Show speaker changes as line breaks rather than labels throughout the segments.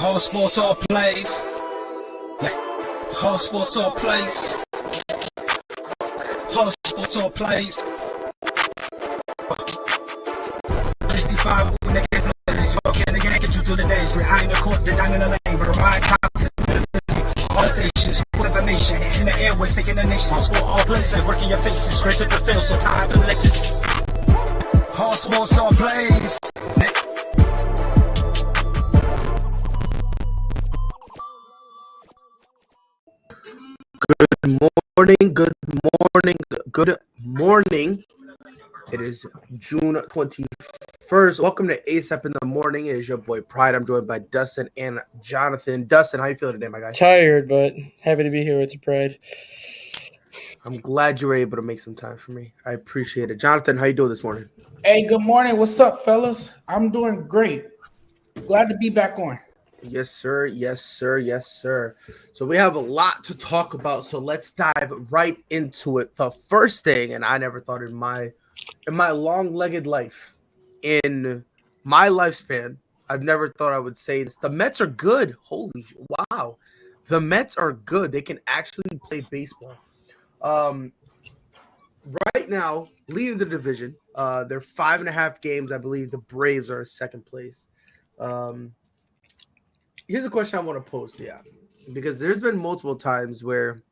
All sports, all plays. All sports, all plays. All sports, all plays. 65 when they get plays. So can they get you to the days behind the court, the down in the lane, but the ride top is all stations, information in the airways, taking the nation. All sport, all plays, they work in your faces, grace at the field, so time to lessons. All sports, all plays.
Good morning. It is June 21st. Welcome to ASAP in the Morning. It is your boy Pride. I'm joined by Dustin and Jonathan. Dustin, how you feeling today, my guy?
Tired, but happy to be here with you, Pride.
I'm glad you were able to make some time for me. I appreciate it. Jonathan, how you doing this morning?
Hey, good morning. What's up, fellas? I'm doing great. Glad to be back on.
Yes, sir. Yes, sir. Yes, sir. So we have a lot to talk about. So let's dive right into it. The first thing, and I never thought in my long-legged life, in my lifespan, I've never thought I would say this. The Mets are good. Holy wow. The Mets are good. They can actually play baseball. Right now, leading the division, they're 5.5 games. I believe the Braves are in second place. Here's a question I want to pose to you, because there's been multiple times where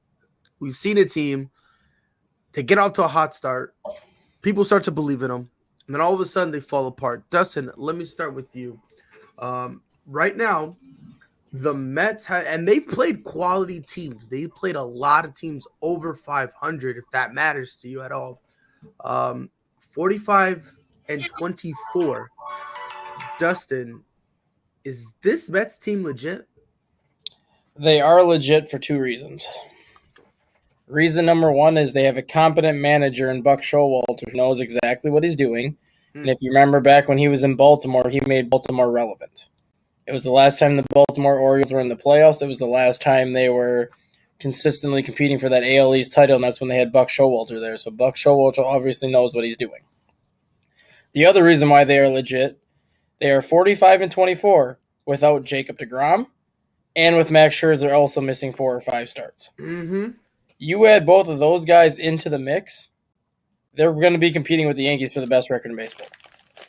we've seen a team, they get off to a hot start, people start to believe in them, and then all of a sudden they fall apart. Dustin, let me start with you. Right now, the Mets and they've played quality teams. They played a lot of teams over 500, if that matters to you at all. 45-24. Dustin, is this Mets team legit?
They are legit for two reasons. Reason number one is they have a competent manager in Buck Showalter who knows exactly what he's doing. And if you remember back when he was in Baltimore, he made Baltimore relevant. It was the last time the Baltimore Orioles were in the playoffs. It was the last time they were consistently competing for that AL East title, and that's when they had Buck Showalter there. So Buck Showalter obviously knows what he's doing. The other reason why they are legit, they are 45-24 without Jacob deGrom, and with Max Scherzer also missing 4 or 5 starts.
Mm-hmm.
You add both of those guys into the mix, they're going to be competing with the Yankees for the best record in baseball.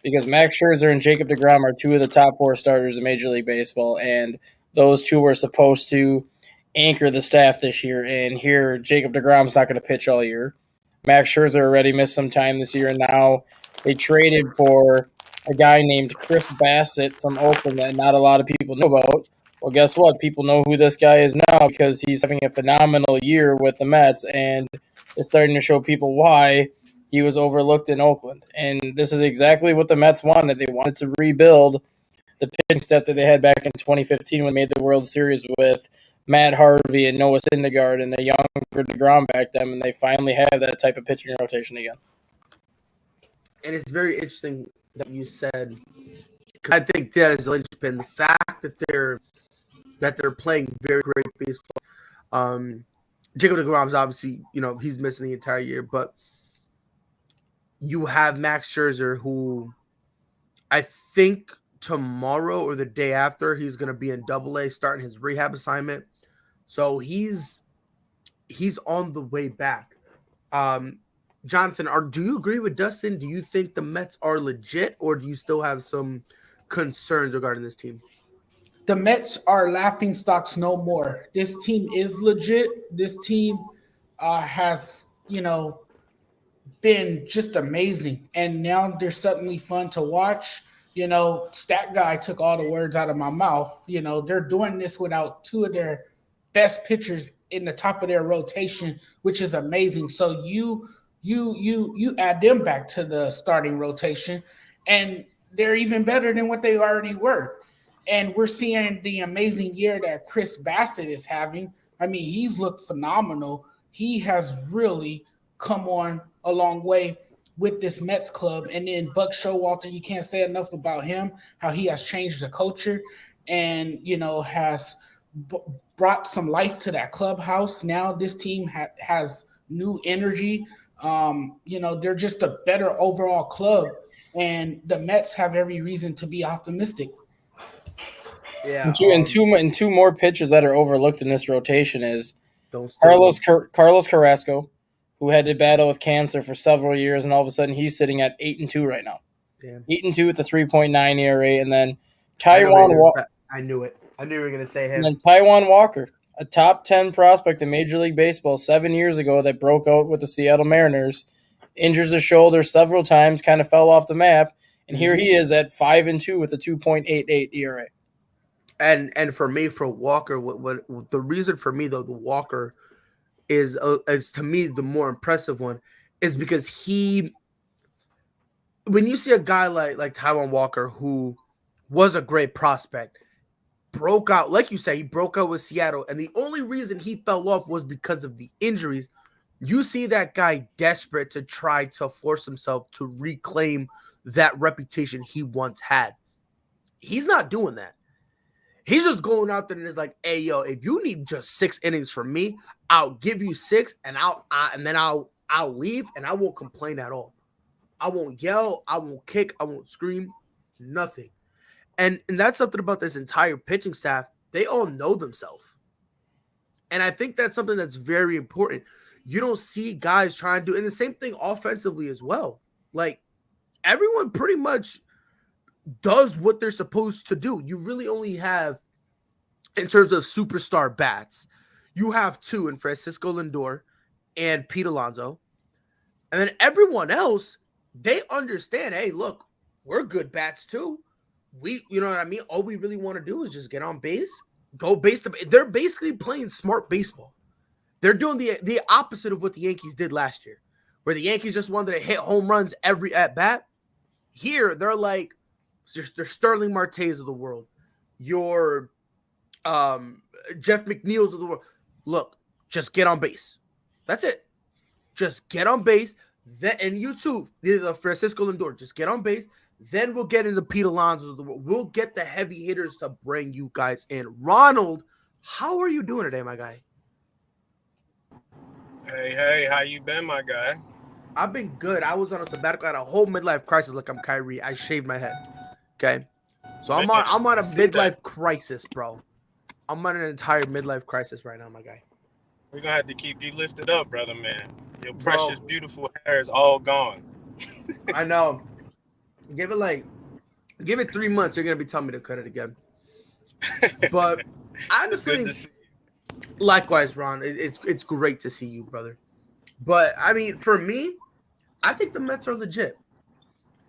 Because Max Scherzer and Jacob deGrom are 2 of the top 4 starters in Major League Baseball, and those 2 were supposed to anchor the staff this year. And here, Jacob deGrom's not going to pitch all year. Max Scherzer already missed some time this year, and now they traded for a guy named Chris Bassett from Oakland that not a lot of people know about. Well, guess what? People know who this guy is now because he's having a phenomenal year with the Mets, and it's starting to show people why he was overlooked in Oakland. And this is exactly what the Mets wanted. They wanted to rebuild the pitching staff that they had back in 2015 when they made the World Series with Matt Harvey and Noah Syndergaard and the younger deGrom back then, and they finally have that type of pitching rotation again.
And it's very interesting that you said, because I think that is a linchpin. The fact that they're playing very great baseball. Jacob deGrom's obviously, he's missing the entire year, but you have Max Scherzer, who I think tomorrow or the day after he's going to be in Double-A starting his rehab assignment. So he's on the way back. Jonathan, do you agree with Dustin? Do you think the Mets are legit, or do you still have some concerns regarding this team?
The Mets are laughing stocks no more. This team is legit. This team has, been just amazing. And now they're suddenly fun to watch. Stat Guy took all the words out of my mouth. They're doing this without 2 of their best pitchers in the top of their rotation, which is amazing. So you add them back to the starting rotation, and they're even better than what they already were. And we're seeing the amazing year that Chris Bassett is having. I mean, he's looked phenomenal. He has really come on a long way with this Mets club. And then Buck Showalter, you can't say enough about him, how he has changed the culture and, has brought some life to that clubhouse. Now this team has new energy. They're just a better overall club, and the Mets have every reason to be optimistic.
Yeah.
And two more pitchers that are overlooked in this rotation is
Don't steal
Carlos Carrasco, who had to battle with cancer for several years, and all of a sudden he's sitting at 8-2 right now.
Damn.
8-2 with a 3.9 ERA, and then
I knew it. I knew you were gonna say him.
And then Taijuan Walker, a top 10 prospect in Major League Baseball 7 years ago that broke out with the Seattle Mariners, injures his shoulder several times, kind of fell off the map, and here he is at 5-2 with a 2.88 ERA.
And for me, for Walker, what the reason for me though, the Walker is to me the more impressive one is because when you see a guy like Taijuan Walker, who was a great prospect, broke out, like you say, he broke out with Seattle, and the only reason he fell off was because of the injuries. You see that guy desperate to try to force himself to reclaim that reputation he once had. He's not doing that. He's just going out there and is like, "Hey, yo, if you need just 6 innings from me, I'll give you 6, and I'll leave, and I won't complain at all. I won't yell, I won't kick, I won't scream, nothing." And that's something about this entire pitching staff. They all know themselves. And I think that's something that's very important. You don't see guys trying to do, and the same thing offensively as well. Like, everyone pretty much does what they're supposed to do. You really only have, in terms of superstar bats, you have 2 in Francisco Lindor and Pete Alonso. And then everyone else, they understand, hey, look, we're good bats too. You know what I mean? All we really want to do is just get on base, go base. They're basically playing smart baseball. They're doing the opposite of what the Yankees did last year, where the Yankees just wanted to hit home runs every at bat. Here, they're like, they're Sterling Martes of the world, your Jeff McNeil's of the world. Look, just get on base. That's it. Just get on base. And you too, the Francisco Lindor, just get on base. Then we'll get into Pete Alonso of the world. We'll get the heavy hitters to bring you guys in. Ronald, how are you doing today, my guy?
Hey, how you been, my guy?
I've been good. I was on a sabbatical. I had a whole midlife crisis like I'm Kyrie. I shaved my head. Okay? So I'm on a midlife crisis, bro. I'm on an entire midlife crisis right now, my guy.
We're going to have to keep you lifted up, brother, man. Your precious, beautiful hair is all gone.
I know. Give it 3 months. You're going to be telling me to cut it again. But honestly, likewise, Ron, it's great to see you, brother. But, I mean, for me, I think the Mets are legit.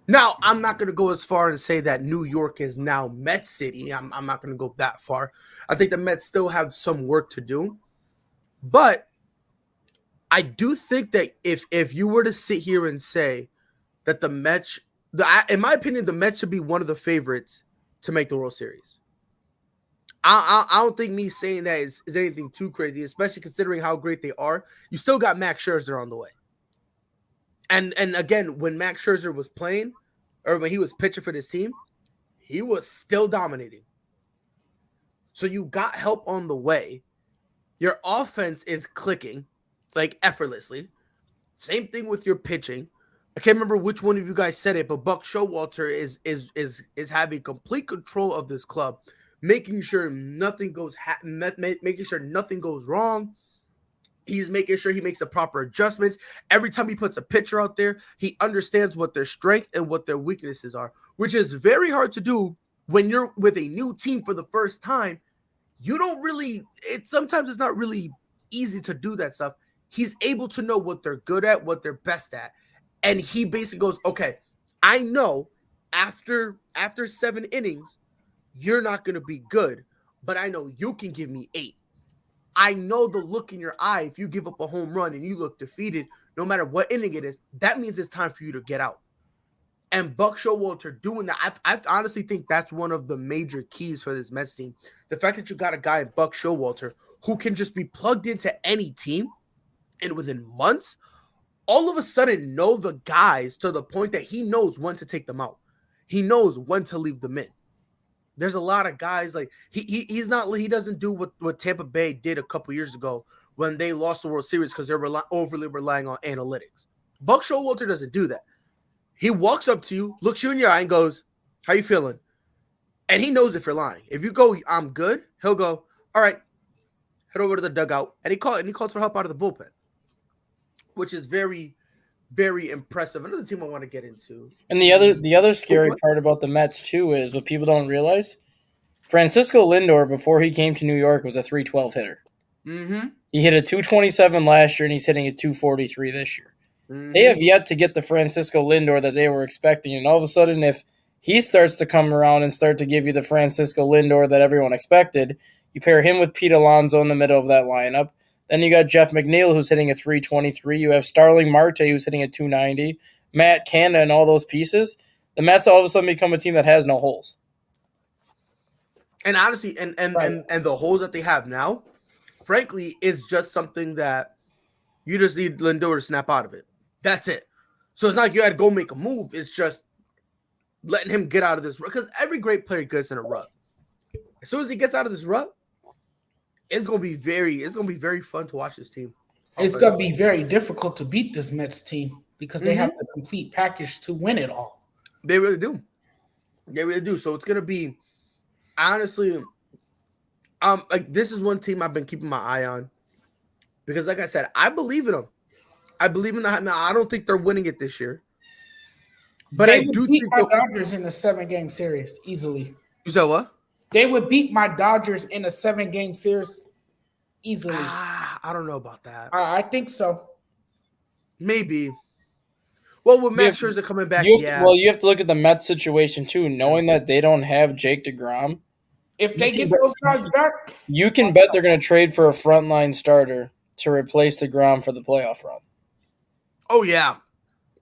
Now, I'm not going to go as far and say that New York is now Mets City. I'm not going to go that far. I think the Mets still have some work to do. But I do think that if you were to sit here and say that the Mets, in my opinion, the Mets should be one of the favorites to make the World Series. I don't think me saying that is anything too crazy, especially considering how great they are. You still got Max Scherzer on the way. And again, when Max Scherzer was playing, or when he was pitching for this team, he was still dominating. So you got help on the way. Your offense is clicking, like, effortlessly. Same thing with your pitching. I can't remember which one of you guys said it, but Buck Showalter is having complete control of this club, making sure nothing goes wrong. He's making sure he makes the proper adjustments. Every time he puts a pitcher out there, he understands what their strength and what their weaknesses are, which is very hard to do when you're with a new team for the first time. Sometimes it's not really easy to do that stuff. He's able to know what they're good at, what they're best at. And he basically goes, okay, I know after 7 innings, you're not going to be good, but I know you can give me 8. I know the look in your eye. If you give up a home run and you look defeated, no matter what inning it is, that means it's time for you to get out. And Buck Showalter doing that, I honestly think that's one of the major keys for this Mets team. The fact that you got a guy, Buck Showalter, who can just be plugged into any team and within months, all of a sudden know the guys to the point that he knows when to take them out. He knows when to leave them in. There's a lot of guys like he doesn't do what Tampa Bay did a couple years ago when they lost the World Series because they're overly relying on analytics. Buck Showalter doesn't do that. He walks up to you, looks you in your eye, and goes, "How you feeling?" And he knows if you're lying. If you go, I'm good, he'll go, all right, head over to the dugout. And he calls for help out of the bullpen, which is very, very impressive. Another team I want to get into.
And the other scary part about the Mets too is what people don't realize. Francisco Lindor, before he came to New York, was a 312 hitter.
Mm-hmm.
He hit a 227 last year, and he's hitting a 243 this year.
Mm-hmm.
They have yet to get the Francisco Lindor that they were expecting, and all of a sudden, if he starts to come around and start to give you the Francisco Lindor that everyone expected, you pair him with Pete Alonso in the middle of that lineup. Then you got Jeff McNeil, who's hitting a 323. You have Starling Marte, who's hitting a 290. Matt Canada and all those pieces. The Mets all of a sudden become a team that has no holes.
And honestly, and the holes that they have now, frankly, is just something that you just need Lindor to snap out of it. That's it. So it's not like you had to go make a move. It's just letting him get out of this rut. Because every great player gets in a rut. As soon as he gets out of this rut, it's gonna be very fun to watch this team.
It's gonna be very difficult to beat this Mets team because they have the complete package to win it all.
They really do. They really do. So it's gonna be honestly, like this is one team I've been keeping my eye on because, like I said, I believe in them. I believe in that. Now, I don't think they're winning it this year, but
they
I do
beat
think
my Dodgers in a 7-game series easily.
You said what?
They would beat my Dodgers in a 7-game series easily.
I don't know about that.
I think so.
Maybe. Well, with Max Scherzer coming back,
Well, you have to look at the Mets situation too, knowing that they don't have Jake DeGrom.
If they get those guys back,
you can bet they're going to trade for a frontline starter to replace DeGrom for the playoff run.
Oh, yeah.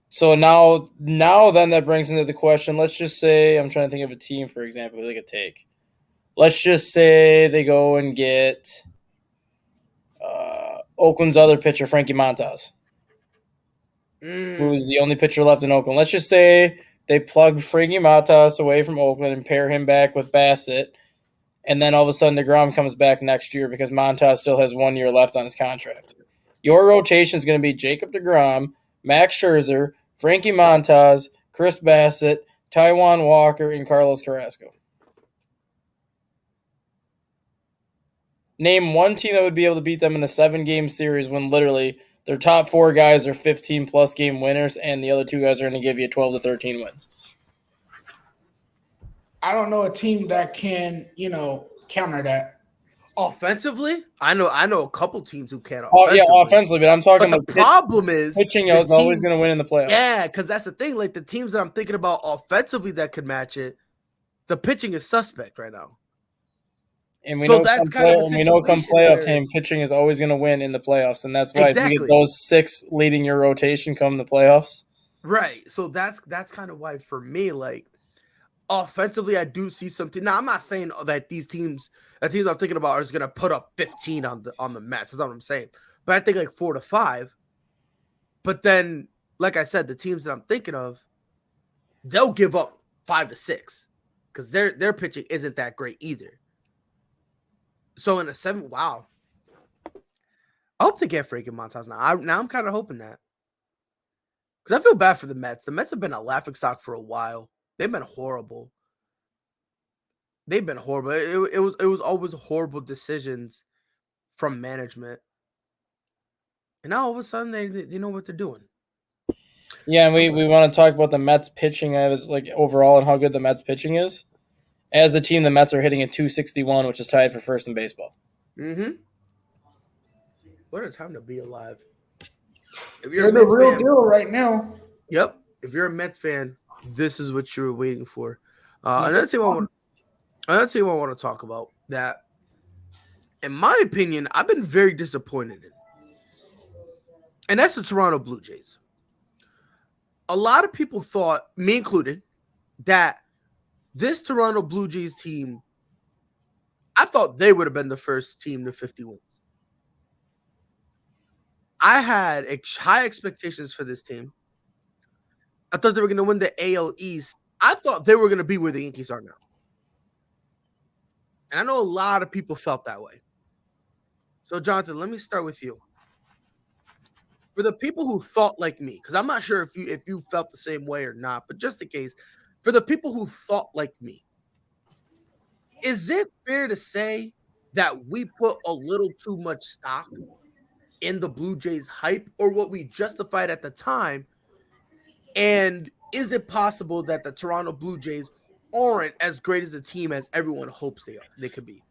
So now then that brings into the question, let's just say, I'm trying to think of a team, for example, they could take. Let's just say they go and get Oakland's other pitcher, Frankie Montas, who's the only pitcher left in Oakland. Let's just say they plug Frankie Montas away from Oakland and pair him back with Bassett, and then all of a sudden DeGrom comes back next year because Montas still has 1 year left on his contract. Your rotation is going to be Jacob DeGrom, Max Scherzer, Frankie Montas, Chris Bassett, Taijuan Walker, and Carlos Carrasco. Name one team that would be able to beat them in the 7-game series when literally their top 4 guys are 15-plus game winners and the other 2 guys are going to give you 12 to 13 wins.
I don't know a team that can, counter that.
Offensively, I know a couple teams who can.
Offensively, but I'm talking.
But the problem is
pitching is always going to win in the playoffs.
Yeah, because that's the thing. Like the teams that I'm thinking about offensively that could match it, the pitching is suspect right now.
And we know come playoff time, pitching is always going to win in the playoffs, and that's why if you get those 6 leading your rotation come the playoffs.
Right. So that's kind of why for me, like offensively, I do see something. Now I'm not saying that the teams I'm thinking about are going to put up 15 on the Mets. That's not what I'm saying. But I think like 4 to 5. But then, like I said, the teams that I'm thinking of, they'll give up 5 to 6 because their pitching isn't that great either. So in a 7, wow. I hope they get Frankie Montas now. Now I'm kind of hoping that. Because I feel bad for the Mets. The Mets have been a laughingstock for a while. They've been horrible. It was always horrible decisions from management. And now all of a sudden they know what they're doing.
Yeah, and we want to talk about the Mets pitching as like overall and how good the Mets pitching is. As a team, the Mets are hitting a 261, which is tied for first in baseball.
Mm-hmm. What a time to be alive.
If you're the real deal right now.
Yep. If you're a Mets fan, this is what you were waiting for. Another team I want to talk about that, in my opinion, I've been very disappointed in. And that's the Toronto Blue Jays. A lot of people thought, me included, that this Toronto Blue Jays team, I thought they would have been the first team to 50 wins. I had high expectations for this team. I thought they were going to win the AL East. I thought they were going to be where the Yankees are now. And I know a lot of people felt that way. So, Jonathan, let me start with you. For the people who thought like me, because I'm not sure if you felt the same way or not, but just in case, for the people who thought like me, Is it fair to say that we put a little too much stock in the Blue Jays hype or what we justified at the time? And is it possible that the Toronto Blue Jays aren't as great as a team as everyone hopes they could be?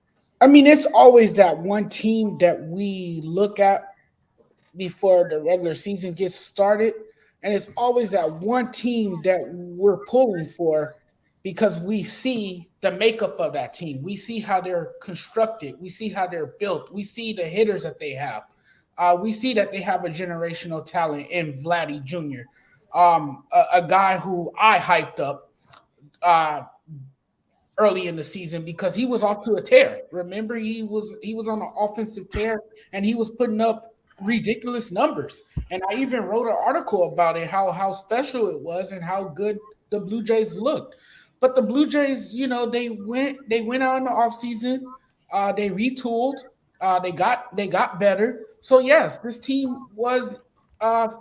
I mean, it's always that one team that we look at before the regular season gets started. And it's always that one team that we're pulling for because we see the makeup of that team. We see how they're constructed. We see how they're built. We see the hitters that they have. We see that they have a generational talent in Vladdy Jr., a guy who I hyped up uh, early in the season because he was off to a tear. Remember, he was on an offensive tear and he was putting up ridiculous numbers. And I even wrote an article about it, how special it was and how good the Blue Jays looked. But the Blue Jays, they went out in the offseason, they retooled, they got better. So yes, this team was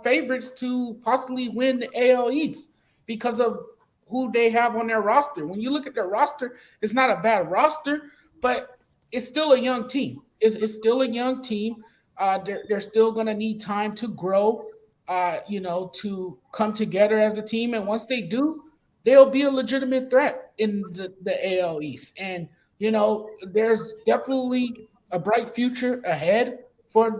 favorites to possibly win the AL East because of who they have on their roster. When you look at their roster, it's not a bad roster, but it's still a young team. It's still a young team. They're still going to need time to grow, to come together as a team. And once they do, they'll be a legitimate threat in the AL East. And, there's definitely a bright future ahead for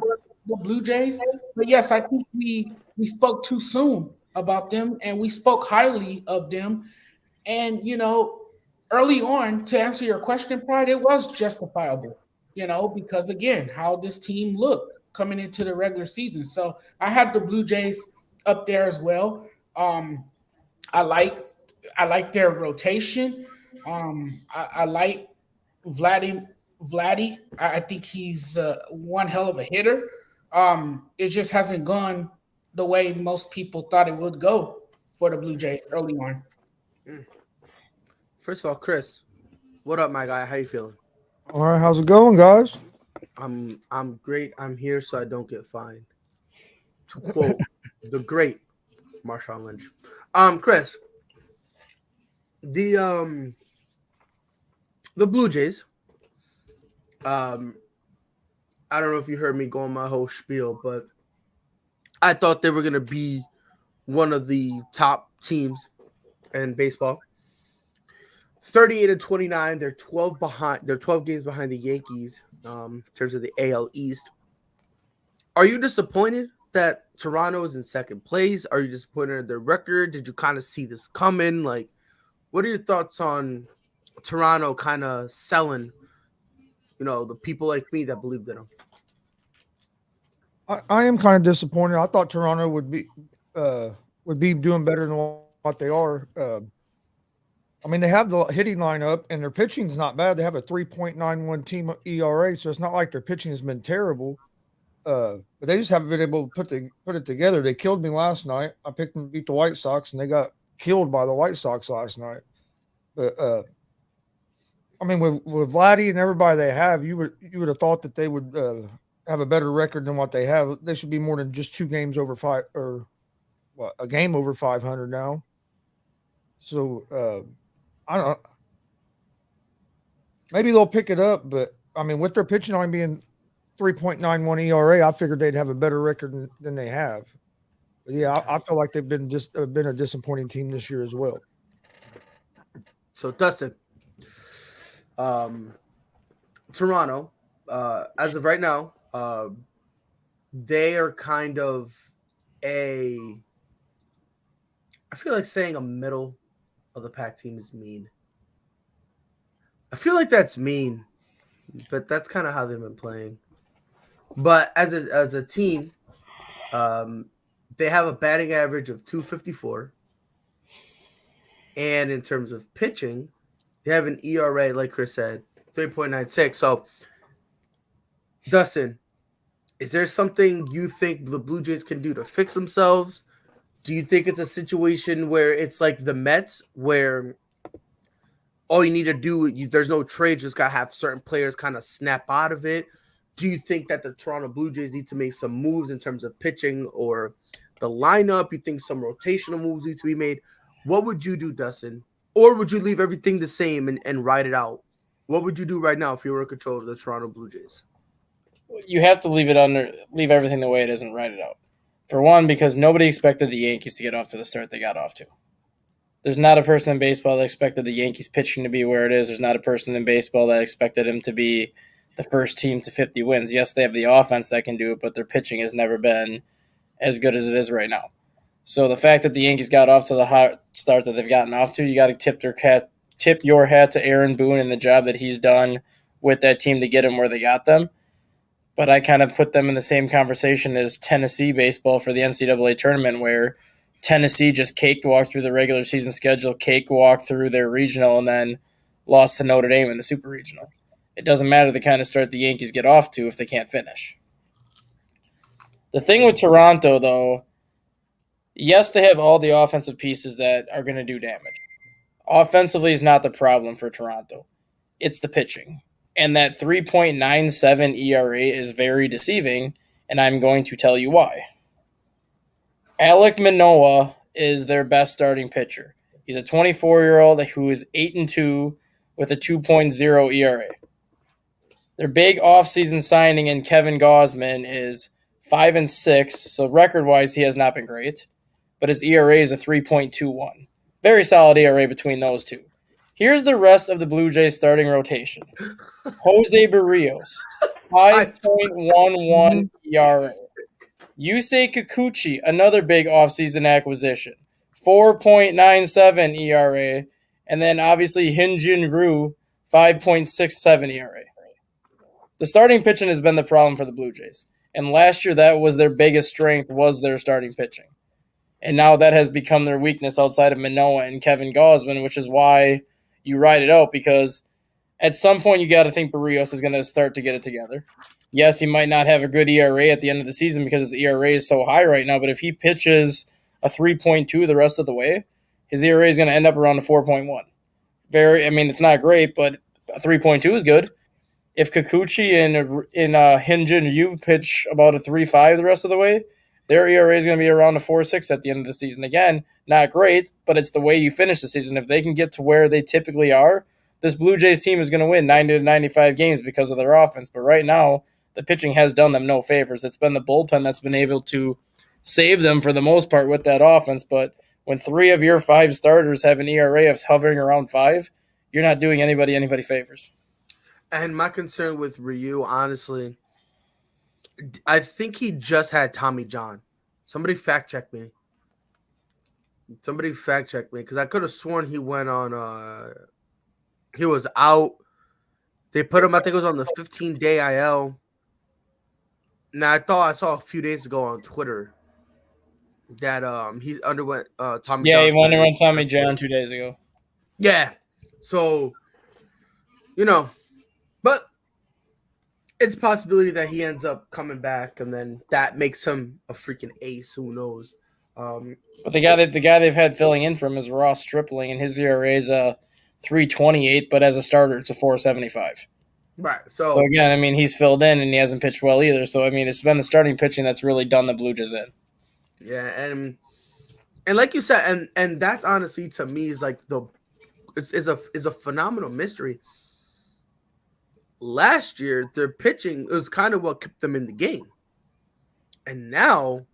the Blue Jays. But yes, I think we spoke too soon about them and we spoke highly of them. And early on, to answer your question, Pride, it was justifiable, because again, how this team looked coming into the regular season. So I have the Blue Jays up there as well. I like I like their rotation. I like Vladdy. I think he's one hell of a hitter. It just hasn't gone the way most people thought it would go for the Blue Jays early on.
First of all, Chris, what up, my guy? How you feeling?
All right, how's it going, guys?
I'm great. I'm here so I don't get fined. To quote the great Marshawn Lynch. Chris, the Blue Jays. I don't know if you heard me go on my whole spiel, but I thought they were gonna be one of the top teams in baseball. 38-29. They're 12 behind. They're 12 games behind the Yankees in terms of the AL East. Are you disappointed that Toronto is in second place? Are you disappointed in their record? Did you kind of see this coming? Like, what are your thoughts on Toronto kind of selling, the people like me that believed in them?
I am kind of disappointed. I thought Toronto would be doing better than what they are. I mean, they have the hitting lineup, and their pitching is not bad. They have a 3.91 team ERA, so it's not like their pitching has been terrible. But they just haven't been able to put it together. They killed me last night. I picked them to beat the White Sox, and they got killed by the White Sox last night. But I mean, with Vladdy and everybody they have, you would have thought that they would have a better record than what they have. They should be more than just 2 games over 5 or what, a game over 500 now. So I don't know. Maybe they'll pick it up, but I mean, with their pitching only being 3.91 ERA, I figured they'd have a better record than they have. But yeah, I feel like they've been a disappointing team this year as well.
So, Dustin, Toronto, as of right now, they are kind of I feel like saying a middle of the pack team is mean. I feel like that's mean, but that's kind of how they've been playing. But as a team, they have a batting average of 254. And in terms of pitching, they have an ERA, like Chris said, 3.96. So, Dustin, is there something you think the Blue Jays can do to fix themselves? Do you think it's a situation where it's like the Mets, where all you need to do, there's no trade, just got to have certain players kind of snap out of it? Do you think that the Toronto Blue Jays need to make some moves in terms of pitching or the lineup? You think some rotational moves need to be made? What would you do, Dustin? Or would you leave everything the same and ride it out? What would you do right now if you were in control of the Toronto Blue Jays?
You have to leave everything the way it is and write it out. For one, because nobody expected the Yankees to get off to the start they got off to. There's not a person in baseball that expected the Yankees pitching to be where it is. There's not a person in baseball that expected him to be the first team to 50 wins. Yes, they have the offense that can do it, but their pitching has never been as good as it is right now. So the fact that the Yankees got off to the hot start that they've gotten off to, you got to tip your hat to Aaron Boone and the job that he's done with that team to get them where they got them. But I kind of put them in the same conversation as Tennessee baseball for the NCAA tournament, where Tennessee just cakewalked through the regular season schedule, cakewalked through their regional, and then lost to Notre Dame in the super regional. It doesn't matter the kind of start the Yankees get off to if they can't finish. The thing with Toronto, though, yes, they have all the offensive pieces that are going to do damage. Offensively is not the problem for Toronto. It's the pitching. And that 3.97 ERA is very deceiving, and I'm going to tell you why. Alek Manoah is their best starting pitcher. He's a 24-year-old who is 8-2 with a 2.0 ERA. Their big offseason signing in Kevin Gausman is 5-6, so record-wise he has not been great, but his ERA is a 3.21. Very solid ERA between those two. Here's the rest of the Blue Jays starting rotation. Jose Barrios, 5.11 ERA. Yusei Kikuchi, another big offseason acquisition, 4.97 ERA. And then obviously Hyun-Jin Ryu, 5.67 ERA. The starting pitching has been the problem for the Blue Jays. And last year that was their biggest strength, was their starting pitching. And now that has become their weakness outside of Manoah and Kevin Gausman, which is why you ride it out, because at some point you got to think Barrios is going to start to get it together. Yes, he might not have a good ERA at the end of the season because his ERA is so high right now, but if he pitches a 3.2 the rest of the way, his ERA is going to end up around a 4.1. It's not great, but a 3.2 is good. If Kikuchi and Hyun-Jin Ryu pitch about a 3.5 the rest of the way, their ERA is going to be around a 4.6 at the end of the season. Again, not great, but it's the way you finish the season. If they can get to where they typically are, this Blue Jays team is going to win 90 to 95 games because of their offense. But right now, the pitching has done them no favors. It's been the bullpen that's been able to save them for the most part with that offense. But when 3 of your 5 starters have an ERA of hovering around 5, you're not doing anybody favors.
And my concern with Ryu, honestly, I think he just had Tommy John. Somebody fact check me. Because I could have sworn he went on he was out. They put him, I think it was on the 15-day IL. Now I thought I saw a few days ago on Twitter that he underwent Tommy John.
Yeah, he underwent Tommy John 2 days ago.
Yeah. So, but it's a possibility that he ends up coming back, and then that makes him a freaking ace. Who knows?
But the guy they've had filling in for him is Ross Stripling, and his ERA is a 3.28, but as a starter, it's a 4.75.
Right.
So again, he's filled in, and he hasn't pitched well either. So it's been the starting pitching that's really done the Blue Jays in.
Yeah, and like you said, and that's honestly to me is like is a phenomenal mystery. Last year, their pitching was kind of what kept them in the game. And now,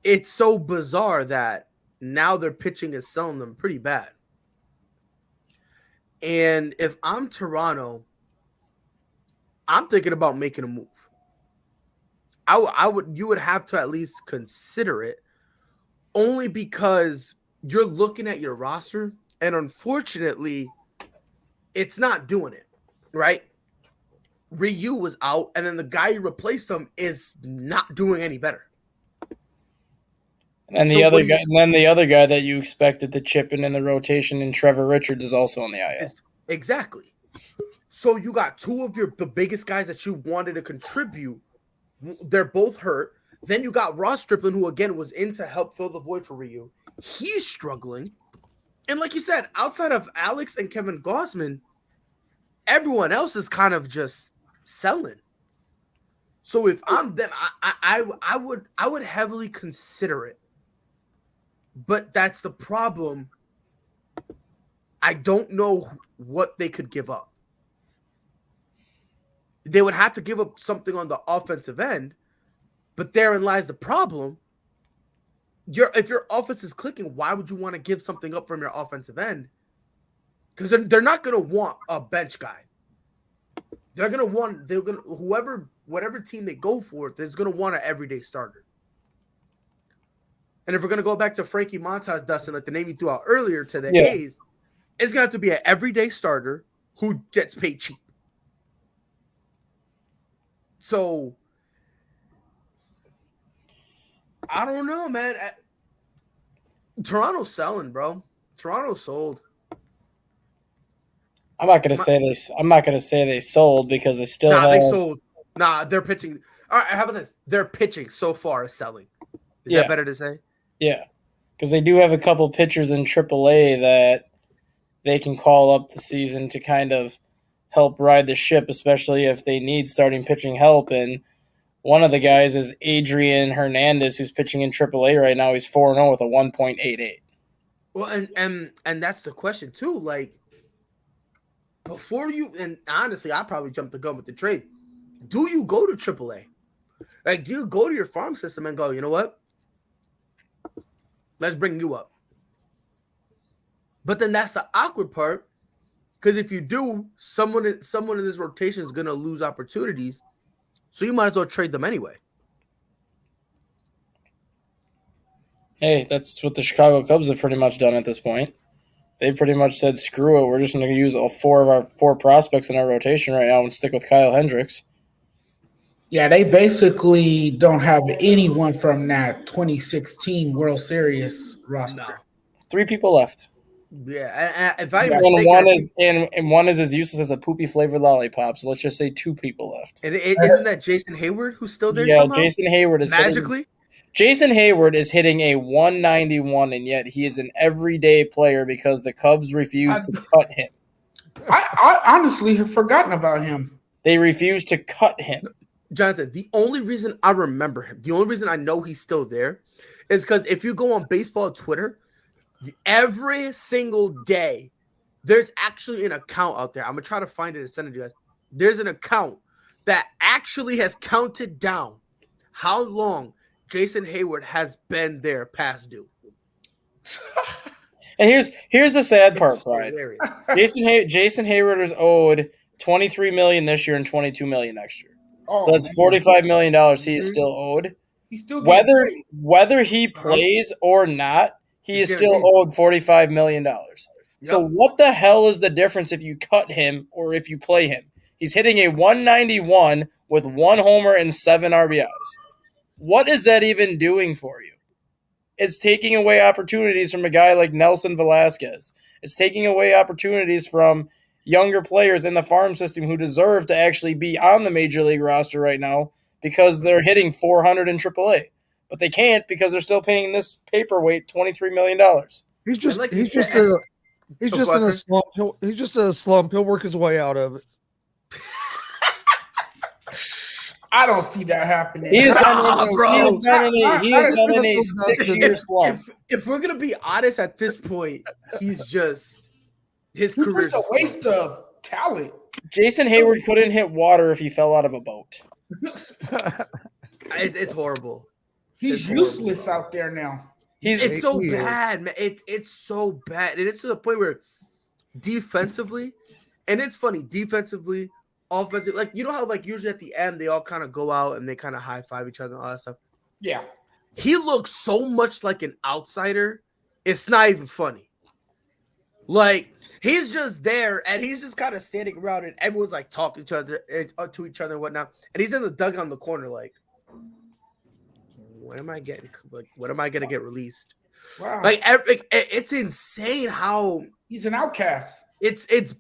it's so bizarre that now their pitching is selling them pretty bad. And if I'm Toronto, I'm thinking about making a move. You would have to at least consider it, only because you're looking at your roster, and unfortunately, it's not doing it. Right? Ryu was out, and then the guy who replaced him is not doing any better.
And the other guy that you expected to chip in the rotation, and Trevor Richards, is also on the IL.
Exactly. So you got 2 of the biggest guys that you wanted to contribute. They're both hurt. Then you got Ross Stripling, who again was in to help fill the void for Ryu. He's struggling. And like you said, outside of Alex and Kevin Gausman, everyone else is kind of just selling. So if I'm them, I would heavily consider it. But that's the problem. I don't know what they could give up. They would have to give up something on the offensive end, but therein lies the problem. If your offense is clicking, why would you want to give something up from your offensive end? Because they're not going to want a bench guy. Whatever team they go for, they're going to want an everyday starter. And if we're going to go back to Frankie Montas, Dustin, like the name you threw out earlier to the A's, it's going to have to be an everyday starter who gets paid cheap. So, I don't know, man. Toronto's selling, bro. Toronto's sold.
I'm not gonna say they sold because they still
they sold. They're pitching. All right, how about this? Their pitching so far is selling. Is that better to say?
Yeah, because they do have a couple pitchers in AAA that they can call up the season to kind of help ride the ship, especially if they need starting pitching help. And one of the guys is Adrian Hernandez, who's pitching in AAA right now. He's 4-0 with a 1.88.
Well, and that's the question too. Like, before you, and honestly, I probably jumped the gun with the trade. Do you go to AAA? Like, do you go to your farm system and go, you know what? Let's bring you up. But then that's the awkward part, because if you do, someone in this rotation is going to lose opportunities, so you might as well trade them anyway.
Hey, that's what the Chicago Cubs have pretty much done at this point. They've pretty much said, screw it, we're just going to use all four of our four prospects in our rotation right now and stick with Kyle Hendricks.
Yeah, they basically don't have anyone from that 2016 World Series roster.
No.
3 people left.
Yeah, if I'm mistaken,
one is as useless as a poopy flavored lollipop. So let's just say 2 people left.
And isn't that Jason Hayward who's still there?
Yeah,
somehow?
Jason Hayward is
magically.
Jason Hayward is hitting a 191, and yet he is an everyday player because the Cubs refuse to cut him.
I honestly have forgotten about him.
They refuse to cut him.
Jonathan, the only reason I remember him, the only reason I know he's still there, is because if you go on baseball Twitter, every single day, there's actually an account out there. I'm going to try to find it and send it to you guys. There's an account that actually has counted down how long Jason Hayward has been there past due.
And here's the sad part, Pride. Jason Hayward is owed $23 million this year and $22 million next year. So that's $45 million he is still owed.
He's still
whether he plays or not, he is still owed $45 million. Yep. So what the hell is the difference if you cut him or if you play him? He's hitting a 191 with 1 homer and 7 RBIs. What is that even doing for you? It's taking away opportunities from a guy like Nelson Velasquez. It's taking away opportunities from younger players in the farm system who deserve to actually be on the major league roster right now because they're hitting 400 in AAA. But they can't because they're still paying this paperweight $23 million.
He's just in a slump. He's just in a slump. He'll work his way out of it.
I don't see that happening.
He is done in a 6-year slump.
If we're gonna be honest, at this point, his career's
a waste of talent.
Jason Hayward couldn't hit water if he fell out of a boat.
It's horrible.
He's useless out there now.
It's so bad, man. It's so bad, and it's to the point where defensively, and it's funny, defensively. Offensive, like you know how like usually at the end they all kind of go out and they kind of high five each other and all that stuff.
Yeah,
he looks so much like an outsider. It's not even funny. Like he's just there and he's just kind of standing around and everyone's like talking to each other and whatnot. And he's in the dugout in the corner, like, when am I getting? Like, when am I gonna get released?
Wow,
like it's insane how
he's an outcast.
It's just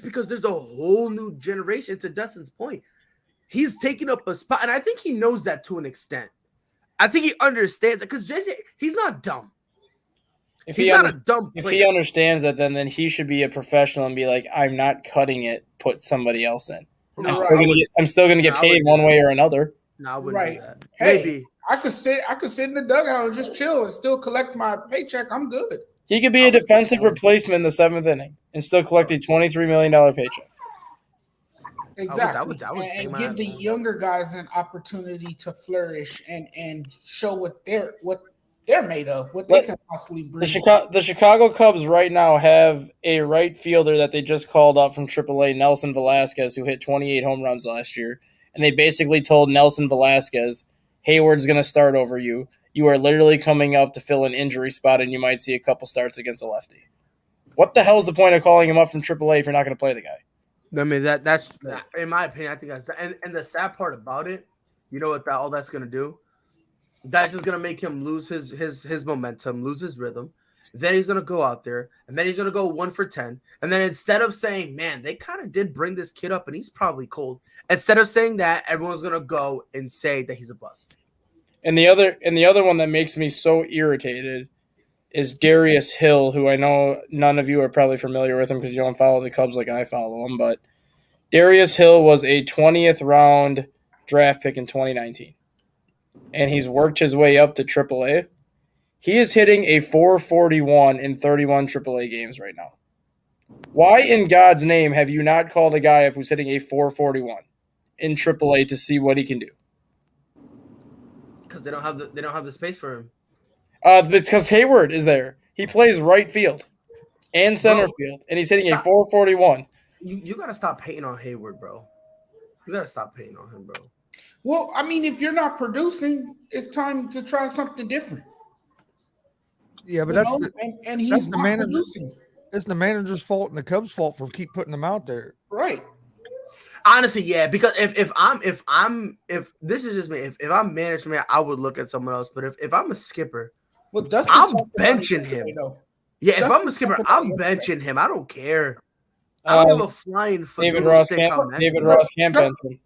because there's a whole new generation. To Dustin's point, he's taking up a spot, and I think he knows that to an extent. I think he understands it because Jason, he's not dumb.
If he understands that, then he should be a professional and be like, "I'm not cutting it. Put somebody else in.
No,
I'm still gonna get paid one way or another."
No, I wouldn't do that.
Hey,
maybe
I could sit in the dugout and just chill and still collect my paycheck. I'm good.
He could be a defensive replacement in the 7th inning. and still collect a $23 million paycheck.
Exactly.
I would stay
and
my
give the
ass home.
younger guys an opportunity to flourish and show what they're made of, what they
But
can possibly
The
bring.
the Chicago Cubs right now have a right fielder that they just called up from AAA, Nelson Velasquez, who hit 28 home runs last year. And they basically told Nelson Velasquez, Hayward's going to start over you. You are literally coming up to fill an injury spot, and you might see a couple starts against a lefty. What the hell is the point of calling him up from AAA if you're not going to play the guy?
I mean that's in my opinion. I think that's and the sad part about it. You know what all that's gonna do? That's just gonna make him lose his momentum, lose his rhythm. Then he's gonna go out there, and then he's gonna go 1 for 10. And then instead of saying, "Man, they kind of did bring this kid up, and he's probably cold," instead of saying that, everyone's gonna go and say that he's a bust.
And the other one that makes me so irritated is Darius Hill, who I know none of you are probably familiar with him because you don't follow the Cubs like I follow them, but Darius Hill was a 20th round draft pick in 2019, and he's worked his way up to AAA. He is hitting a 441 in 31 AAA games right now. Why in God's name have you not called a guy up who's hitting a 441 in AAA to see what he can do?
Because they don't have the space for him.
It's because Hayward is there. He plays right field and center field, and he's hitting a 441.
You gotta stop hating on Hayward, bro. You gotta stop hating on him, bro.
Well, I mean, if you're not producing, it's time to try something different.
Yeah, but
and he's
that's the
not
manager.
producing.
It's the manager's fault and the Cubs' fault for keep putting them out there.
Right.
Honestly, yeah, because if this is just me, if I'm management, I would look at someone else. But if I'm a skipper,
Well, Dustin
I'm
talked about it
benching
yesterday,
him.
though.
Yeah, if
Dustin
I'm a skipper,
talked about
I'm
it yesterday.
benching him. I don't care. I don't give a flying for
David Ross can't bench him.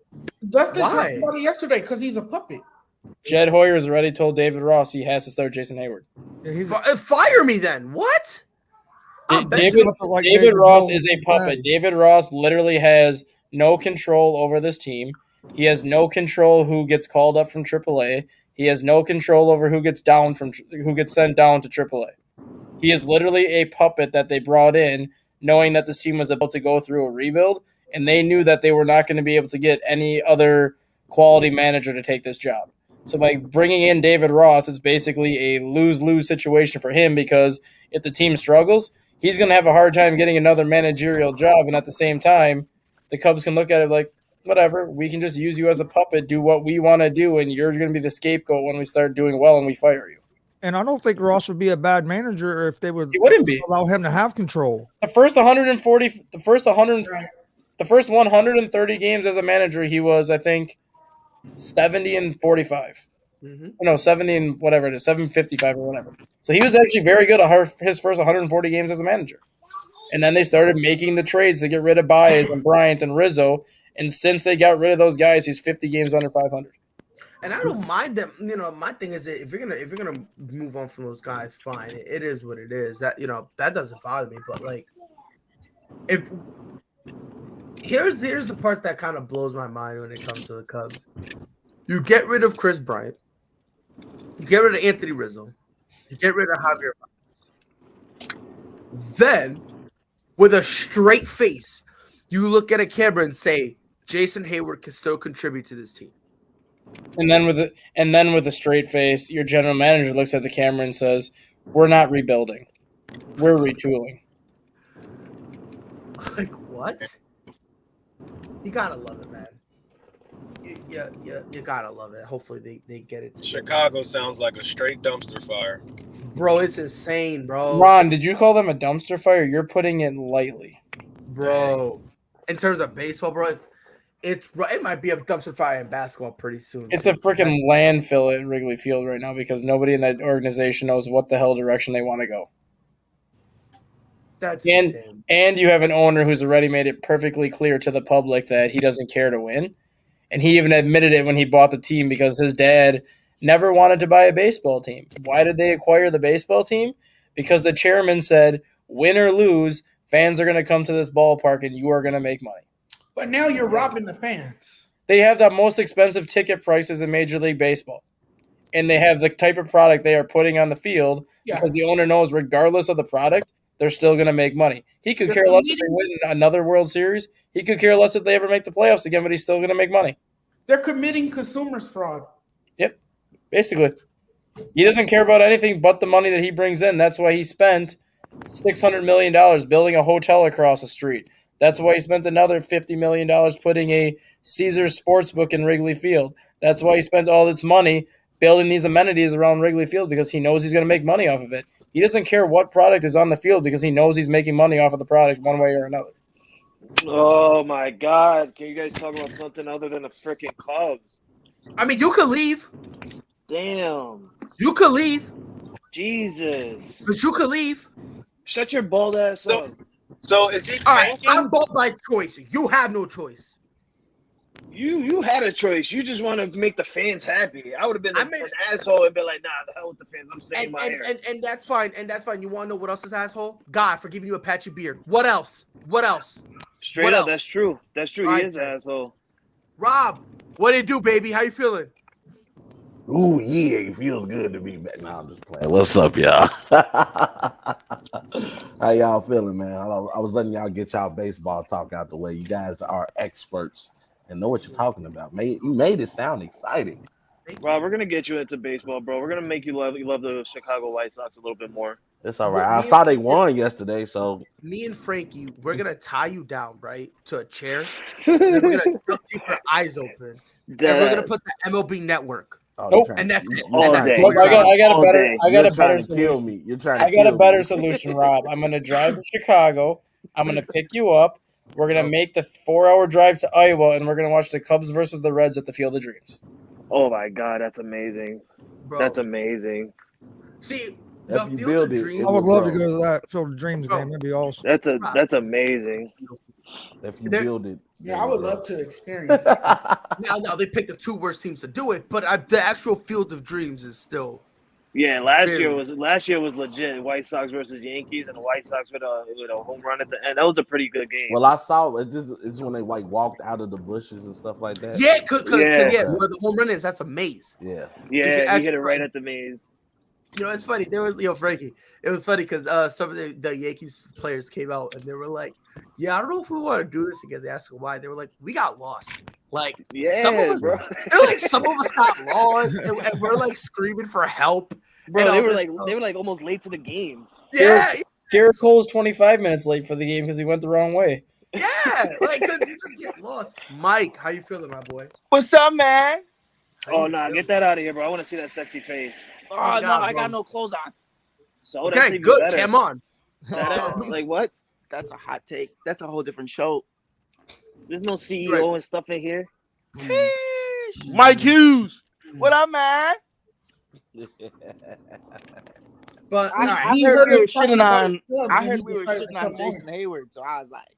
Dustin
Why?
talked about it yesterday because he's a puppet.
Jed Hoyer's already told David Ross he has to start Jason Hayward.
Yeah,
Fire me then. What? I'm benching
David,
him.
like
David
David
Ross
Bowles
is a
said.
puppet. David Ross literally has no control over this team. He has no control who gets called up from AAA. He has no control over who gets sent down to AAA. He is literally a puppet that they brought in, knowing that this team was about to go through a rebuild, and they knew that they were not going to be able to get any other quality manager to take this job. So by bringing in David Ross, it's basically a lose-lose situation for him because if the team struggles, he's going to have a hard time getting another managerial job, and at the same time, the Cubs can look at it like, whatever, we can just use you as a puppet, do what we want to do, and you're going to be the scapegoat when we start doing well and we fire you.
And I don't think Ross would be a bad manager if they would
He wouldn't be.
allow him to have control.
The first 130 games as a manager, he was, I think, 70 and 45.
Mm-hmm.
No, 70 and whatever it is, 755 or whatever. So he was actually very good at his first 140 games as a manager. And then they started making the trades to get rid of Baez and Bryant and Rizzo. And since they got rid of those guys, he's 50 games under 500.
And I don't mind them. You know, my thing is that if you're gonna move on from those guys, fine. It is what it is. That that doesn't bother me. But like, if here's the part that kind of blows my mind when it comes to the Cubs. You get rid of Chris Bryant. You get rid of Anthony Rizzo. You get rid of Javier. Then, with a straight face, you look at a camera and say, Jason Hayward can still contribute to this team.
And then with a straight face, your general manager looks at the camera and says, "We're not rebuilding. We're retooling."
Like what? You gotta love it, man. You gotta love it. Hopefully they get it.
Chicago sounds like a straight dumpster fire.
Bro, it's insane, bro.
Ron, did you call them a dumpster fire? You're putting it lightly.
Bro, in terms of baseball, bro, it might be a dumpster fire in basketball pretty soon.
It's a freaking landfill at Wrigley Field right now because nobody in that organization knows what the hell direction they want to go.
That's insane.
And you have an owner who's already made it perfectly clear to the public that he doesn't care to win. And he even admitted it when he bought the team because his dad never wanted to buy a baseball team. Why did they acquire the baseball team? Because the chairman said, win or lose, fans are going to come to this ballpark and you are going to make money.
But now you're robbing the fans.
They have the most expensive ticket prices in Major League Baseball. And they have the type of product they are putting on the field because the owner knows regardless of the product, they're still going to make money. He could care less if they win another World Series. He could care less if they ever make the playoffs again, but he's still going to make money.
They're committing consumers fraud.
Yep, basically. He doesn't care about anything but the money that he brings in. That's why he spent $600 million building a hotel across the street. That's why he spent another $50 million putting a Caesars Sportsbook in Wrigley Field. That's why he spent all this money building these amenities around Wrigley Field because he knows he's going to make money off of it. He doesn't care what product is on the field because he knows he's making money off of the product one way or another.
Oh my God! Can you guys talk about something other than the freaking Cubs?
I mean, you could leave.
Damn.
You could leave.
Jesus.
But you could leave.
Shut your bald ass up.
So is he
All right,
tanking?
I'm both by choice. You have no choice.
You had a choice. You just want to make the fans happy. I would have been an asshole and been like, nah, the hell with the fans. I'm staying my hair.
And that's fine. And that's fine. You want to know what else is asshole? God for giving you a patchy beard. What else? What else?
Straight
what
up,
else?
that's true. That's true.
All
He
right,
is an asshole.
Rob, what do you do, baby? How you feeling?
Ooh, yeah, it feels good to be back. Now I'm just playing. What's up, y'all? How y'all feeling, man? I was letting y'all get y'all baseball talk out the way. You guys are experts and know what you're talking about. You made it sound exciting.
Rob, we're gonna get you into baseball, bro. We're gonna make you love the Chicago White Sox a little bit more.
It's all right. I saw they won yesterday, so
Me and Frankie, we're gonna tie you down, right, to a chair. And then we're gonna keep your eyes open, and we're gonna put the MLB Network.
Nope.
And that's it.
All
And that's
day.
all
Look, I got a
All
better
day.
I got
You're
a better
trying to kill
solution.
me. You're trying to
I got
kill
a better
me.
solution, Rob. I'm gonna drive to Chicago. I'm gonna pick you up. We're gonna make the 4-hour drive to Iowa, and we're gonna watch the Cubs versus the Reds at the Field of Dreams.
Oh my God, that's amazing.
Bro.
That's amazing.
See,
If
the
you
Field
build
of
it,
Dreams.
I would love to
Bro.
go to that Field of Dreams
Bro.
game. That'd be awesome.
That's amazing.
If you
There-
build it,
Yeah, I would love to experience that.
Now they picked the two worst teams to do it, but the actual Field of Dreams is still.
Yeah, last
Very.
year was legit. White Sox versus Yankees, and the White Sox with a home run at the end. That was a pretty good game.
Well, I saw it. This is when they like walked out of the bushes and stuff like that.
Yeah, because
Yeah.
where the home run is, that's a maze.
Yeah.
Yeah,
can
he hit
actually
it right
play.
at the maze.
You know, it's funny. There was Frankie. It was funny because some of the Yankees players came out and they were like, "Yeah, I don't know if we want to do this again." They asked why. They were like, "We got lost." Like
Yeah,
some of us,
bro.
they're like some of us got lost and we're like screaming for help.
Bro,
and
they
all
were
this
like
stuff.
almost late to the game.
Yeah,
Garrett Cole is 25 minutes late for the game because he went the wrong way.
yeah. Like 'cause you just get lost. Mike, how you feeling, my boy?
What's up, man?
How
Oh
you
nah,
feeling?
get that out of here, bro. I want to see that sexy face.
Oh,
God,
no, I
bro.
got no clothes on.
So that's
Okay,
even
good.
better.
Come on.
Like what?
That's a hot take. That's a whole different show.
There's no CEO and stuff in here.
Mike Hughes.
What up, man?
But
I,
all right.
I
He
heard
heard
we
us
were
talking
shitting
about
on.
his clubs
I
and
heard
he
we were
decided to
shitting on
come on.
Jason Hayward, so I was like,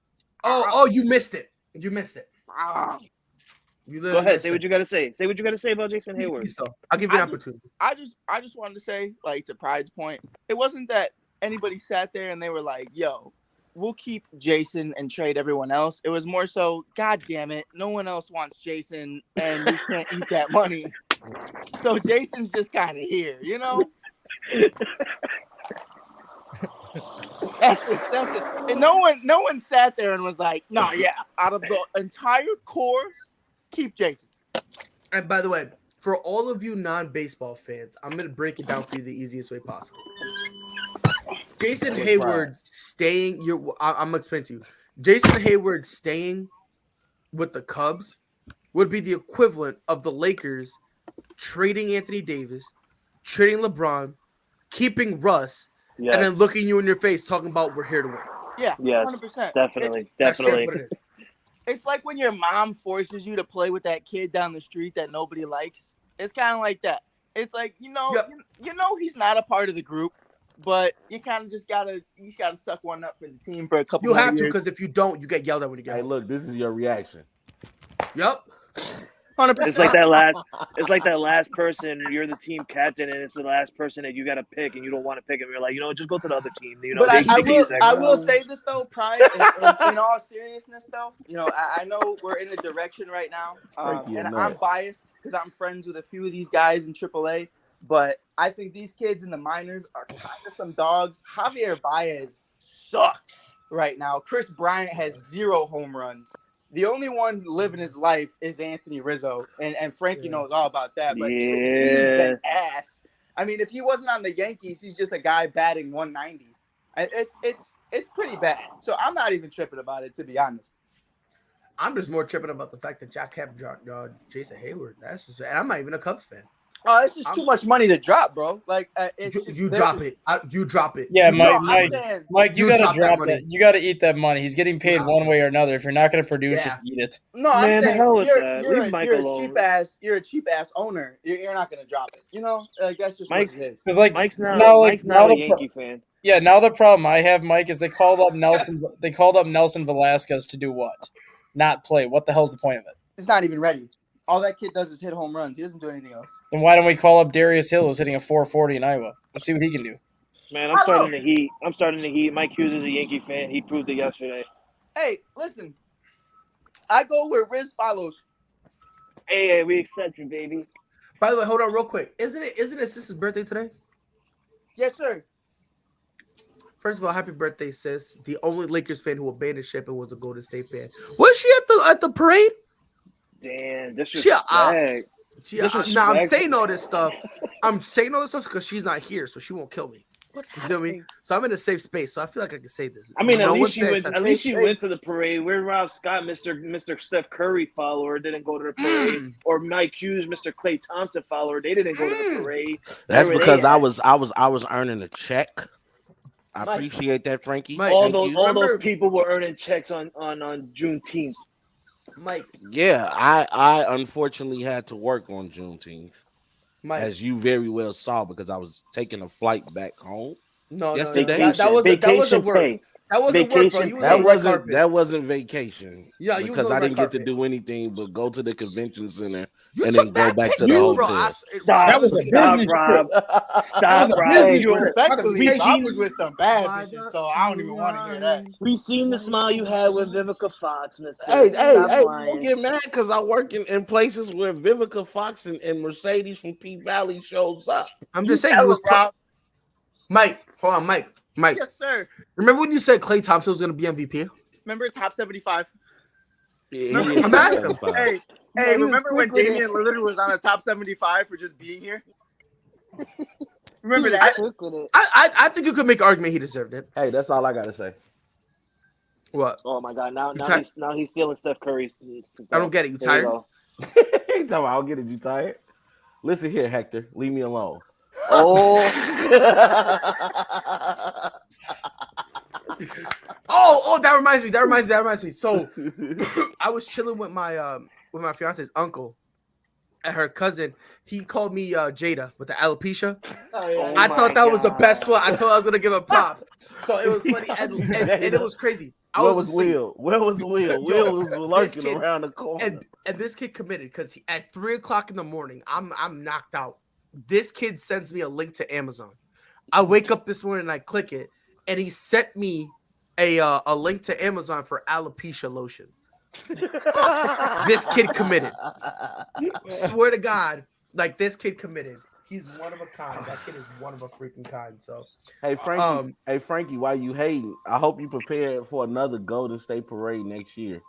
Oh, you missed it. You missed it.
ah.
You
Go
literally
ahead,
missed
say
it.
what you gotta say. Say what you gotta say about Jason Hayward.
So I'll give you an
I
opportunity.
I just wanted to say, like, to Pride's point, it wasn't that anybody sat there and they were like, "Yo, we'll keep Jason and trade everyone else." It was more so, God damn it, no one else wants Jason, and we can't eat that money. So Jason's just kind of here, you know. That's it. And no one sat there and was like, "No, yeah, out of the entire core, keep Jason."
And by the way, for all of you non-baseball fans, I'm gonna break it down for you the easiest way possible. Jason Hayward staying. I'm gonna explain to you. Jason Hayward staying with the Cubs would be the equivalent of the Lakers trading Anthony Davis, trading LeBron, keeping Russ,
Yes.
and then looking you in your face talking about we're here to win.
Yeah,
Yes,
100%.
definitely,
That's
definitely.
what it is.
It's like when your mom forces you to play with that kid down the street that nobody likes. It's kind of like that. It's like,
Yep.
you know he's not a part of the group, but you kind of just gotta suck one up for the team for a couple.
You have to
years.
because if you don't, you get yelled at when you get
Hey,
home.
look, this is your reaction.
Yep.
100%.
It's like that last. It's like that last person. You're the team captain, and it's the last person that you got to pick, and you don't want to pick him. You're like, just go to the other team.
But I
can use that
I
guy.
will say this though, Pride. In all seriousness, though, I know we're in a direction right now,
Frankie,
and
you're
I'm
nuts.
biased because I'm friends with a few of these guys in AAA. But I think these kids in the minors are kind of some dogs. Javier Baez sucks right now. Chris Bryant has 0 home runs. The only one living his life is Anthony Rizzo, and Frankie knows all about that. But even he's been ass. I mean, if he wasn't on the Yankees, he's just a guy batting 190. It's pretty bad. So I'm not even tripping about it, to be honest.
I'm just more tripping about the fact that Jack kept Jason Hayward. That's just, and I'm not even a Cubs fan.
Oh, it's just too much money to drop, bro. Like
you drop it. You drop it.
Yeah,
Mike,
you gotta drop that. You gotta eat that money. He's getting paid one way or another. If you're not gonna produce, just eat it.
No, I'm saying
you're
you're a cheap ass owner. You're not gonna drop it. You know, like that's just
Mike's,
what it is.
Because like
Mike's not a Yankee fan.
Yeah, now the problem I have, Mike, is they called up Nelson. They called up Nelson Velasquez to do what? Not play. What the hell's the point of it?
It's not even ready. All that kid does is hit home runs. He doesn't do anything else.
Then why don't we call up Darius Hill, who's hitting a 440 in Iowa? Let's see what he can do.
Man, I'm starting to heat. Mike Hughes is a Yankee fan. He proved it yesterday.
Hey, listen. I go where Riz follows.
Hey, we accept you, baby.
By the way, hold on real quick. Isn't it sister's birthday today?
Yes, sir.
First of all, happy birthday, sis. The only Lakers fan who abandoned ship and was a Golden State fan. Was she at the parade?
Damn, disrespect.
I'm saying all this stuff. I'm saying all this stuff because she's not here, so she won't kill me. You feel me? So I'm in a safe space, so I feel like I can say this.
I mean, at least she went to the parade. Where Rob Scott, Mr. Steph Curry follower, didn't go to the parade, or Mike Hughes, Mr. Klay Thompson follower, they didn't go to the parade.
That's because I was earning a check. I appreciate that, Frankie.
Mike, all those people were earning checks on Juneteenth.
Mike.
Yeah, I unfortunately had to work on Juneteenth.
Mike.
As you very well saw, because I was taking a flight back home. Yesterday.
That wasn't work. That wasn't work, bro.
That wasn't vacation.
Yeah,
because I didn't get to do anything but go to the convention center and then go back to the hotel.
Stop, Rob. Stop, Rob.
I was with some bad bitches, so I don't even want to hear that.
We seen the smile you had with Vivica Fox, Mr.
Hey, don't get mad because I work in places where Vivica Fox and Mercedes from P Valley shows up.
I'm just saying, Mike, hold on, Mike.
Yes, sir.
Remember when you said Klay Thompson was going to be MVP?
Remember top 75?
Yeah,
I'm asking.
Hey, remember when Damian Lillard was on the top 75 for just being here? Remember that?
I think you could make an argument he deserved it.
Hey, that's all I got to say.
What?
Oh, my God. Now he's stealing Steph Curry's.
I don't get it. You tired?
He talking about, I'll get it. You tired? Listen here, Hector. Leave me alone.
Oh.
That reminds me. So I was chilling with my fiance's uncle and her cousin. He called me Jada with the alopecia. I thought that was the best one. I thought I was gonna give him props. So it was funny and it was crazy.
Where was Will? Will was lurking around the corner.
And this kid committed because at 3:00 in the morning, I'm knocked out. This kid sends me a link to Amazon. I wake up this morning and I click it, and he sent me a link to Amazon for alopecia lotion. This kid committed. Swear to God, like this kid committed. He's one of a kind. That kid is one of a freaking kind. So,
hey Frankie, why you hating? I hope you prepared for another Golden State parade next year.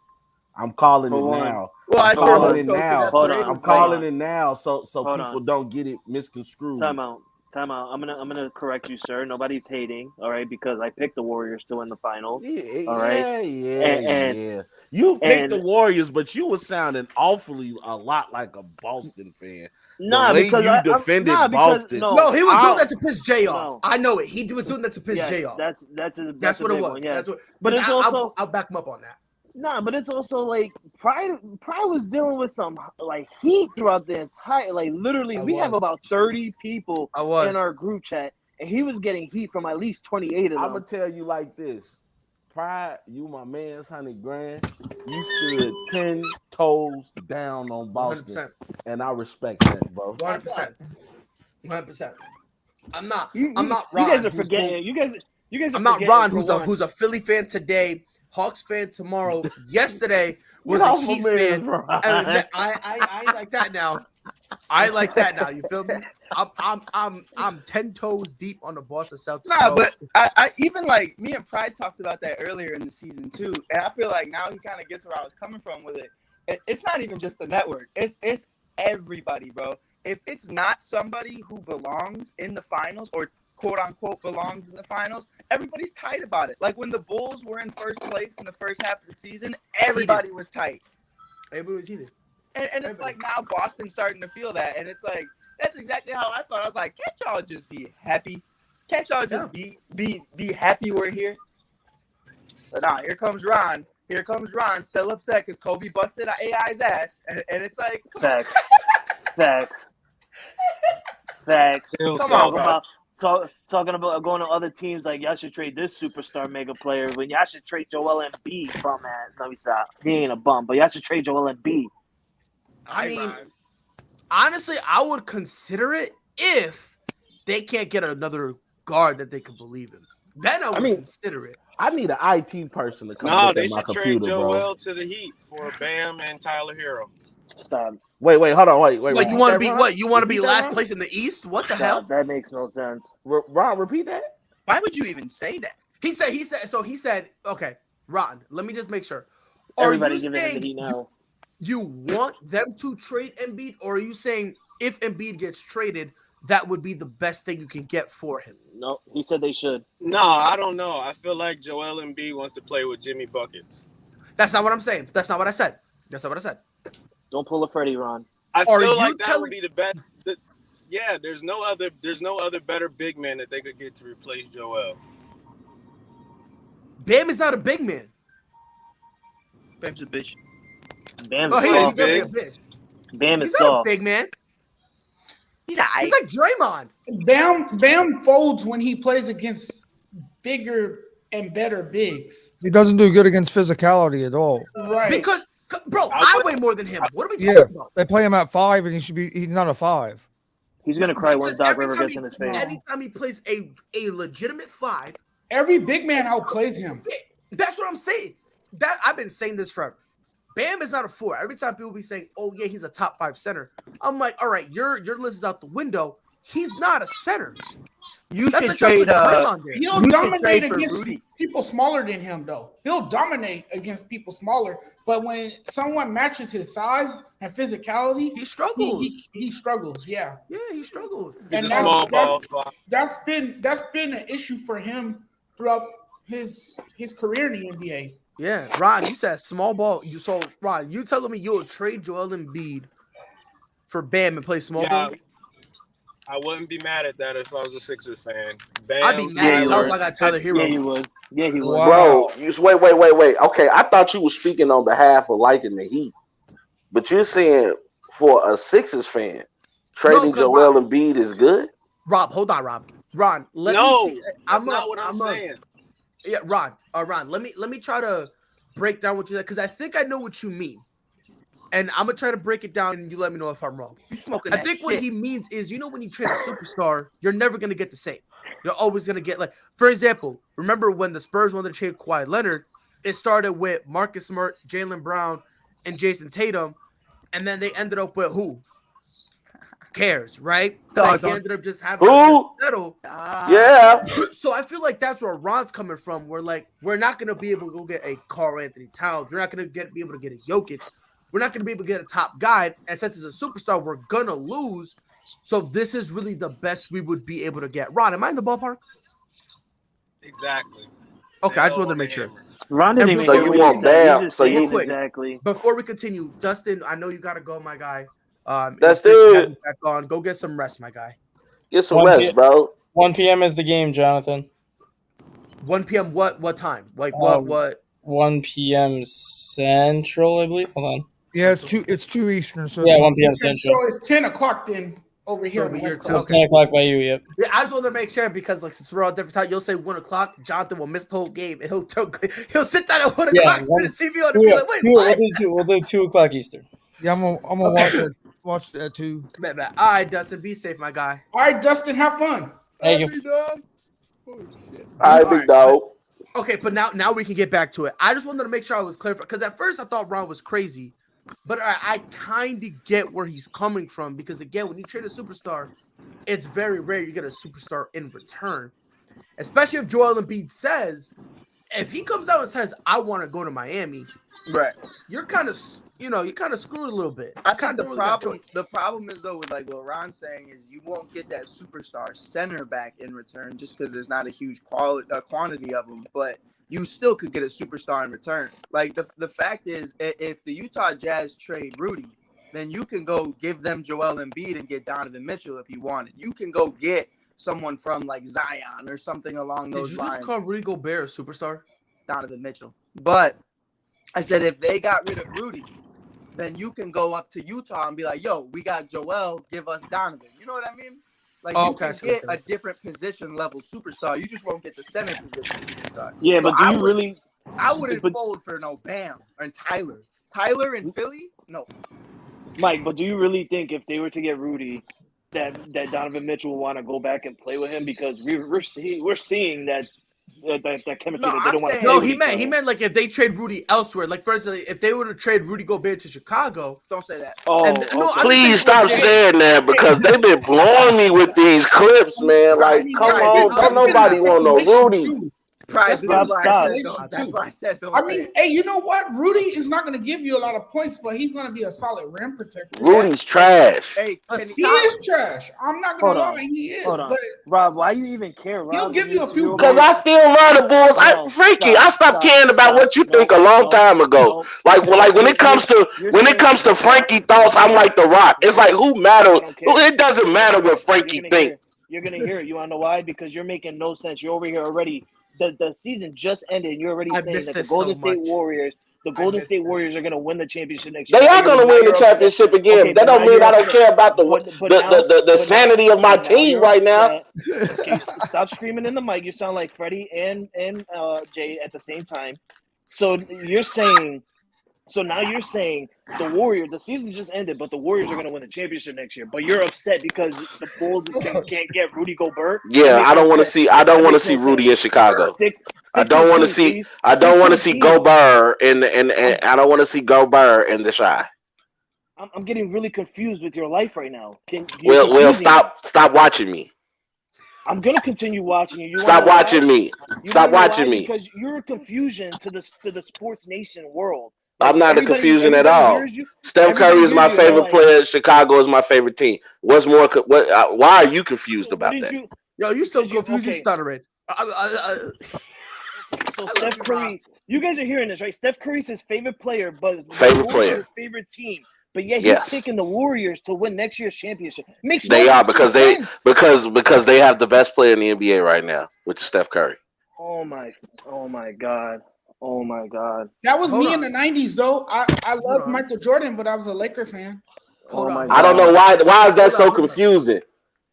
I'm calling it now.
Well,
I'm calling it now. So
Hold
people
on.
don't get it misconstrued.
Time out. I'm gonna correct you, sir. Nobody's hating, all right, because I picked the Warriors to win the finals. All right.
Yeah. You picked the Warriors, but you were sounding awfully a lot like a Boston fan.
Nah,
the way
because
you defended Boston.
No, he was doing that to piss Jay off. I know it. He was doing that to piss Jay off.
That's
what it was.
One, yes.
But it's also I'll back him up on that.
Nah, but it's also like Pride was dealing with some like heat throughout the entire literally we have about 30 people in our group chat and he was getting heat from at least 28 of them.
I'm gonna tell you like this. Pride, you my man's $100 grand. You stood 10 toes down on Boston. 100%. And I respect that, bro.
100%. I'm not Ron.
You guys are forgetting. You guys
I'm not Ron who's a Philly fan today, Hawks fan tomorrow. Yesterday was
Get
a
off my
Heat
man,
fan.
bro.
And I like that now. I like that now. You feel me? I'm 10 toes deep on the Boston Celtics.
Nah, but I even like me and Pride talked about that earlier in the season too, and I feel like now he kind of gets where I was coming from with it. It's not even just the network; it's everybody, bro. If it's not somebody who belongs in the finals or quote unquote belongs in the finals, everybody's tight about it. Like when the Bulls were in first place in the first half of the season, everybody was tight.
Everybody was heated.
And it's like now Boston's starting to feel that, and it's like that's exactly how I thought. I was like, can't y'all just be happy? Can't y'all just be happy we're here? But nah, here comes Ron. Here comes Ron, still upset because Kobe busted AI's ass, and it's like
Facts. Talking about going to other teams like y'all should trade this superstar mega player when y'all should trade Joel Embiid. Bum ass. Let me stop. He ain't a bum, but y'all should trade Joel Embiid.
I mean, honestly, I would consider it if they can't get another guard that they can believe in. Then I would consider it.
I need an IT person to come
No,
look
they
at my
should
computer,
trade Joel
bro.
to the Heat for Bam and Tyler Hero.
Stop.
Wait, hold on, wait.
What you want to be?
Ron?
What you want to be
Repeat that,
last
Ron?
place in the East? What the
Stop.
hell?
That makes no sense.
Ron, repeat that.
why would you even say that?
He said, okay, Ron, let me just make sure.
Everybody
you
giving him the
saying
heat now.
you want them to trade Embiid, or are you saying if Embiid gets traded, that would be the best thing you can get for him?
No, he said they should.
No, I don't know. I feel like Joel Embiid wants to play with Jimmy Buckets.
That's not what I'm saying. That's not what I said.
Don't pull a Freddie, Ron.
I
Are
feel
you
like that
telling-
would be the best. Yeah, there's no other better big man that they could get to replace Joel.
Bam is not a big man.
Bam's a bitch.
Bam
Oh,
is
he's
soft.
definitely a bitch.
Bam
He's
is
not a
soft.
big man.
He's
He's like Draymond.
Bam folds when he plays against bigger and better bigs.
He doesn't do good against physicality at all.
Right.
Because, bro, I weigh more than him. What are we talking about?
They play him at 5, and he's not a 5.
He's gonna cry once
Because
Doc
every
River
time
gets in his face.
Anytime he plays a legitimate 5,
every big man outplays him.
that's what I'm saying. That I've been saying this forever. Bam is not a 4. Every time people be saying, "Oh yeah, he's a top 5 center," I'm like, "All right, your list is out the window. He's not a center."
You
That's
should
like
trade.
He'll
you should
dominate
trade for
against
Rudy.
people smaller than him, though. He'll dominate against people smaller. But when someone matches his size and physicality,
he struggles.
He struggles. Yeah.
Yeah, he struggles.
He's a small ball.
That's been an issue for him throughout his career in the NBA.
Yeah, Ron, you said small ball. Ron, you telling me you'll trade Joel Embiid for Bam and play small ball?
I wouldn't be mad at that if I was a Sixers fan. Bam,
I'd be mad as hell if I got Tyler Hero.
Yeah, you would.
Bro, wait. Okay, I thought you were speaking on behalf of liking the Heat, but you're saying for a Sixers fan, trading Joel Embiid is good.
Rob, hold on, Rob. Ron, let me see.
That's not what I'm saying.
Yeah, Ron. Ron, let me try to break down what you said, because I think I know what you mean. And I'm gonna try to break it down, and you let me know if I'm wrong. I think what he means is, when you trade a superstar, you're never gonna get the same. You're always gonna get, like, for example, remember when the Spurs wanted to trade Kawhi Leonard? It started with Marcus Smart, Jaylen Brown, and Jason Tatum, and then they ended up with who? Cares, right? Like, they ended up just having to settle.
Yeah.
So I feel like that's where Ron's coming from. We're like, we're not gonna be able to go get a Karl Anthony Towns. We're not gonna be able to get a Jokic. We're not going to be able to get a top guy. And since it's a superstar, we're going to lose. So this is really the best we would be able to get. Ron, am I in the ballpark?
Exactly.
Okay, I just wanted to make sure.
Ron didn't even
so you want Bam. So you
exactly.
Before we continue, Dustin, I know you got to go, my guy.
That's good.
Back on. Go get some rest, my guy.
Get some rest, bro.
1 p.m. is the game, Jonathan.
1 p.m. What time? Like what?
1 p.m. Central, I believe. Hold on.
Yeah, it's 2 Eastern. So
yeah, 1 p.m. Central.
So it's 10 o'clock then over here on the West Coast.
10 o'clock by you, yep.
Yeah, I just wanted to make sure because, like, since we're all different time, you'll say 1 o'clock. Jonathan will miss the whole game, and he'll sit down at 1 o'clock for the TV on and be like, wait, what?
We'll do 2 o'clock Eastern.
Yeah, I'm gonna watch that too.
All right, Dustin, be safe, my guy.
All right, Dustin, have fun.
Thank you.
All right, big dog.
Okay, but now we can get back to it. I just wanted to make sure I was clear because at first I thought Ron was crazy, but I kind of get where he's coming from because again, when you trade a superstar, it's very rare you get a superstar in return, especially if Joel Embiid says, if he comes out and says, "I want to go to Miami,"
right?
You're kind of screwed a little bit.
I think the problem is though with like what Ron's saying is you won't get that superstar center back in return just because there's not a huge quantity of them, but you still could get a superstar in return. Like the fact is, if the Utah Jazz trade Rudy, then you can go give them Joel Embiid and get Donovan Mitchell if you wanted. You can go get someone from like Zion or something along those lines.
Did you just call Rudy Gobert a superstar?
Donovan Mitchell. But I said if they got rid of Rudy, then you can go up to Utah and be like, yo, we got Joel, give us Donovan. You know what I mean? Like you can get a different position level superstar. You just won't get the center position superstar.
Yeah,
so
but do you really?
I wouldn't fold for no Bam and Tyler. Tyler in Philly? No.
Mike, but do you really think if they were to get Rudy, that Donovan Mitchell will want to go back and play with him? Because we're seeing that chemistry that they don't want to.
No, he meant like if they trade Rudy elsewhere. Like for instance, if they were to trade Rudy Gobert to Chicago.
Don't say that.
Please stop saying that because they've been blowing me with these clips, man. Like, come on, don't nobody want no Rudy.
That's why I said
I mean, hey, you know what? Rudy is not going to give you a lot of points, but he's going to be a solid rim protector.
Rudy's trash.
Hey,
he is trash. I'm not going to lie, he is. But
Rob, why you even care? Rob?
He'll give you a few.
Because I still love the Bulls. I stopped caring about what you think a long time ago. Like when it comes to Frankie thoughts, I'm like The Rock. It's like who matters? It doesn't matter what Frankie thinks.
You're gonna hear it. You wanna know why? Because you're making no sense. You're over here already. The season just ended. And you're already saying that the Golden State Warriors are going to win the championship next year.
They are going to win the championship again. Okay, that don't mean I don't care about the sanity of my team right now.
Okay, stop screaming in the mic. You sound like Freddie and Jay at the same time. So now you're saying the Warriors, the season just ended, but the Warriors are going to win the championship next year. But you're upset because the Bulls can't get Rudy Gobert.
Yeah, I don't want to see Rudy in Chicago. I don't want to see Gobert and I don't want to see Gobert in the Shy.
I'm getting really confused with your life right now.
Well, stop watching me.
I'm gonna continue watching you.
Stop watching me. Stop watching me.
Because you're a confusion to the sports nation world.
Like, I'm not a confusion at all. Steph Curry is my favorite player. Chicago is my favorite team. What's more? Why are you confused about that?
You're so confused. You stuttering.
So Steph Curry, you guys are hearing this, right? Steph Curry's his favorite player, but his favorite team. But yet he's picking the Warriors to win next year's championship.
Because they have the best player in the NBA right now, which is Steph Curry.
Oh my God. Oh my God.
That was me in the 90s though. I loved Michael Jordan, but I was a Laker fan.
I don't know why is that so confusing?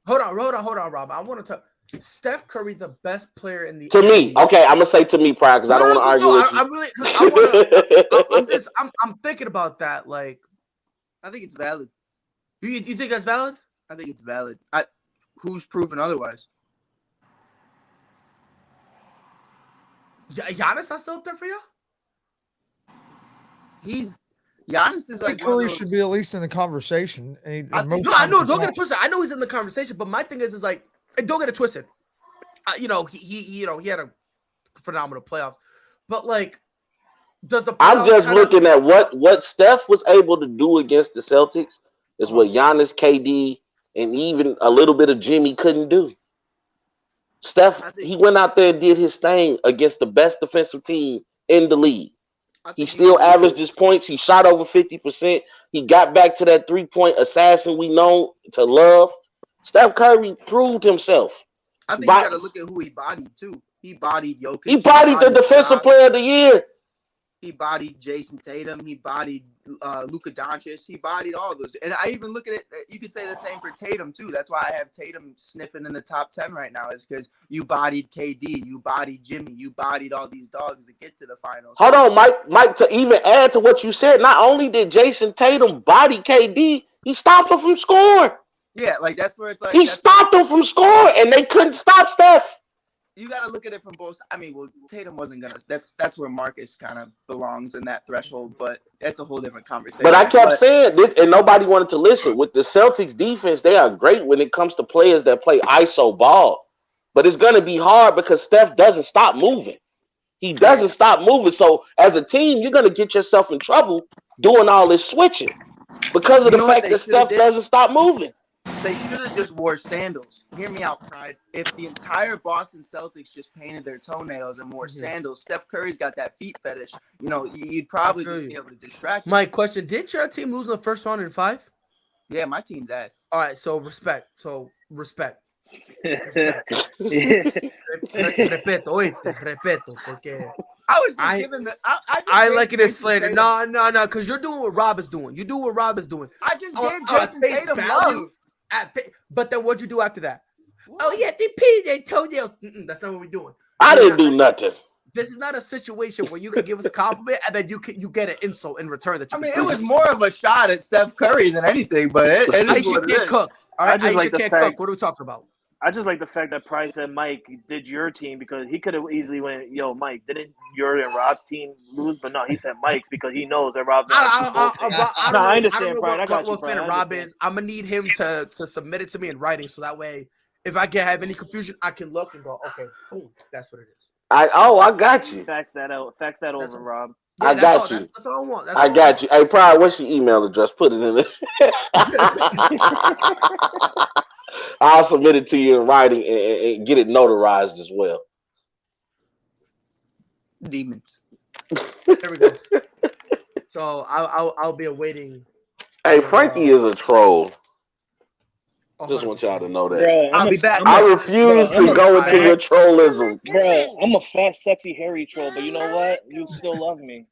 Hold on, Rob. I want to talk. Steph Curry, the best player in the
to NBA. Me. Okay, I'm gonna say to me, Pride, because I don't want to argue with you.
I'm thinking about that. Like,
I think it's valid.
You think that's valid?
I think it's valid. Who's proven otherwise?
Giannis not still up there for you?
Giannis is like Curry should be at least in the conversation.
I know. Don't get it twisted. I know he's in the conversation, but my thing is like, don't get it twisted. He had a phenomenal playoffs, but like,
I'm just looking at what Steph was able to do against the Celtics is what Giannis, KD, and even a little bit of Jimmy couldn't do. Steph, he went out there and did his thing against the best defensive team in the league. He still averaged his points. He shot over 50%. He got back to that three-point assassin we know to love. Steph Curry proved himself.
I think you got to look at who he bodied, too. He bodied Jokic.
He bodied the defensive player of the year.
He bodied Jason Tatum. He bodied Luka Doncic. He bodied all those. And I even look at it, you could say the same for Tatum, too. That's why I have Tatum sniffing in the top 10 right now, is because you bodied KD, you bodied Jimmy, you bodied all these dogs to get to the finals.
Hold on, Mike, to even add to what you said, not only did Jason Tatum body KD, he stopped him from scoring.
Yeah, like that's where it's like.
He stopped him from scoring, and they couldn't stop Steph.
you got to look at it from both. I mean, well, Tatum wasn't gonna. That's where Marcus kind of belongs in that threshold, but that's a whole different conversation.
But I kept saying this, and nobody wanted to listen. With the Celtics defense, they are great when it comes to players that play ISO ball. But it's gonna be hard because Steph doesn't stop moving. He doesn't stop moving. So as a team, you're gonna get yourself in trouble doing all this switching because of the fact that Steph doesn't stop moving.
They should have just wore sandals. Hear me out, Pride. If the entire Boston Celtics just painted their toenails and wore sandals, Steph Curry's got that feet fetish. You know, you'd probably be able to distract him.
My question: didn't your team lose in the first round in 5?
Yeah, my team's ass.
All right, so respect. Respeto, porque
I was just giving the.
I like it as slander. No, because you're doing what Rob is doing. You do what Rob is doing.
I just gave Jason Tatum love.
But then what'd you do after that? What? Oh yeah, they painted their toenails. That's not what we're doing.
I didn't do nothing.
This is not a situation where you can give us a compliment and then you get an insult in return. That you
it was more of a shot at Steph Curry than anything, but it is what it is.
Cook. All right, Aisha can't cook. What are we talking about?
I just like the fact that Price said Mike did your team because he could have easily went, yo, Mike, didn't your and Rob's team lose? But no, he said Mike's because he knows that Rob's not. I understand, Brian. I got
what fan of Rob is. I'm going to need him to submit it to me in writing so that way if I can have any confusion, I can look and go, okay, boom, that's what it is.
I got you.
Fax that over, Rob.
Yeah,
I got you.
That's all I want.
I got you. Hey, Pride, what's your email address? Put it in there. I'll submit it to you in writing and get it notarized as well.
Demons.
There we go. So I'll be awaiting.
Hey, Frankie is a troll. Just want y'all to know that.
Bro,
I'll be back.
I refuse to go into your trollism.
Bro, I'm a fat, sexy, hairy troll, but you know what? You still love me.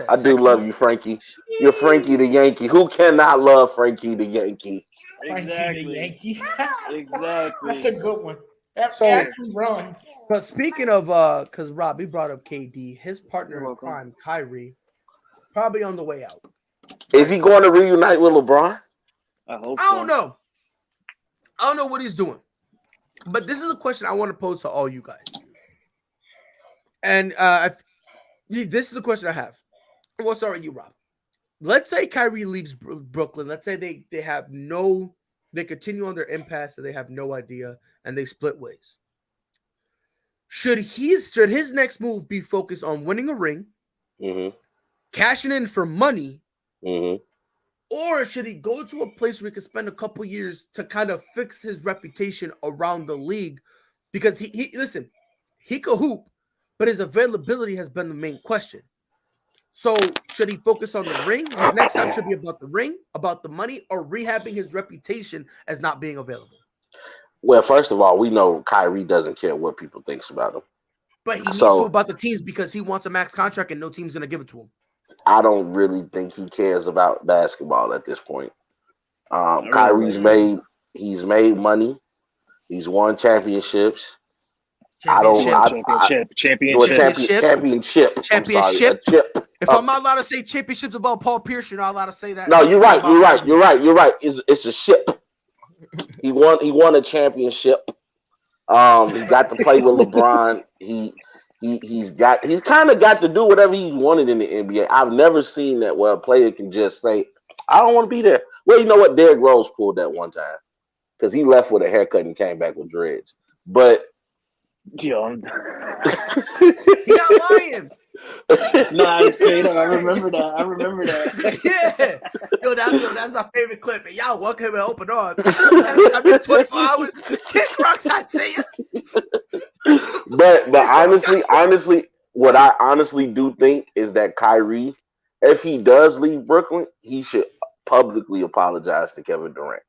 I do love you, Frankie. You're Frankie the Yankee. Who cannot love Frankie the Yankee?
Exactly.
The Yankee.
Exactly.
That's a good one. That's actually runs.
But speaking of, because Rob, he brought up KD, his partner in crime, Kyrie, probably on the way out.
Is he going to reunite with LeBron?
I hope.
I don't know. I don't know what he's doing. But this is a question I want to pose to all you guys. And this is the question I have. We'll start with you, Rob. Let's say Kyrie leaves Brooklyn. Let's say they continue on their impasse and they have no idea and they split ways. Should his next move be focused on winning a ring, cashing in for money, or should he go to a place where he can spend a couple years to kind of fix his reputation around the league? Because he could hoop, but his availability has been the main question. So should he focus on the ring? His next step should be about the ring, about the money, or rehabbing his reputation as not being available?
Well, first of all, we know Kyrie doesn't care what people think about him.
But he needs to about the teams because he wants a max contract and no team's going to give it to him.
I don't really think he cares about basketball at this point. Kyrie's made money. He's won championships. Championship.
If I'm not allowed to say championships about Paul Pierce, you're not allowed to say that.
No, you're right. You're right. It's a ship. He won a championship. He got to play with LeBron. He's kind of got to do whatever he wanted in the NBA. I've never seen that where a player can just say, I don't want to be there. Well, you know what? Derrick Rose pulled that one time because he left with a haircut and came back with dreads. But
Yo,
he not lying.
Nah, straight up. I remember that.
Yeah. Yo, that's my favorite clip. And y'all welcome him and open on. I've been 24 hours. Kick rocks, I say it.
But honestly, what I honestly do think is that Kyrie, if he does leave Brooklyn, he should publicly apologize to Kevin Durant.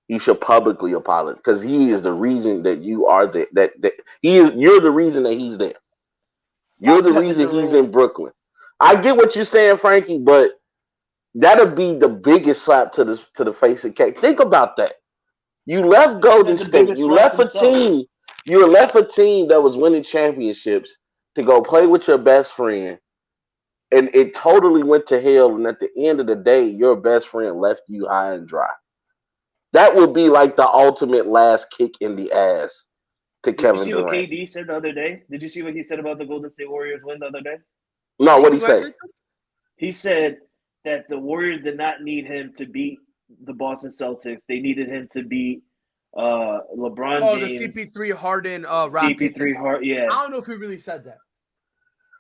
He should publicly apologize because he is the reason that you are there. You're the reason that he's there. You're the reason he's in Brooklyn. I get what you're saying, Frankie, but that'll be the biggest slap to the face of cake. Think about that. You left Golden State. You left a team. You left a team that was winning championships to go play with your best friend, and it totally went to hell. And at the end of the day, your best friend left you high and dry. That would be like the ultimate last kick in the ass to
Did
Kevin
you see what
Durant.
KD said the other day? Did you see what he said about the Golden State Warriors win the other day?
No, what did he say?
He said that the Warriors did not need him to beat the Boston Celtics. They needed him to beat LeBron James.
The CP3 Harden
CP3 Harden, yeah.
I don't know if he really said that.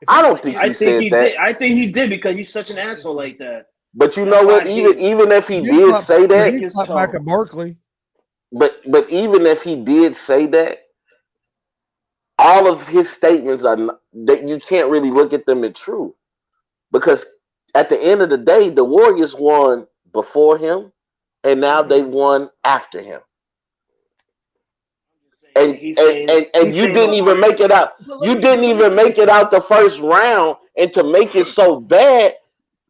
I don't think he said that.
Did. I think he did because he's such an asshole like that.
But you know what? Even if he did say that,
he slapped back at Barkley.
But even if he did say that, all of his statements are that you can't really look at them as true, because at the end of the day, the Warriors won before him, and now they won after him. And you didn't even make it out. You didn't even make it out the first round, and to make it so bad,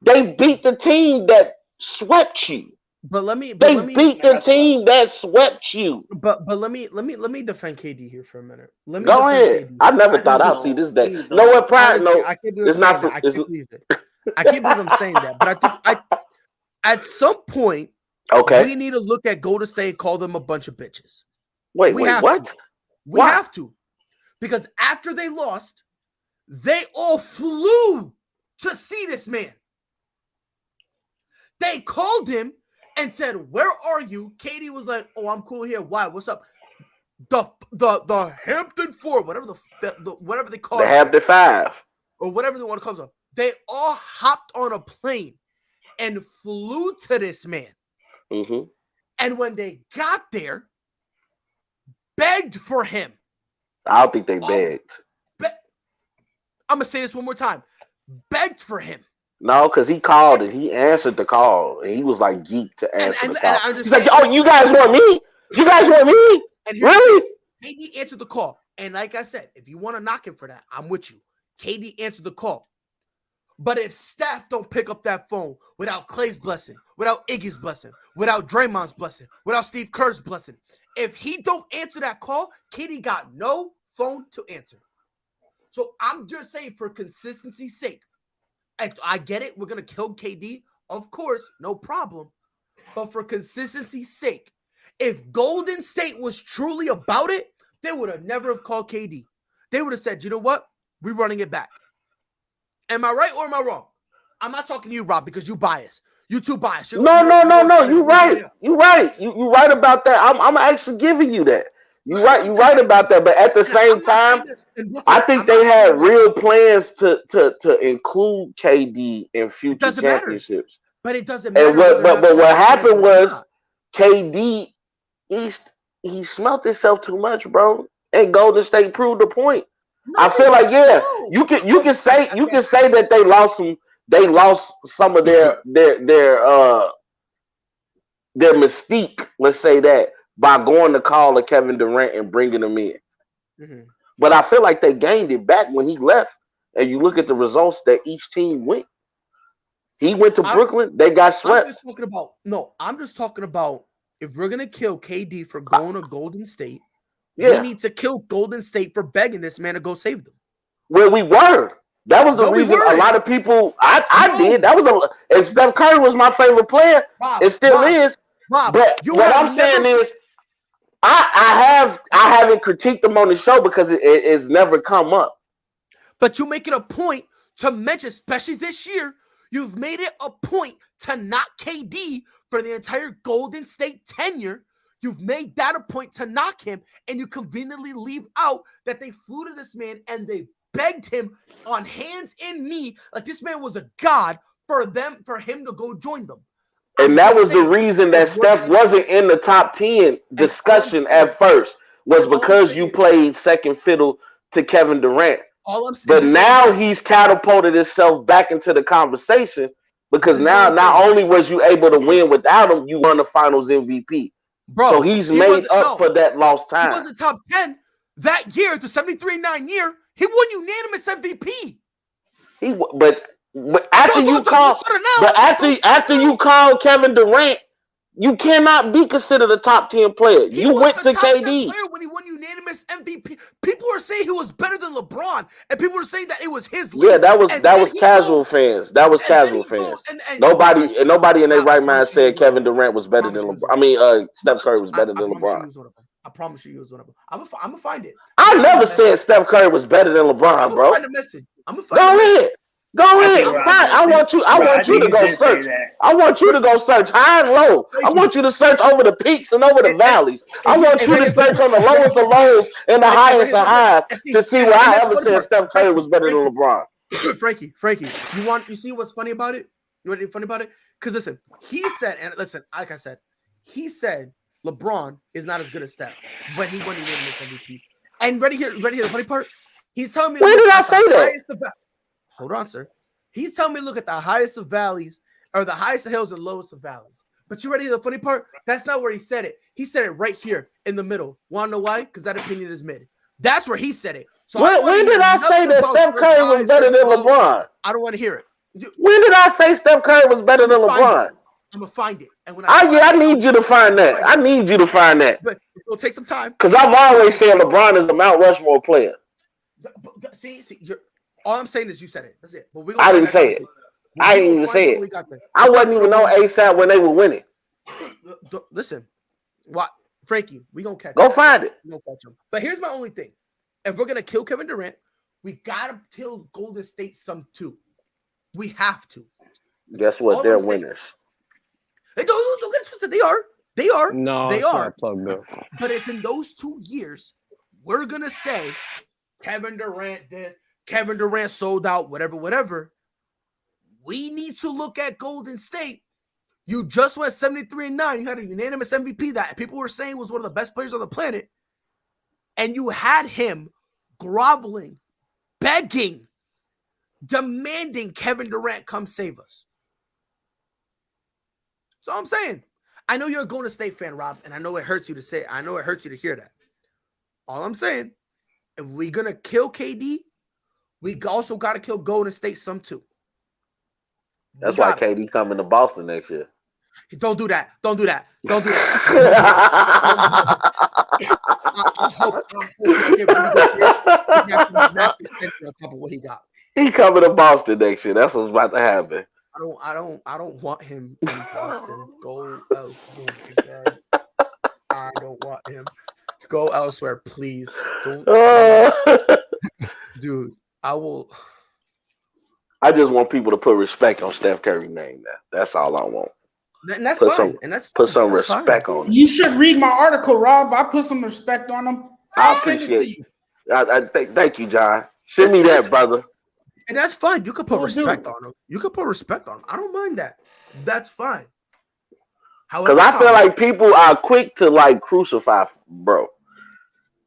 they beat the team that swept you. They beat the team that swept you.
But let me defend KD here for a minute.
Go ahead. I never thought I'd see this day. No, what pride? No, it's not.
I can't believe it. I can't believe I'm saying that. But I think at some point, we need to look at Golden State and call them a bunch of bitches.
Wait, what?
We have to, because after they lost, they all flew to see this man. They called him and said, "Where are you?" Katie was like, "Oh, I'm cool here. Why? What's up?" The Hampton Four, whatever whatever they call it,
the Hampton Five,
or whatever they want to call it. They all hopped on a plane and flew to this man.
Mm-hmm.
And when they got there, begged for him.
I don't think they begged.
I'm gonna say this one more time. Begged for him.
No, because he called and he answered the call, and he was like geeked to answer the call. He's like, "Oh, you guys want me? You guys want me? Really?"
KD answered the call, and like I said, if you want to knock him for that, I'm with you. KD answered the call. But if Steph don't pick up that phone without Klay's blessing, without Iggy's blessing, without Draymond's blessing, without Steve Kerr's blessing, if he don't answer that call, KD got no phone to answer. So I'm just saying, for consistency's sake, I get it. We're going to kill KD. Of course, no problem. But for consistency's sake, if Golden State was truly about it, they would have never have called KD. They would have said, you know what? We're running it back. Am I right or am I wrong? I'm not talking to you, Rob, because you biased. You too biased.
No. You're right. You're right. You're right about that. I'm actually giving you that. You're right. You're right about that. But at the same time, I think they had real plans to include KD in future championships.
But it doesn't matter.
But what happened was KD, he smelt himself too much, bro. And Golden State proved the point. I feel like you can say that they lost some of their mystique, let's say that, by going to call to Kevin Durant and bringing him in. Mm-hmm. But I feel like they gained it back when he left. And you look at the results that each team went. He went to Brooklyn, they got swept.
I'm just talking about if we're gonna kill KD for going to Golden State. We need to kill Golden State for begging this man to go save them.
Well, we were. That was the reason a lot of people. I did. That was and Steph Curry was my favorite player. It still is. But what I'm saying is, I haven't critiqued them on the show because it's never come up.
But you make it a point to mention, especially this year, you've made it a point to knock KD for the entire Golden State tenure. You've made that a point to knock him, and you conveniently leave out that they flew to this man and they begged him on hands and knee, like this man was a god, for him to go join them.
And that was the reason that Steph wasn't in the top 10 discussion at first, was because you played second fiddle to Kevin Durant. But now he's catapulted himself back into the conversation because now not only was you able to win without him, you won the Finals MVP.
Bro,
so he's made up for that lost time.
He wasn't top 10 that year, the 73-9 year. He won unanimous MVP.
But after you call Kevin Durant, you cannot be considered a top 10 player. You went to KD
when he won unanimous MVP. People were saying he was better than LeBron, and people were saying that it was his league.
Yeah, that was casual fans. That was casual fans. Nobody in their right mind said Kevin Durant was better than LeBron. I mean, Steph Curry was better than LeBron.
I promise you, he was one of them. I'm gonna find it.
I never said Steph Curry was better than LeBron, bro.
Find the message. I'm gonna find the message.
Go ahead. I want you to go search. I want you to go search high and low. I want you to search over the peaks and over the valleys. I want you to search on the lowest of lows and the highest of highs to see where I ever said Steph Curry was better than LeBron.
Frankie, you see what's funny about it? You know what's funny about it? Because listen, he said, and listen, like I said, he said LeBron is not as good as Steph, but he won the MVP. And ready here, the funny part? He's telling me.
When did I say that?
Hold on, sir. He's telling me look at the highest of valleys or the highest of hills and lowest of valleys. But you ready to the funny part? That's not where he said it. He said it right here in the middle. Want to know why? Because that opinion is mid. That's where he said it. So
when did I say that Steph Curry was better than LeBron?
I don't want to hear it.
When did I say Steph Curry was better than LeBron?
I'm gonna find it. And when
I need you to find that. I need you to find that.
But it'll take some time.
Because I've always said LeBron is a Mount Rushmore player.
See, all I'm saying is you said it. That's it. But
I didn't say it. I didn't even say it. I wasn't even on ASAP when they were winning.
Listen, what, Frankie? We gonna catch.
Go find it.
We gonna catch him. But here's my only thing: if we're gonna kill Kevin Durant, we gotta kill Golden State some too. We have to.
Guess what? They're winners.
Hey, don't get it twisted. They are.
No,
they are.
Plugged up.
But if in those 2 years we're gonna say Kevin Durant did, Kevin Durant sold out, whatever, we need to look at Golden State. You just went 73-9. You had a unanimous MVP that people were saying was one of the best players on the planet, and you had him groveling, begging, demanding Kevin Durant come save us. So I'm saying, I know you're a Golden State fan, Rob, and I know it hurts you to say it. I know it hurts you to hear that. All I'm saying, if we're going to kill KD, we also got to kill Golden State some too.
That's why KD coming to Boston next year.
Don't do that. Don't do that. Don't do that.
He coming to Boston next year. That's what's about to happen.
I don't want him in Boston. Go elsewhere. Oh my God. I don't want him. Go elsewhere, please. Don't. Dude, I will.
I just want people to put respect on Steph Curry's name now. That's all I want.
And that's fine.
Put some respect on it.
You should read my article, Rob. I put some respect on him. I'll send it to you.
Thank you, John. Send me that, brother.
And that's fine. You could put respect on him. You could put respect on him. I don't mind that. That's fine.
Because I feel like people are quick to like crucify, bro.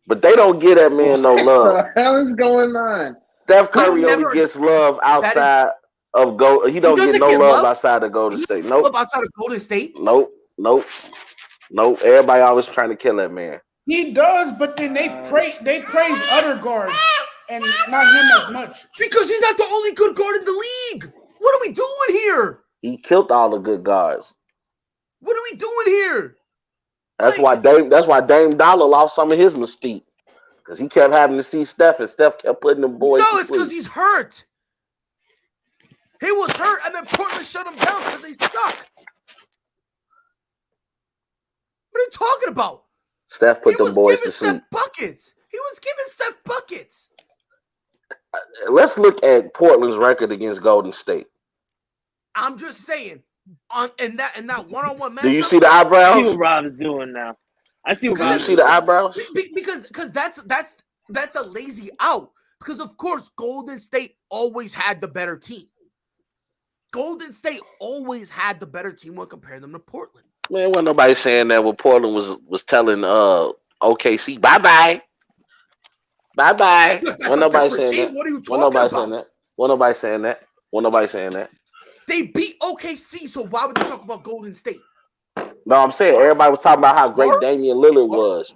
But they don't give that man no love.
What the hell is going on?
Steph Curry only gets love outside of Golden. He don't get no love outside of Golden State. Nope.
Love outside of Golden State?
Nope. Everybody always trying to kill that man.
He does, but then they praise other guards and not him as much.
Because he's not the only good guard in the league. What are we doing here?
He killed all the good guards.
What are we doing here?
That's why Dame Dollar lost some of his mystique. Because he kept having to see Steph, and Steph kept putting them boys.
No, it's because he's hurt. He was hurt, and then Portland shut him down because they suck. What are you talking about?
Steph put them boys to sleep.
He was giving Steph buckets.
Let's look at Portland's record against Golden State. I'm
just saying, in that one-on-one match.
Do you see the eyebrows?
I see what Rob's doing now. I see what Rob's doing.
You see the eyebrows?
Because that's a lazy out. Because of course, Golden State always had the better team. Golden State always had the better team when comparing them to Portland.
Man, wasn't nobody saying that when Portland was telling OKC bye-bye. Bye-bye. Wasn't nobody saying that.
What are you talking about?
Wasn't nobody saying that.
They beat OKC, so why would they talk about Golden State?
No, I'm saying everybody was talking about how great Damian Lillard was.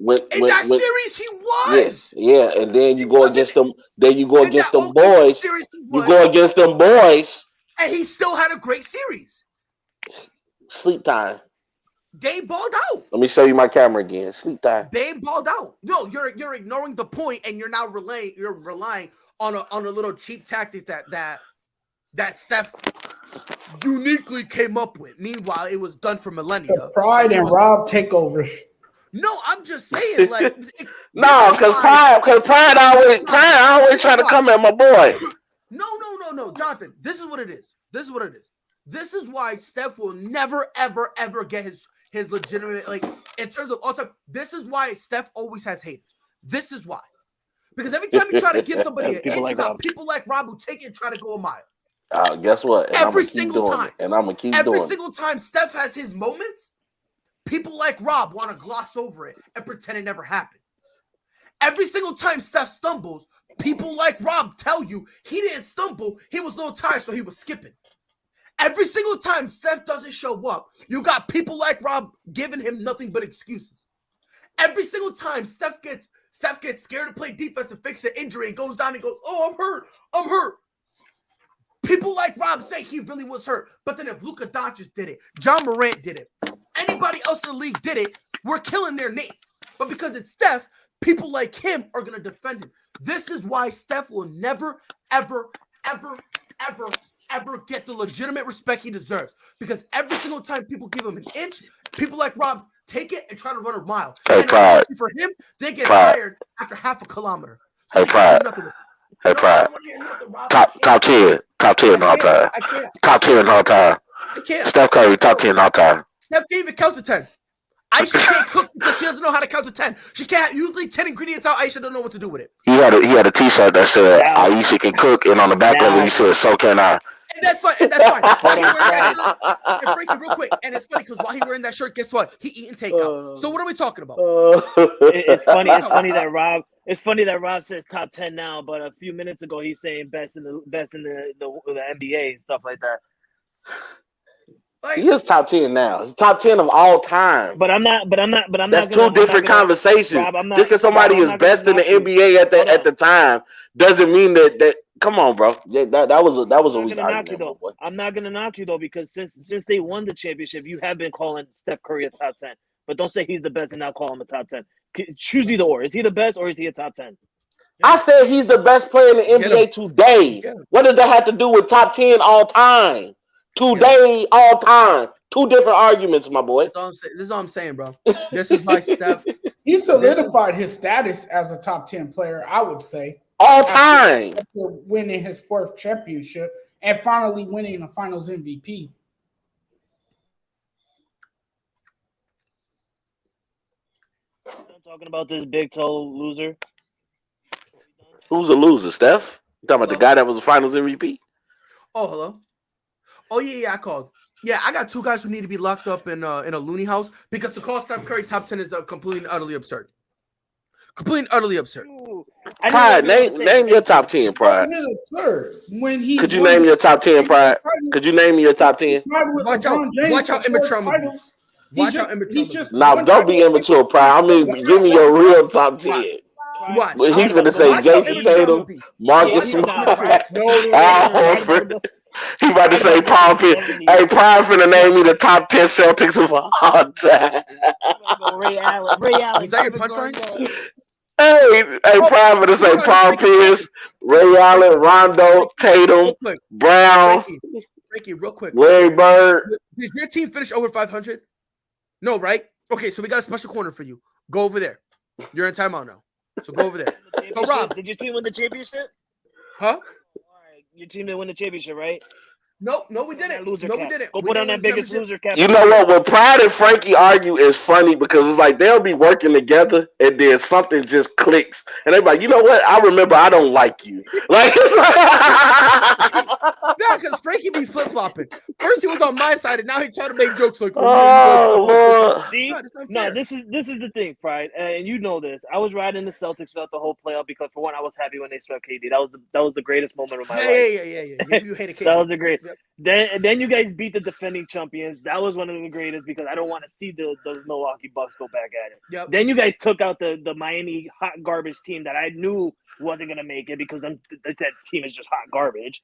In that series, he was.
Yeah, and then you go against them. Then you go against them boys. You go against them boys.
And he still had a great series.
Sleep time.
Dame balled out.
Let me show you my camera again. Sleep time.
Dame balled out. No, you're ignoring the point, and you're now relying on a little cheap tactic that Steph uniquely came up with. Meanwhile, it was done for millennia.
The pride and Rob takeover.
No, I'm just saying, like,
no, because pride always try to come at my boy.
No, Jonathan. This is what it is. This is why Steph will never, ever get his legitimate, like, in terms of all time. This is why Steph always has haters. This is why. Because every time you try to give somebody an inch, you got people like Rob who take it and try to go a mile.
Guess what? And
every single time.
And I'm going to keep doing it.
Every single time Steph has his moments, people like Rob want to gloss over it and pretend it never happened. Every single time Steph stumbles, people like Rob tell you he didn't stumble. He was a little tired, so he was skipping. Every single time Steph doesn't show up, you got people like Rob giving him nothing but excuses. Every single time Steph gets scared to play defense and fix an injury and goes down and goes, oh, I'm hurt. People like Rob say he really was hurt. But then if Luka Doncic did it, John Morant did it, anybody else in the league did it, we're killing their name. But because it's Steph, people like him are going to defend him. This is why Steph will never, ever get the legitimate respect he deserves. Because every single time people give him an inch, people like Rob take it and try to run a mile. And for him, they get tired after half a kilometer. So
Pride. Top 10 all time. Top 10 all time. Steph Curry, top 10 all time.
Steph can't even count to 10. Aisha can't cook because she doesn't know how to count to 10. She can't usually 10 ingredients out. Aisha don't know what to do with it.
He had a T-shirt that said Aisha can cook, and on the back of it he said, so can I.
And that's fine. And Frankie, real quick, and it's funny because while he wearing that shirt, guess what? He eating takeout. So what are we talking about?
It's funny that Rob says top 10 now, but a few minutes ago he's saying best in the NBA and stuff like that.
Like, he is top 10 now. He's top 10 of all time.
But I'm not.
That's two different conversations. Rob, just because somebody is best in the NBA at the time doesn't mean that. Come on, bro. Yeah, that was a weak argument.
I'm not gonna knock you though, because since they won the championship, you have been calling Steph Curry a top 10. But don't say he's the best and now call him a top 10. Choose either or. Is he the best or is he a top 10?
I said he's the best player in the NBA today. What does that have to do with top 10 all time? Today, all time. Two different arguments, my boy.
This is all I'm saying, bro. This is why Steph.
He solidified his status as a top 10 player, I would say.
All time.
After winning his fourth championship and finally winning the finals MVP.
Talking about this big toe loser.
Who's a loser, Steph? You talking about the guy that was the finals MVP?
Oh, hello. Oh, yeah, I called. Yeah, I got two guys who need to be locked up in a loony house because to call Steph Curry top 10 is completely and utterly absurd. Completely and utterly absurd.
Pride, name your top 10, Pride. Could you name your top 10, Pride? Could you name your top 10?
Watch out, immature movies. Watch out, immature movies.
Now, don't be immature, Pride. I mean, give me your real top 10.
Watch.
But he's going to say Jason Tatum, Marcus Smart, Al Horford. He about to say Paul Pierce. Hey, Prime finna name me the top 10 Celtics of all time.
Ray Allen.
Is that your punchline?
Hey, Prime finna say Paul Pierce, Ray Allen, Rondo, Tatum, Brown,
Frankie, real quick.
Larry Bird.
Did your team finish over 500? No, right? Okay, so we got a special corner for you. Go over there. You're in timeout now. So go over there. So, Rob.
Did your team win the championship?
Huh?
Your team didn't win the championship, right?
No, we didn't. We didn't.
Go put on that biggest loser cap.
You know what? When Pride and Frankie argue is funny because it's like they'll be working together and then something just clicks. And they're like, you know what? I remember I don't like you. Like, it's
no, because Frankie be flip-flopping. First he was on my side and now he's trying to make jokes like,
Lord.
See? No, this is the thing, Pride. And you know this. I was riding the Celtics throughout the whole playoff because for one, I was happy when they swept KD. That was the greatest moment of my life.
Yeah. You hated KD.
That was the great.
Yep.
Then you guys beat the defending champions. That was one of the greatest because I don't want to see the Milwaukee Bucks go back at it.
Yep.
Then you guys took out the Miami hot garbage team that I knew wasn't going to make it because that team is just hot garbage.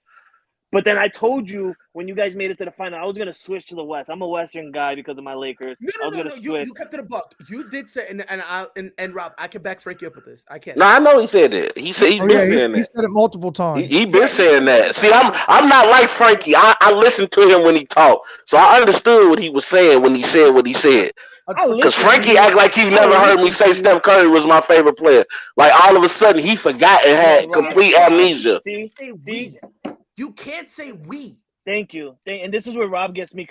But then I told you when you guys made it to the final, I was going to switch to the West. I'm a Western guy because of my Lakers.
No. You kept it a buck. You did say, and Rob, I can back Frankie up with this. I can't.
No, I know he said that. He said he's been saying that.
He said it multiple times.
He been saying that. See, I'm not like Frankie. I listened to him when he talked, so I understood what he was saying when he said what he said. Because Frankie act like he never heard me say Steph Curry was my favorite player. Like all of a sudden he forgot and had complete amnesia.
See,
you can't say we.
Thank you. And this is where Rob gets me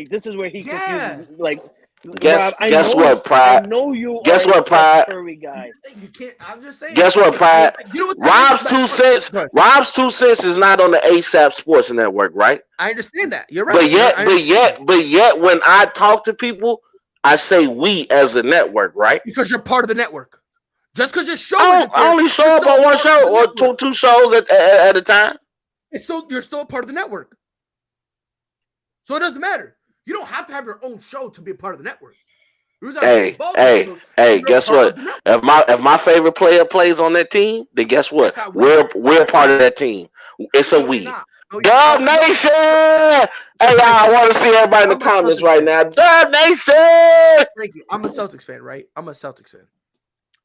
this is where he confuses. Like,
guess
Rob,
what, Pride?
I know you
guess
are
what, Pride?
Curry guy.
You can't. I'm just saying.
Guess what, Pride? Rob's 2 cents. Rob's 2 cents is not on the ASAP Sports Network, right?
I understand that. You're right.
But yet, when I talk to people, I say we as a network, right?
Because you're part of the network. Just because you're showing
I only show up on one show or two shows at a time.
You're still a part of the network. So it doesn't matter. You don't have to have your own show to be a part of the network.
Hey, guess what? If my favorite player plays on that team, then guess what? We're part of that team. It's a we. Dub Nation! Hey, I want to see everybody in the comments right now. Dub Nation!
Thank you. I'm a Celtics fan, right? I'm a Celtics fan.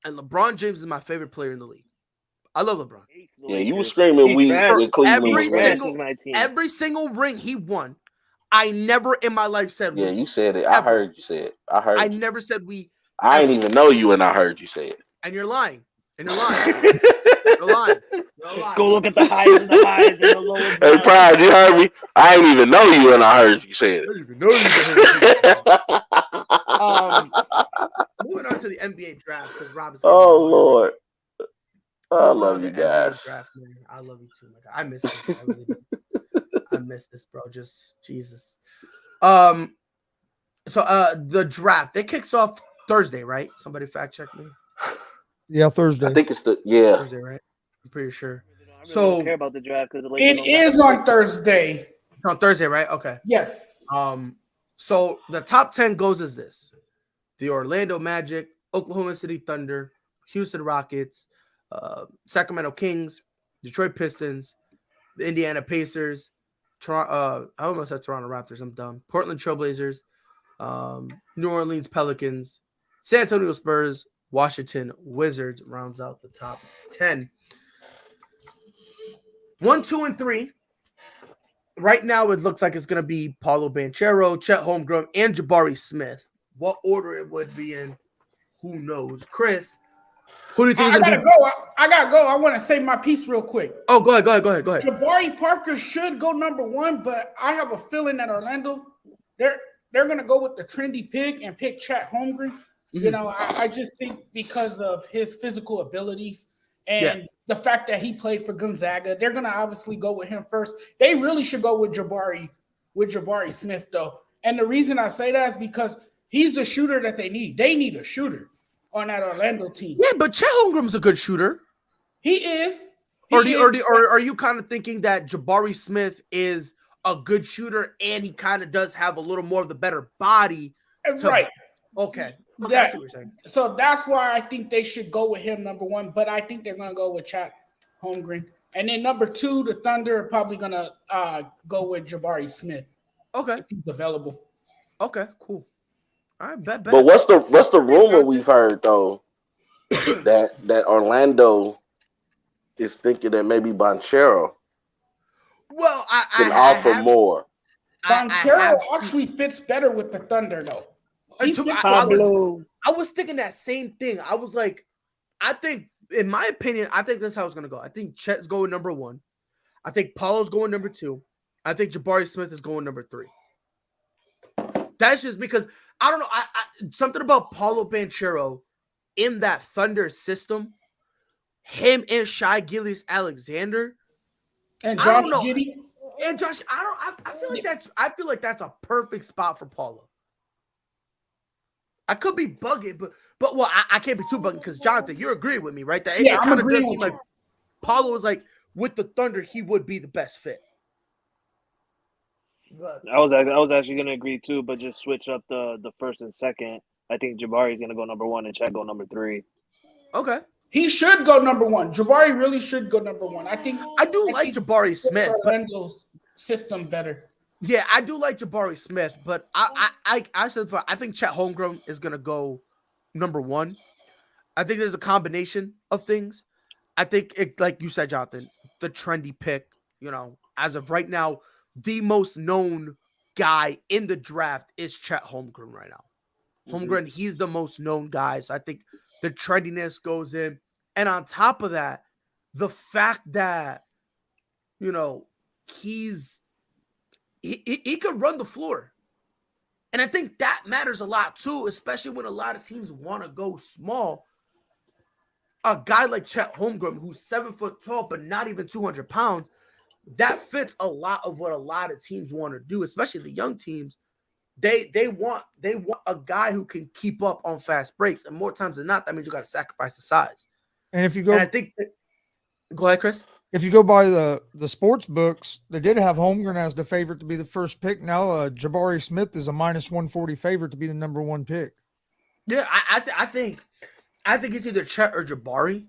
And LeBron James is my favorite player in the league. I love LeBron.
Yeah, you were screaming we in Cleveland.
Every single ring he won, I never in my life said we.
Yeah, you said it. I heard you say it. I
never said we.
I didn't even know you, and I heard you say it.
And you're lying. You're lying.
Go look at the highs and the lows.
Hey, Pride, you heard me? I didn't even know you, and I heard you say it.
I didn't even know you. Moving on to the NBA draft because Rob is.
Oh Lord, I love you guys.
Draft, man. I love you too, my guy. I miss this. I really do. I miss this, bro. Just Jesus. So the draft, it kicks off Thursday, right? Somebody fact check me.
Yeah, Thursday.
I think it's
Thursday, right? I'm pretty sure.
So don't care about the draft because
it is on Thursday.
It's on Thursday, right? Okay.
Yes.
So the top 10 goes as this: the Orlando Magic, Oklahoma City Thunder, Houston Rockets, Sacramento Kings, Detroit Pistons, the Indiana Pacers, I almost said Toronto Raptors. I'm dumb. Portland Trailblazers, New Orleans Pelicans, San Antonio Spurs, Washington Wizards rounds out the top 10. 1, 2, and 3. Right now, it looks like it's going to be Paulo Banchero, Chet Holmgren, and Jabari Smith. What order it would be in, who knows? Chris, who do you think is going to be?
I got to go. I want to say my piece real quick.
Oh, go ahead.
Jabari Parker should go number 1, but I have a feeling that Orlando, they're going to go with the trendy pick and pick Chet Holmgren. Mm-hmm. You know, I just think because of his physical abilities and the fact that he played for Gonzaga, they're going to obviously go with him first. They really should go with Jabari Smith, though. And the reason I say that is because he's the shooter that they need. They need a shooter on that Orlando team.
Yeah, but Chet Holmgren's a good shooter.
He is.
Or are you kind of thinking that Jabari Smith is a good shooter and he kind of does have a little more of the better body?
Right.
Okay.
So that's why I think they should go with him number 1, but I think they're going to go with Chet Holmgren. And then number 2, the Thunder are probably going to go with Jabari Smith.
Okay.
If he's available.
Okay, cool. All right, bet.
But what's the rumor we've heard though that Orlando is thinking that maybe Banchero can offer more.
Banchero actually fits better with the Thunder though.
I was thinking that same thing. I was like, I think, in my opinion, I think that's how it's going to go. I think Chet's going number 1. I think Paulo's going number 2. I think Jabari Smith is going number 3. That's just because, I don't know, I something about Paulo Banchero in that Thunder system, him and Shai Gilgeous-Alexander.
And Josh Giddey.
And Josh, I feel like that's a perfect spot for Paulo. I could be bugging, but well, I can't be too bugging because Jonathan, you're agreeing with me, right? That it kind of does seem like Paulo is like with the Thunder, he would be the best fit.
But I was actually gonna agree too, but just switch up the first and second. I think Jabari's gonna go number 1 and Chet go number 3.
Okay.
He should go number 1. Jabari really should go number 1. I think
Jabari Smith,
Orlando's system better.
Yeah, I do like Jabari Smith, but I said before, I think Chet Holmgren is gonna go number 1. I think there's a combination of things. I think it, like you said, Jonathan, the trendy pick. You know, as of right now, the most known guy in the draft is Chet Holmgren right now. Holmgren, he's the most known guy. So I think the trendiness goes in. And on top of that, the fact that, he could run the floor. And I think that matters a lot too, especially when a lot of teams want to go small. A guy like Chet Holmgren, who's 7 foot tall, but not even 200 pounds, that fits a lot of what a lot of teams want to do, especially the young teams. They want a guy who can keep up on fast breaks, and more times than not, that means you got to sacrifice the size.
And if you go,
and I think, go ahead, Chris.
If you go by the sports books, they did have Holmgren as the favorite to be the first pick. Now Jabari Smith is a -140 favorite to be the number 1 pick.
Yeah, I think it's either Chet or Jabari.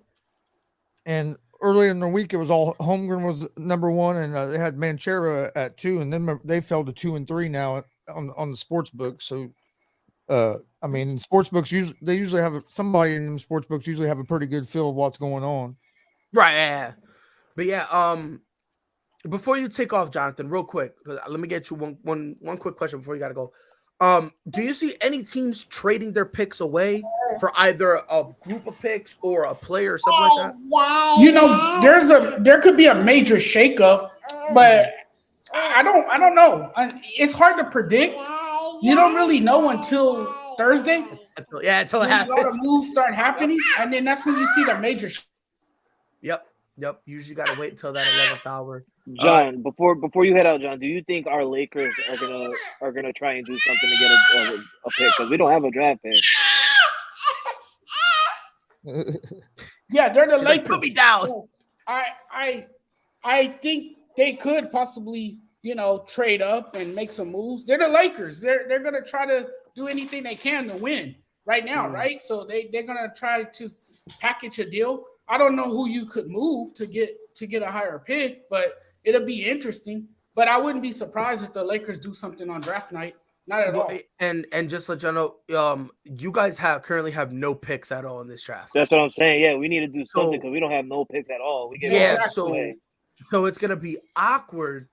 And earlier in the week, it was all Holmgren was number 1, and they had Manchera at 2, and then they fell to 2 and 3 now on the sports book. So, I mean, sports books they usually have somebody in them sports books usually have a pretty good feel of what's going on.
Right. Yeah. But yeah, before you take off, Jonathan, real quick, let me get you one quick question before you gotta go. Do you see any teams trading their picks away for either a group of picks or a player or something like that?
There could be a major shakeup, but I don't know. It's hard to predict. You don't really know until Thursday.
Until it happens.
All the moves start happening, and then that's when you see the major.
Yep. Usually got to wait until that 11th hour.
John, before you head out, John, do you think our Lakers are gonna try and do something to get a pick? Because we don't have a draft pick.
Yeah, they're the Lakers.
Put me down.
So I think they could possibly, trade up and make some moves. They're the Lakers. They're gonna try to do anything they can to win right now, right? So they're gonna try to package a deal. I don't know who you could move to get a higher pick, but it'll be interesting. But I wouldn't be surprised if the Lakers do something on draft night. Not at all.
And just let you know, you guys currently have no picks at all in this draft.
That's what I'm saying. Yeah, we need to do something because we don't have no picks at all.
So it's gonna be awkward.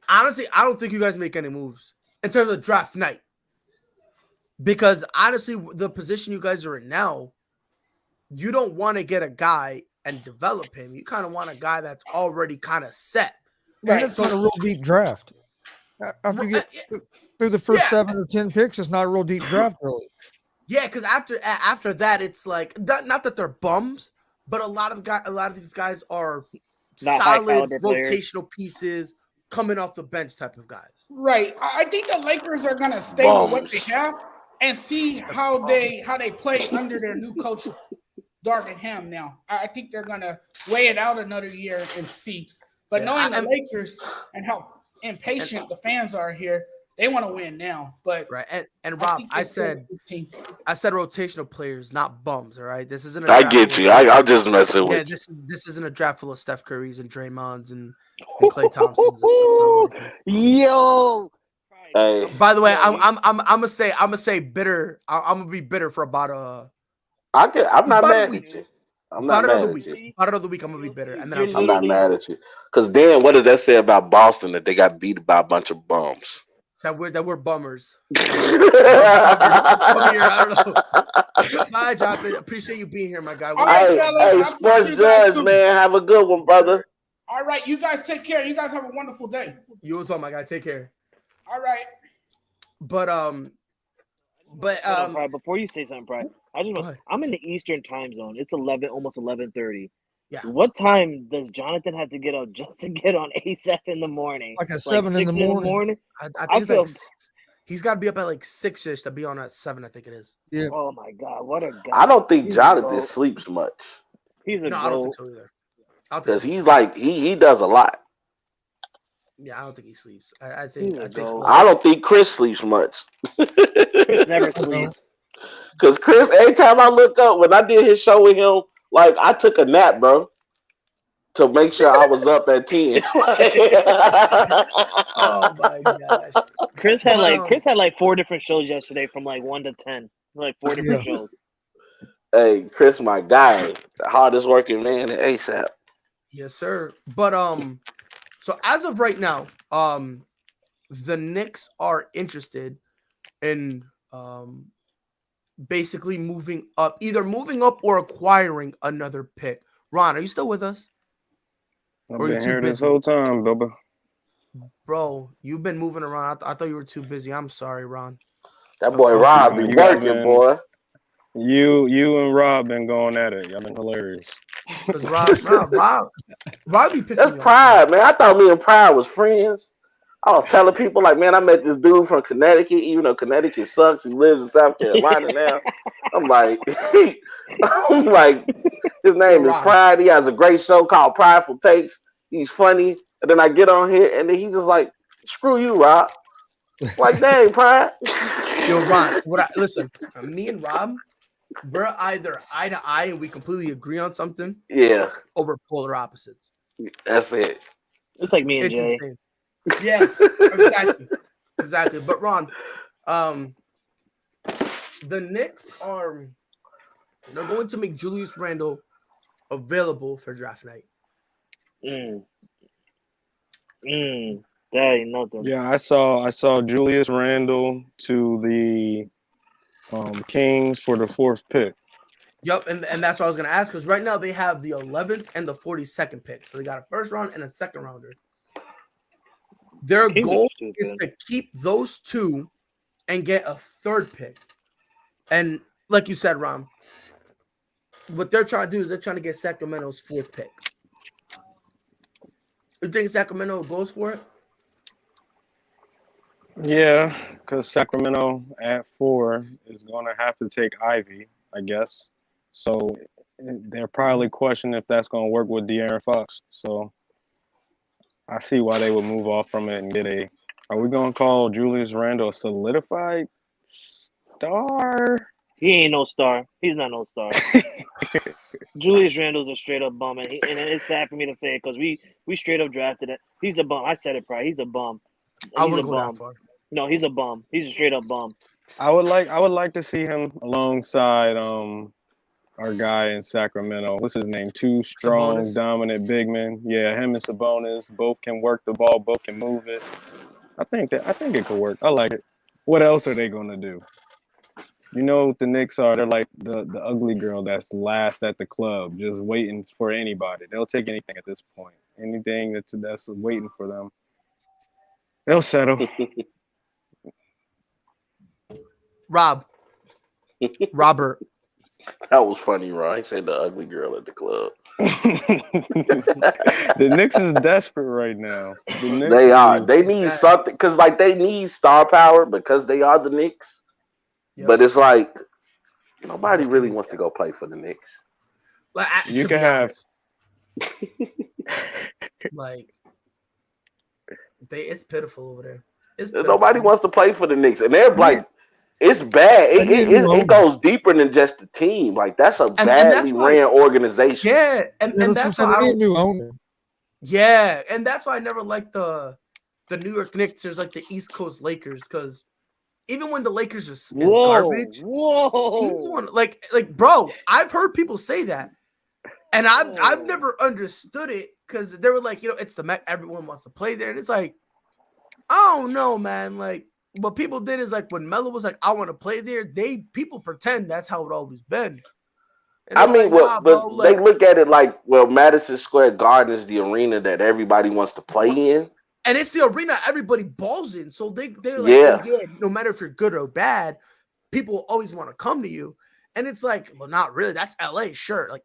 Honestly, I don't think you guys make any moves in terms of draft night. Because honestly, the position you guys are in now, you don't want to get a guy and develop him. You kind of want a guy that's already kind of set.
Right. It's not a real deep draft. After you get through the first 7 or 10 picks, it's not a real deep draft, really.
Yeah, because after that, it's like not that they're bums, but a lot of these guys are
not
solid rotational pieces coming off the bench type of guys.
Right. I think the Lakers are gonna stay with what they have and see how they play under their new coach, Darvin Ham. Now, I think they're gonna weigh it out another year and see. But knowing the Lakers and how impatient the fans are here, they want to win now. But
right, and Rob, I said rotational players, not bums. All right, this isn't.
I get you. I'll just mess it with.
Yeah, this isn't a draft full of Steph Currys and Draymonds and Klay Thompsons. And
Yo.
Hey.
By the way, I'm gonna say bitter. I'm gonna be bitter for about
I'm not mad at you. I'm not mad at you.
About another week, I'm gonna be bitter, and then
I'm not mad at you. Because then, what does that say about Boston that they got beat by a bunch of bums?
That we're bummers. I don't know. Bye, Jonathan. Appreciate you being here, my guy.
Hey, Sports Judge, man. Have a good one, brother.
All right, you guys take care. You guys have a wonderful day.
You as well, my guy. Take care.
All right.
But
Pride, before you say something, Pride, I'm in the Eastern time zone. It's almost 11:30.
Yeah.
What time does Jonathan have to get up just to get on ASAP in the morning?
Like 7 in the morning.
I think he's got to be up at like 6ish to be on at 7. I think it is.
Yeah.
Oh my God, what a guy!
I don't think Jonathan sleeps much.
I
don't think so either.
Because he's like he does a lot.
Yeah, I don't think he sleeps. I think.
I don't think Chris sleeps much.
Chris never sleeps.
Because Chris, every time I look up, when I did his show with him, like I took a nap, bro, to make sure I was up at 10.
Oh my gosh!
Chris had like 4 different shows yesterday, from like 1 to 10, like 4 different shows.
Hey, Chris, my guy, the hardest working man at ASAP.
Yes, sir. But so as of right now, the Knicks are interested in basically either moving up or acquiring another pick. Ron, are you still with us?
I've been here this whole time, Bubba.
Bro, you've been moving around. I thought you were too busy. I'm sorry, Ron.
That boy Rob be working, boy.
You and Rob been going at it. Y'all been hilarious.
Because Rob be pissing me off.
That's Pride, man. I thought me and Pride was friends. I was telling people, like, man, I met this dude from Connecticut, even though Connecticut sucks. He lives in South Carolina now. I'm like, his name is Pride. He has a great show called Prideful Takes. He's funny. And then I get on here, and then he's just like, screw you, Rob. Like, dang, Pride.
Yo, Ron, listen, me and Rob, we're either eye to eye and we completely agree on something.
Yeah.
Or we're polar opposites.
That's it.
It's like me and Jay.
Insane. Yeah, exactly. But Ron, the Knicks they're going to make Julius Randle available for draft night.
That ain't nothing.
Yeah, I saw Julius Randle to the Kings for the 4th pick.
Yep, and that's what I was going to ask, because right now they have the 11th and the 42nd pick. So they got a first round and a second rounder. Their goal is to keep those two and get a 3rd pick. And like you said, Ron, what they're trying to do is they're trying to get Sacramento's 4th pick. You think Sacramento goes for it?
Yeah, because Sacramento at 4 is going to have to take Ivy, I guess. So they're probably questioning if that's going to work with De'Aaron Fox. So I see why they would move off from it and get a. Are we going to call Julius Randle a solidified star?
He ain't no star. He's not no star. Julius Randle's a straight up bum, and it's sad for me to say it because we straight up drafted it. He's a bum. I said it, probably. He's a bum.
I wouldn't go that far.
No, he's a bum. He's a straight up bum.
I would like to see him alongside our guy in Sacramento. What's his name? 2 strong,
Sabonis.
dominant big men. Yeah, him and Sabonis both can work the ball, both can move it. I think it could work. I like it. What else are they gonna do? You know what the Knicks are? They're like the ugly girl that's last at the club, just waiting for anybody. They'll take anything at this point. Anything that's waiting for them. They'll settle.
Robert.
That was funny, Ron. He said the ugly girl at the club.
The Knicks is desperate right now.
They are. They need something because, like, they need star power because they are the Knicks. Yep. But it's like nobody really wants to go play for the Knicks.
Like,
you can have
like it's pitiful over there.
Nobody wants to play for the Knicks, and they're like, it's bad. It goes deeper than just the team. Like, that's a badly ran organization.
Yeah, and that's why I don't. New owner. Yeah, and that's why I never liked the New York Knicks. There's like the East Coast Lakers, because even when the Lakers is garbage, teams want like bro. I've heard people say that, and I've never understood it because they were like, it's the Met. Everyone wants to play there, and it's like, I don't know, man. Like, what people did is, like, when Melo was like, I want to play there, people pretend that's how it always been. And
I mean, they look at it like, well, Madison Square Garden is the arena that everybody wants to play in.
And it's the arena everybody balls in. So they're like, no matter if you're good or bad, people always want to come to you. And it's like, well, not really. That's LA, sure. Like,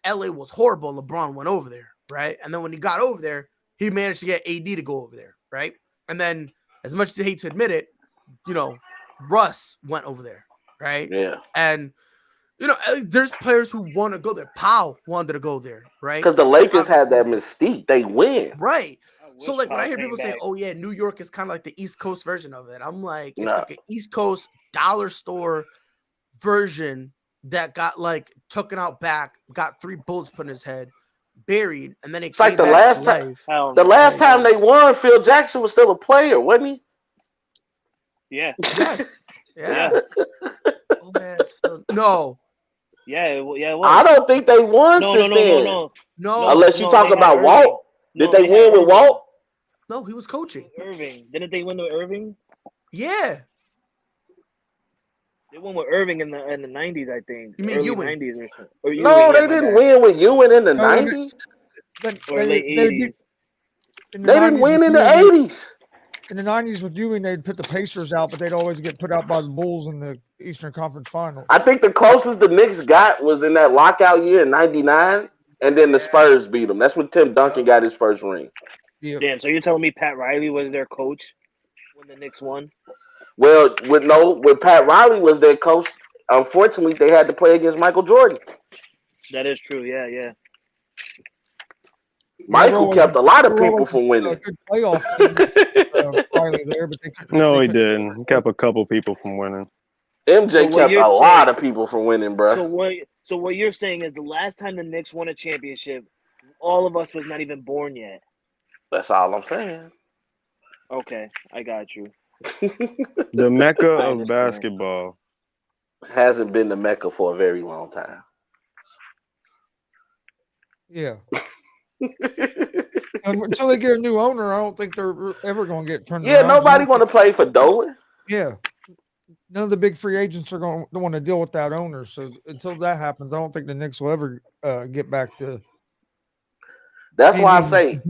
LA was horrible. LeBron went over there, right? And then when he got over there, he managed to get AD to go over there, right? And then, as much as I hate to admit it, Russ went over there, right?
Yeah.
And, there's players who want to go there. Powell wanted to go there, right?
Because the Lakers had that mystique. They win.
Right. So, like, when I hear people say, oh, yeah, New York is kind of like the East Coast version of it, I'm like, it's like an East Coast dollar store version that got, like, taken out back, got 3 bullets put in his head, buried, and then it came
like the
back
last
to
time.
life.
The last time they won, Phil Jackson was still a player, wasn't he?
Yeah.
Yes. Yeah. No.
Yeah, it was.
I don't think they won since then.
No.
Unless you talk about Walt. Did they win with Walt?
No, he was coaching.
Irving. Didn't they win with Irving?
Yeah.
They won with Irving in the 90s, I think.
You mean
early
Ewing?
90s or something. Or
No,
Ewing, yeah,
they
my
didn't
bad.
win with Ewing in the
No, they-
90s.
Or late 80s.
In the
They didn't
90s
win
with
in the
Ewing,
80s.
in the 90s with Ewing, they'd put the Pacers out, but they'd always get put out by the Bulls in the Eastern Conference Finals.
I think the closest the Knicks got was in that lockout year in '99, and then the Spurs beat them. That's when Tim Duncan got his first ring.
Yeah.
Damn, so you're telling me Pat Riley was their coach when the Knicks won?
Well, when Pat Riley was their coach, unfortunately, they had to play against Michael Jordan.
That is true. Yeah, yeah.
Michael kept a lot of people from winning.
A good playoff team, Riley there, but they couldn't.
No, he didn't. He kept a couple people from winning.
MJ kept a lot of people from winning, bro.
So what you're saying is the last time the Knicks won a championship, all of us was not even born yet.
That's all I'm saying.
Okay, I got you.
The Mecca of basketball
hasn't been the Mecca for a very long time.
Yeah. Until they get a new owner, I don't think they're ever going to get turned around.
Yeah, nobody want to play for Dolan.
Yeah. None of the big free agents are going to want to deal with that owner. So until that happens, I don't think the Knicks will ever get back to.
That's why I say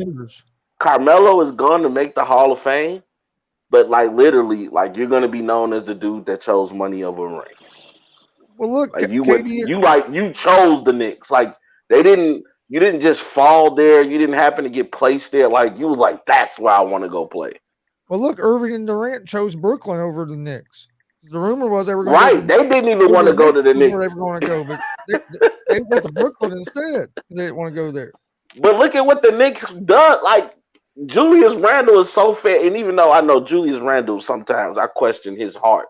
Carmelo is going to make the Hall of Fame, but like literally, like you're going to be known as the dude that chose money over ring.
Well, look,
like you chose the Knicks. Like you didn't just fall there. You didn't happen to get placed there. Like you was like, that's where I want to go play.
Well, look, Irving and Durant chose Brooklyn over the Knicks. The rumor was they were going
right. They didn't even want to go to the Knicks.
Where they were going to go, but they went to Brooklyn instead. They didn't want to go there.
But look at what the Knicks done. Like Julius Randle is so fair, and even though I know Julius Randle, sometimes I question his heart.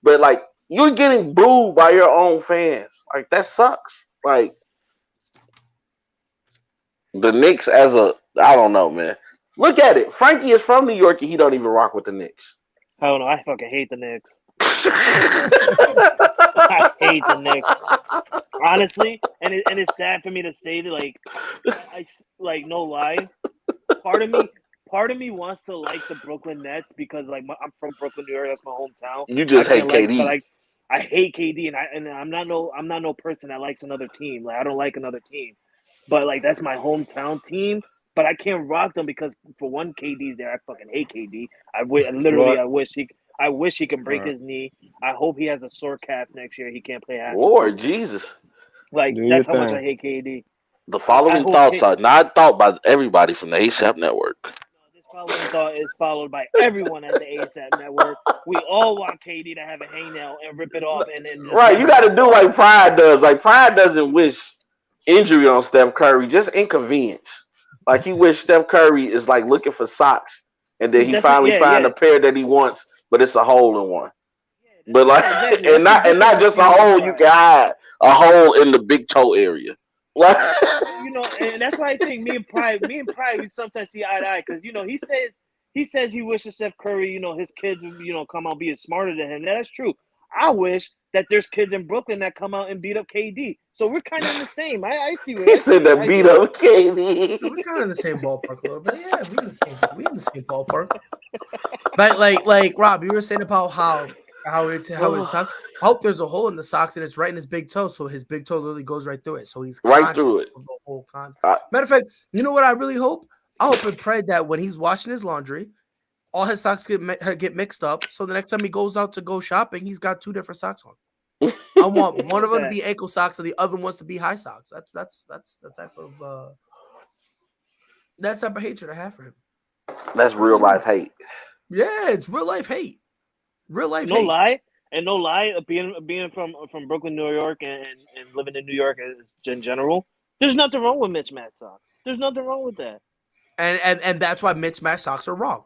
But like you're getting booed by your own fans. Like that sucks. Like the Knicks I don't know, man. Look at it. Frankie is from New York and he don't even rock with the Knicks.
I don't know. I fucking hate the Knicks. I hate the Knicks. Honestly, and it's sad for me to say that, I like no lie. Part of me wants to like the Brooklyn Nets because I'm from Brooklyn, New York. That's my hometown.
You just hate KD.
But I hate KD, and I'm not no person that likes another team. Like I don't like another team, but like that's my hometown team. But I can't rock them because for one, KD's there. I fucking hate KD. I wish he can break his knee. I hope he has a sore calf next year. He can't play half.
Lord Jesus.
Like that's how much I hate KD.
The following thoughts are not thought by everybody from the ASAP Network.
No, this following thought is followed by everyone at the ASAP Network. We all want KD to have a hangnail and rip it off and then
right. You got to do like Pride does. Like Pride doesn't wish injury on Steph Curry, just inconvenience. Like he wish Steph Curry is like looking for socks, and then he finally find a pair that he wants, but it's a hole in one. Yeah, but like, exactly. and not just a hole you can hide, a hole in the big toe area. Like,
and that's why I think me and Pride, we sometimes see eye to eye because he says he wishes Steph Curry, his kids, come out being smarter than him. That's true. I wish that there's kids in Brooklyn that come out and beat up KD. So we're kind of in the same. I see what
he said that beat up KD.
So we're kind of in the same ballpark a little bit. Yeah, we in the same ballpark. But like Rob, you were saying about how it sucks. I hope there's a hole in the socks and it's right in his big toe, so his big toe literally goes right through it. So he's
right through it.
Of the whole matter of fact, you know what I really hope? I hope and pray that when he's washing his laundry, all his socks get mixed up. So the next time he goes out to go shopping, he's got two different socks on. I want one of them to be ankle socks and the other one's to be high socks. That's the type of hatred I have for him.
That's real life hate.
Yeah, it's real life hate. Real life
no
hate.
No lie, being from Brooklyn, New York, and living in New York in general, there's nothing wrong with mismatched socks. There's nothing wrong with that.
And that's why mismatched socks are wrong.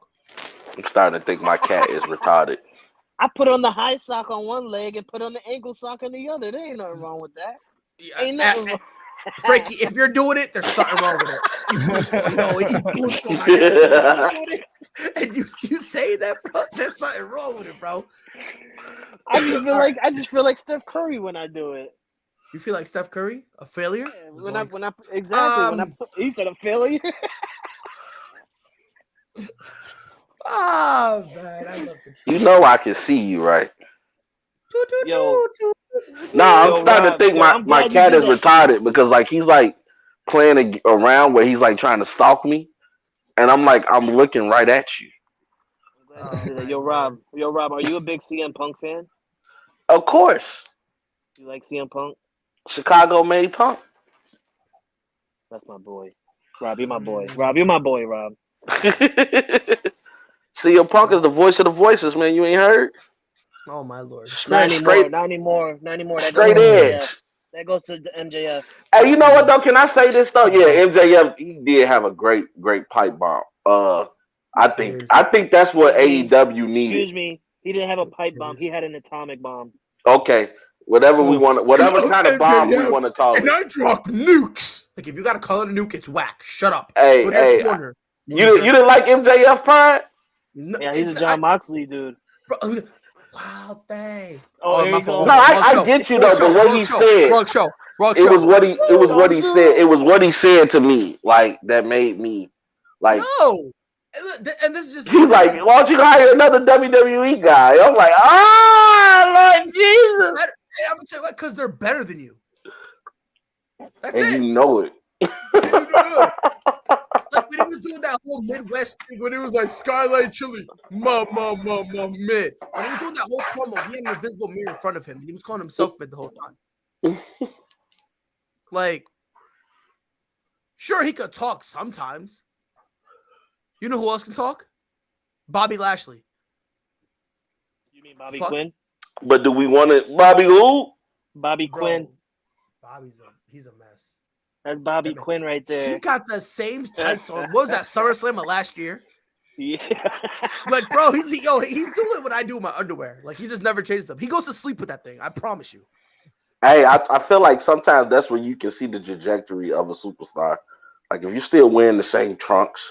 I'm starting to think my cat is retarded.
I put on the high sock on one leg and put on the ankle sock on the other. There ain't nothing wrong with that. Ain't nothing wrong.
Frankie, if you're doing it, there's something wrong with it. And you say that, bro. There's something wrong with it, bro.
I just feel like Steph Curry when I do it.
You feel like Steph Curry, a failure?
Yeah, he said a failure.
Oh man, I love the
You know I can see you, right?
Yo,
Nah, I'm starting
Rob,
to think
yo, I'm
my
glad you
cat
did
is
that shit.
retarded because like he's like playing around where he's like trying to stalk me, and I'm like I'm looking right at you.
I'm glad you did that. Yo, Rob, are you a big CM Punk fan?
Of course,
You like CM Punk?
Chicago made Punk.
That's my boy. Rob, you're my boy. Rob, you're my boy, Rob.
CM Punk is the voice of the voices, man. You ain't heard?
Oh my lord.
Not
Straight,
anymore. Not anymore. That goes
straight
to MJF.
edge.
That goes to MJF.
Hey, you know what though? Can I say this though? Yeah, MJF he did have a great pipe bomb. I think that's what AEW needed.
Excuse me. He didn't have a pipe bomb. He had an atomic bomb.
Okay, whatever kind of bomb we want to call
and
it.
I drop nukes. Like if you gotta call it a nuke, it's whack. Shut up.
Hey,
Go to your corner.
you didn't like MJF Pride?
No,
Yeah, he's a John Moxley dude.
Wow, dang.
Oh, here you go.
No, I get you though, but what he said.
Wrong show.
It was what he said. It was what he said to me, like that made me like.
No, and this is just.
He's like, why don't you hire another WWE guy? I'm like, Lord Jesus.
I'm gonna tell you what, because they're better than you. That's
and
it.
You know it.
Like when he was doing that whole Midwest thing, when it was like Skyline Chili, mid. When he was doing that whole promo, he had an invisible mirror in front of him, and he was calling himself mid the whole time. Like, sure, he could talk sometimes. You know who else can talk? Bobby Lashley.
You mean Bobby Quinn?
But do we want it? Bobby who?
Bobby Quinn.
He's a mess.
That's Bobby Quinn right there.
He got the same tights on. What was that SummerSlam of last year?
Yeah.
Like, bro, he's doing what I do with my underwear. Like, he just never changes them. He goes to sleep with that thing. I promise you.
Hey, I feel like sometimes that's where you can see the trajectory of a superstar. Like if you're still wearing the same trunks,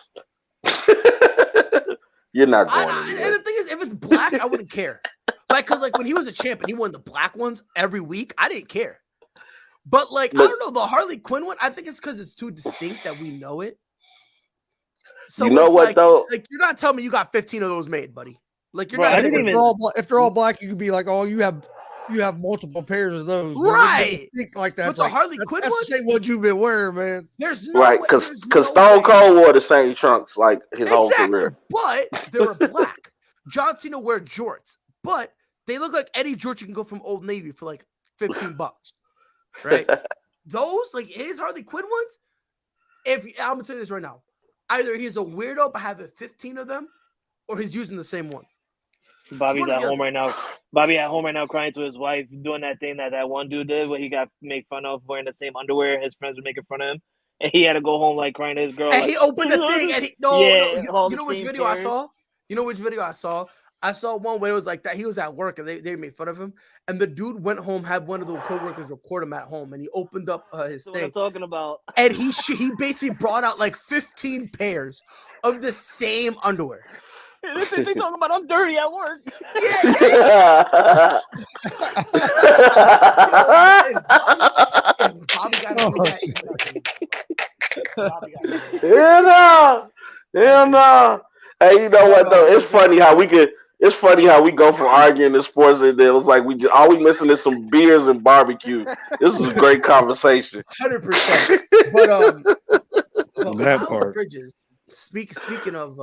you're not going anywhere.
And the thing is, if it's black, I wouldn't care. Like, because like when he was a champ and he won the black ones every week, I didn't care. But I don't know, the Harley Quinn one, I think it's because it's too distinct that we know it. So
you know what though?
Like you're not telling me you got 15 of those made, buddy. Like you're
Bro,
not.
If they're all black, you could be like, oh, you have multiple pairs of those,
right?
Like that.
But the Harley Quinn
that's
one,
the same what you've been wearing, man.
There's no
right because Stone Cold wore the same trunks like his whole career.
But they were black. John Cena wear jorts, but they look like Eddie George. You can go from Old Navy for like $15, right? Those like his Harley Quinn ones. I'm gonna tell you this right now, either he's a weirdo by having 15 of them, or he's using the same one.
Bobby's at home right now. Bobby at home right now crying to his wife, doing that thing that one dude did where he got made fun of wearing the same underwear. His friends were making fun of him. And he had to go home like crying to his girl.
And
like,
he opened the thing and you know which video
pairs.
I saw? You know which video I saw? I saw one where it was like that. He was at work and they made fun of him. And the dude went home, had one of the coworkers record him at home, and he opened up his thing.
What I'm talking about.
And he basically brought out like 15 pairs of the same underwear.
They talking about I'm dirty at work.
Yeah.
Bobby got
Hell no. Hey, you know what though? It's funny how we go from arguing in sports and then it's like all we missing is some beers and barbecue. This is a great conversation.
100%. But
that part.
Bridges. Speaking of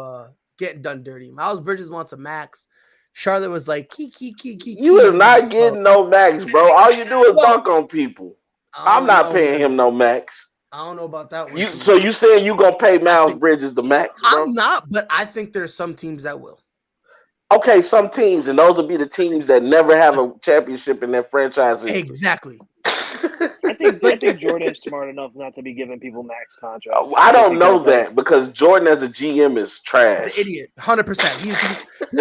getting done dirty, Miles Bridges wants a max. Charlotte was like, key.
You is not getting no max, bro. All you do is dunk on people. I'm not paying him no max.
I don't know about that one.
So you saying you gonna pay Miles Bridges the max, bro?
I'm not, but I think there's some teams that will.
Okay, some teams, and those will be the teams that never have a championship in their franchise.
Exactly.
I think Jordan's smart enough not to be giving people max contracts.
I don't know that because Jordan as a GM is trash.
He's an idiot, 100%. He's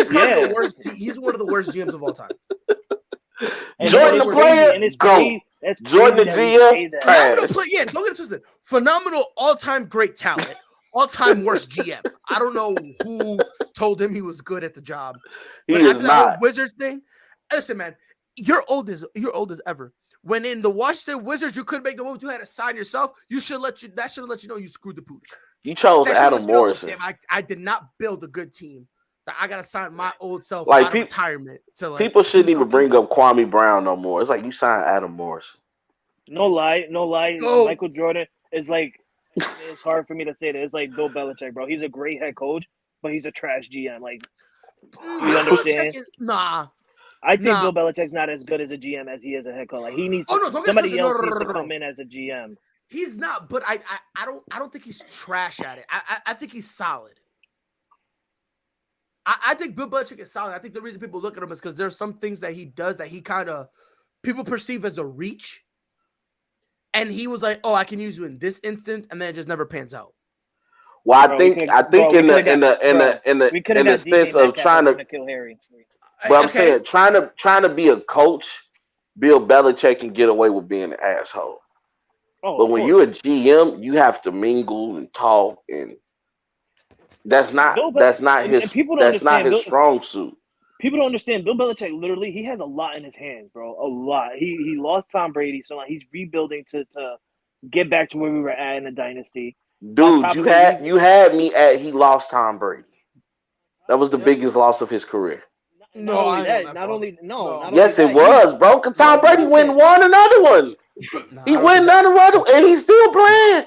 probably the worst. He's one of the worst GMs of all time.
Jordan the player, go. Jordan the GM, trash.
Yeah, don't get it twisted. Phenomenal, all-time great talent, all-time worst GM. I don't know who told him he was good at the job. But after that whole Wizards thing, listen, man, you're old as ever. When in the Washington Wizards, you couldn't make the move. You had to sign yourself. That should have let you know you screwed the pooch.
You chose Adam Morrison.
I did not build a good team. I gotta sign my old self
Like
out of retirement to like
people shouldn't
do
even bring up Kwame Brown no more. It's like you sign Adam Morris.
No lie.
Go.
Michael Jordan is like. It's hard for me to say that. It's like Bill Belichick, bro. He's a great head coach, but he's a trash GM. Like, you understand?
Nah.
I think Bill Belichick's not as good as a GM as he is a head coach. Like, he needs somebody else needs to come in as a GM.
He's not, but I don't think he's trash at it. I think he's solid. I think Bill Belichick is solid. I think the reason people look at him is because there's some things that he does that he kind of people perceive as a reach. And he was like, "Oh, I can use you in this instant," and then it just never pans out.
Well, I think in the sense of trying to
kill Harry.
But I'm saying trying to be a coach, Bill Belichick can get away with being an asshole. But when you're a GM, you have to mingle and talk, and that's not his strong suit.
People don't understand. Bill Belichick literally he has a lot in his hands, bro. A lot. He lost Tom Brady, so like he's rebuilding to get back to where we were at in the dynasty.
Dude, you had me at he lost Tom Brady. That was the biggest loss of his career. Yes, it was, bro. Cause Tom Brady went and won another one. He went another one, and he's still playing.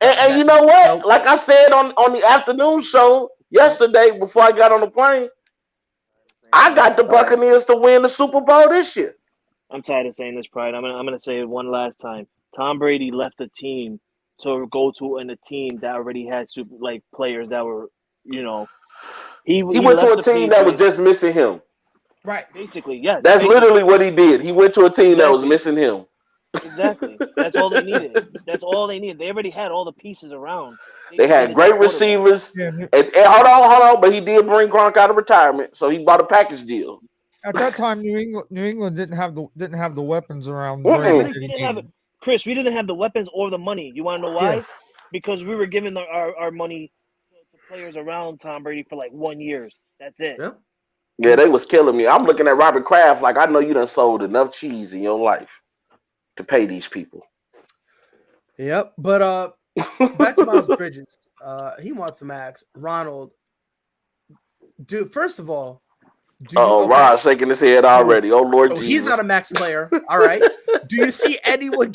And you know what? Like I said on the afternoon show yesterday before I got on the plane, I got the Buccaneers to win the Super Bowl this year.
I'm tired of saying this, Pride. I'm gonna say it one last time. Tom Brady left the team to go to a team that already had players that were, he went to a team that was just missing him.
Right.
Basically, yeah.
That's literally what he did. He went to a team that was missing him.
Exactly. That's all they needed. That's all they needed. They already had all the pieces around.
They had great receivers. And hold on. But he did bring Gronk out of retirement, so he bought a package deal.
At that time, New England didn't have the weapons around.
Chris, we didn't have the weapons or the money. You want to know why? Yeah. Because we were giving our money to players around Tom Brady for like 1 year. That's it.
Yeah, they was killing me. I'm looking at Robert Kraft like I know you done sold enough cheese in your life to pay these people.
Yep, but back to Miles Bridges. He wants a max. Ronald, dude. First of all,
Rod's shaking his head already. Oh Lord, Jesus.
He's not a max player. All right. Do you see anyone?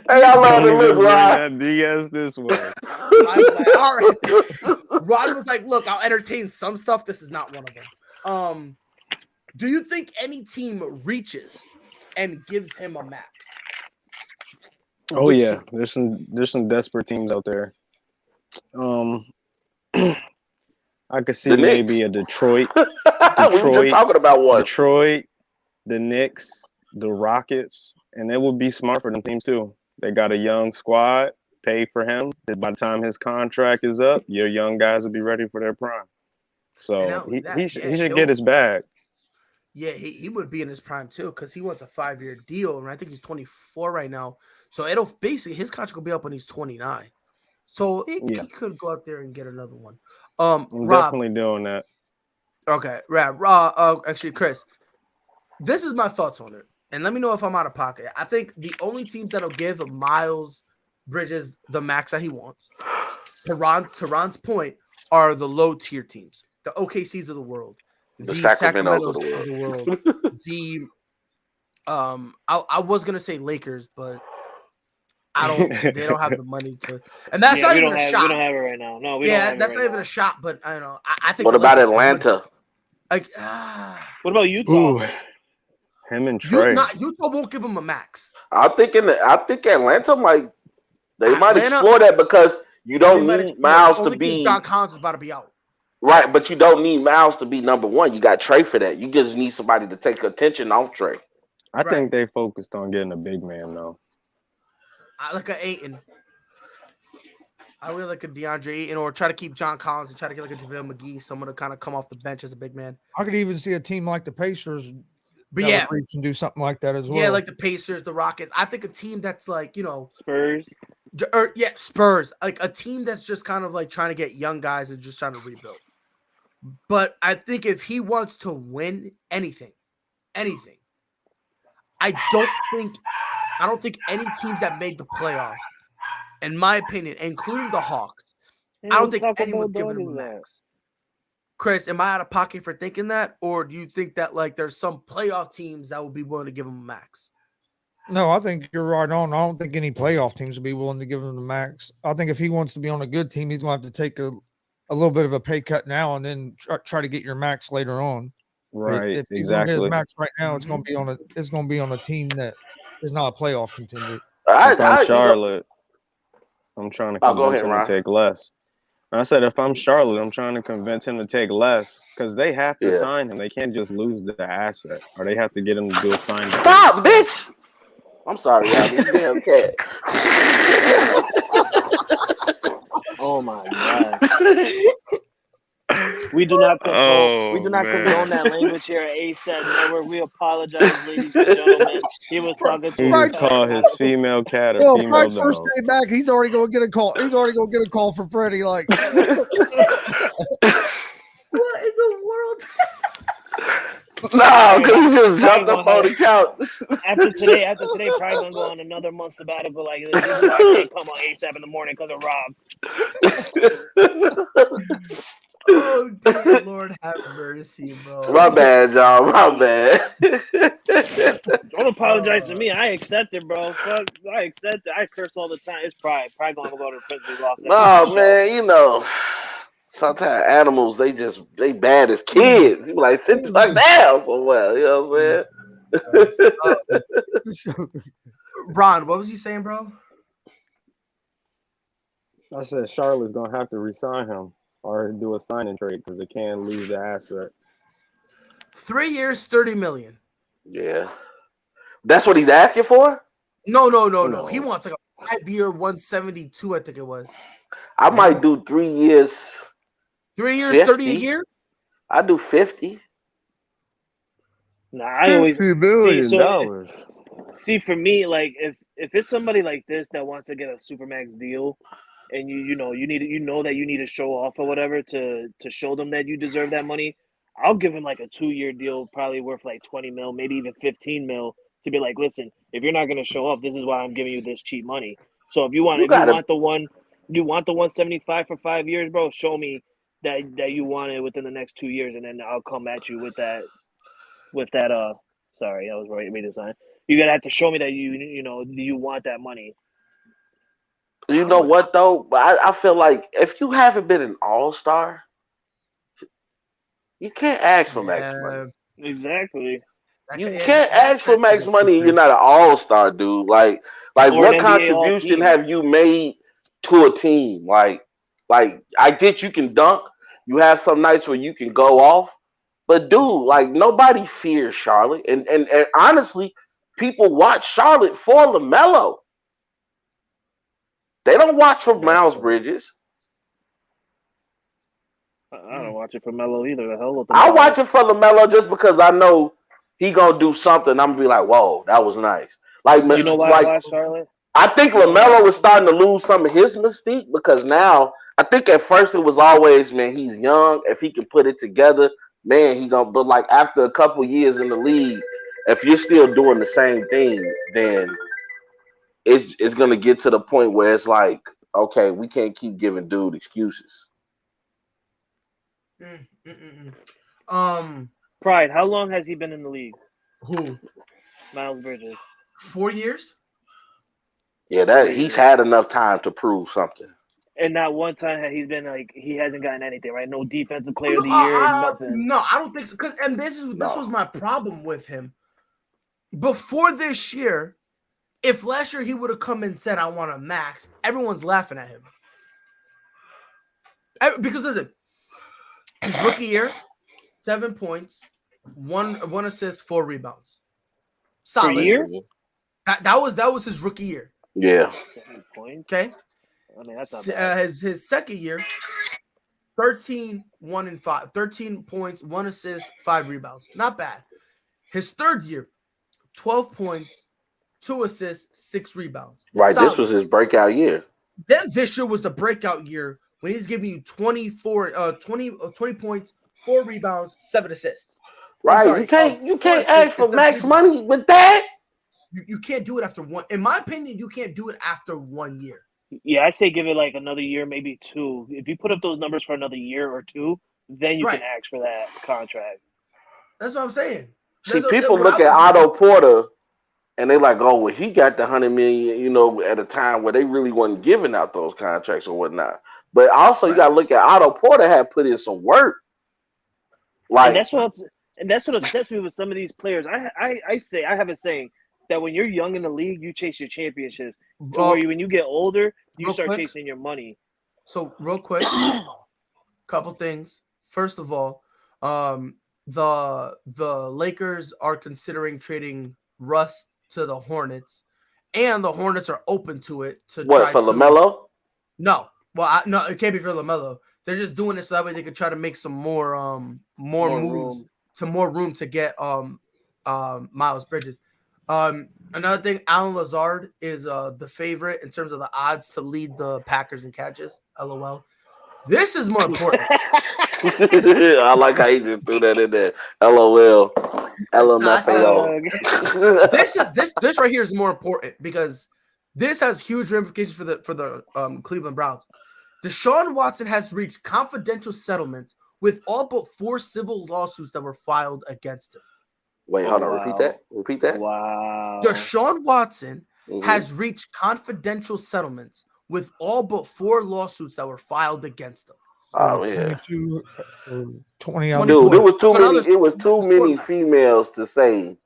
Hey, I love to look, Rod.
BS this way.
I was like, all right. Rod was like, look, I'll entertain some stuff. This is not one of them. Do you think any team reaches and gives him a max?
Oh yeah, there's some desperate teams out there. I could see maybe a Detroit.
We were just talking about one.
Detroit, the Knicks, the Rockets, and it would be smart for them teams too. They got a young squad, pay for him. By the time his contract is up, your young guys will be ready for their prime. So he should get his bag.
Yeah, he would be in his prime too because he wants a 5-year deal, and I think he's 24 right now. So it'll basically his contract will be up when he's 29. So he could go out there and get another one.
I'm
Rob,
definitely doing that.
Okay, Rob. Actually, Chris, this is my thoughts on it, and let me know if I'm out of pocket. I think the only teams that'll give Miles Bridges the max that he wants, to Ron's point, are the low tier teams, the OKCs of the world, the Sacramento's of the world, the I was gonna say Lakers, but they don't have the money to, and that's not even a shot.
We don't have it right now. No,
that's not even a shot. But I don't know. I think.
What about Atlanta?
Like,
what about Utah?
Him and Trey.
Utah won't give him a max.
I think Atlanta might explore that because you don't need Miles to be.
John Collins is about to be out.
Right, but you don't need Miles to be number one. You got Trey for that. You just need somebody to take attention off Trey.
I think they focused on getting a big man though.
I like a Ayton. I really like a DeAndre Ayton, or try to keep John Collins and try to get like a JaVale McGee, someone to kind of come off the bench as a big man.
I could even see a team like the Pacers, reach and do something like that as well.
Yeah, like the Pacers, the Rockets. I think a team that's like
Spurs.
Spurs, like a team that's just kind of like trying to get young guys and just trying to rebuild. But I think if he wants to win anything, I don't think any teams that made the playoffs, in my opinion, including the Hawks, I don't think anyone's giving him a max. Chris, am I out of pocket for thinking that, or do you think that like there's some playoff teams that will be willing to give him a max?
No, I think you're right on. I don't think any playoff teams will be willing to give him the max. I think if he wants to be on a good team, he's going to have to take a little bit of a pay cut now and then try to get your max later on.
Right.
If he's going to get his
Exactly.
max right now, it's going to be on a team that is not a playoff contender.
If I'm Charlotte, I'm trying to
go
convince
ahead,
him
Ryan.
to take less. I said if I'm Charlotte, I'm trying to convince him to take less because they have to sign him. They can't just lose the asset, or they have to get him to do a sign.
Stop, bitch! I'm sorry, y'all. You damn cat.
Oh my god. We do not condone that language here at ASAP Network. We apologize, ladies and gentlemen. He was talking to
He just called his female cat a female
Pride's
dog.
first day back, he's already going to get a call. He's already going to get a call from Freddie. Like,
what in the world?
No, because he just jumped up on the couch.
After today, Pride gonna go on another month sabbatical. Like this is why I can't come on ASAP in the morning because of Rob.
Oh, dear Lord, have mercy, bro.
My bad, y'all. My bad.
Don't apologize to me. I accept it, bro. Fuck, I accept it. I curse all the time. It's Pride. Pride gonna go to the principal's office.
No, man, you know, sometimes animals, they bad as kids. You be like, sit the fuck down somewhere. You know what I'm saying?
Ron, what was you saying, bro?
I said Charlotte's gonna have to resign him or do a signing trade because they can't lose the asset.
3 years, $30 million.
Yeah, that's what he's asking for.
No. He wants like a 5-year, 172. I think it was.
I might do 3 years.
3 years,
50?
30 a year.
I do 50.
Nah, I always
$50 billion.
See, for me, like if it's somebody like this that wants to get a supermax deal, and you know that you need to show off or whatever to show them that you deserve that money, I'll give him like a 2-year deal, probably worth like 20 mil, maybe even 15 mil, to be like, listen, if you're not gonna show off, this is why I'm giving you this cheap money. So if you want the 175 for 5 years, bro, show me that you want it within the next 2 years, and then I'll come at you with that. Sorry, I was reading the sign. You're gonna have to show me that you want that money.
You know what though? I feel like if you haven't been an all-star, you can't ask for max money.
Exactly.
You can't ask for max money. You're not an all-star, dude. Like what contribution have you made to a team? Like I get you can dunk. You have some nights where you can go off, but dude, like nobody fears Charlotte, and honestly, people watch Charlotte for LaMelo. They don't watch for Miles Bridges.
I don't watch it for Melo either. The hell with
I watch it for LaMelo just because I know he gonna do something. I'm gonna be like, whoa, that was nice. Like,
you know why I watch Charlotte?
I think LaMelo is starting to lose some of his mystique because now I think at first it was always, man, he's young. If he can put it together, man, he gonna. But like after a couple years in the league, if you're still doing the same thing, then it's gonna get to the point where it's like, okay, we can't keep giving dude excuses.
Pride, how long has he been in the league?
Who?
Miles Bridges.
4 years?
Yeah, he's had enough time to prove something.
And not one time he's been like he hasn't gotten anything, right? No defensive player of the year, nothing.
No, I don't think so. And this was my problem with him. Before this year, if last year he would have come and said, I want a max, everyone's laughing at him. Because listen, his rookie year, 7 points, one assist, 4 rebounds. Solid.
Per year?
That was his rookie year.
Yeah.
7 points.
Okay.
I mean, that's not bad.
His second year, 13, 1 and 5, 13 points, 1 assist, 5 rebounds. Not bad. His third year, 12 points, 2 assists, 6 rebounds.
Right.
Solid.
This was his breakout year.
Then this year was the breakout year when he's giving you 20 points, 4 rebounds, 7 assists.
Right. You can't ask for max money with that.
You can't do it after one. In my opinion, you can't do it after 1 year.
Yeah, I say give it like another year, maybe 2. If you put up those numbers for another year or 2, then you
Right.
can ask for that contract.
That's what I'm saying.
See, people look at Otto Porter and they like, oh, well, he got the $100 million, you know, at a time where they really wasn't giving out those contracts or whatnot. But also, you got to look at Otto Porter had put in some work. Like,
and that's what upsets me with some of these players. I say I have a saying that when you're young in the league, you chase your championships. To where when you get older, you start chasing your money.
So real quick, couple things. First of all, the Lakers are considering trading Russ to the Hornets, and the Hornets are open to it. To
what,
try
for
to
LaMelo?
No, well, no, it can't be for LaMelo. They're just doing it so that way they can try to make some more moves to more room to get Miles Bridges. Another thing, Alan Lazard is the favorite in terms of the odds to lead the Packers in catches. LOL. This is more important.
I like how he just threw that in there. LOL. LMFAO.
This right here is more important because this has huge ramifications for the Cleveland Browns. Deshaun Watson has reached confidential settlements with all but 4 civil lawsuits that were filed against him.
Wait, hold on. Repeat that.
Wow.
Deshaun Watson has reached confidential settlements with all but 4 lawsuits that were filed against him.
Oh yeah.
22 or 20
Dude, it was too many females to say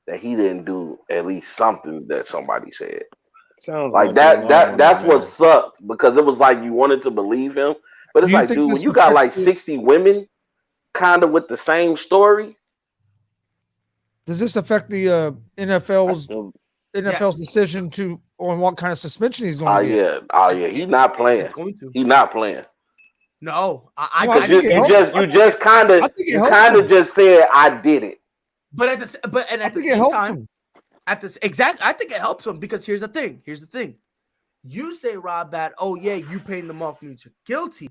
that he didn't do at least something that somebody said.
Sounds
like that's what sucked, because it was like you wanted to believe him, but it's like, dude, when you got like 60 women kind of with the same story.
Does this affect the NFL's decision on what kind of suspension he's going to get?
Yeah, he's not playing. He's not playing.
No,
you just kind of just said I did it.
But at the same time, I think it helps him because here's the thing. You say, Rob, that you paying them off means you're guilty.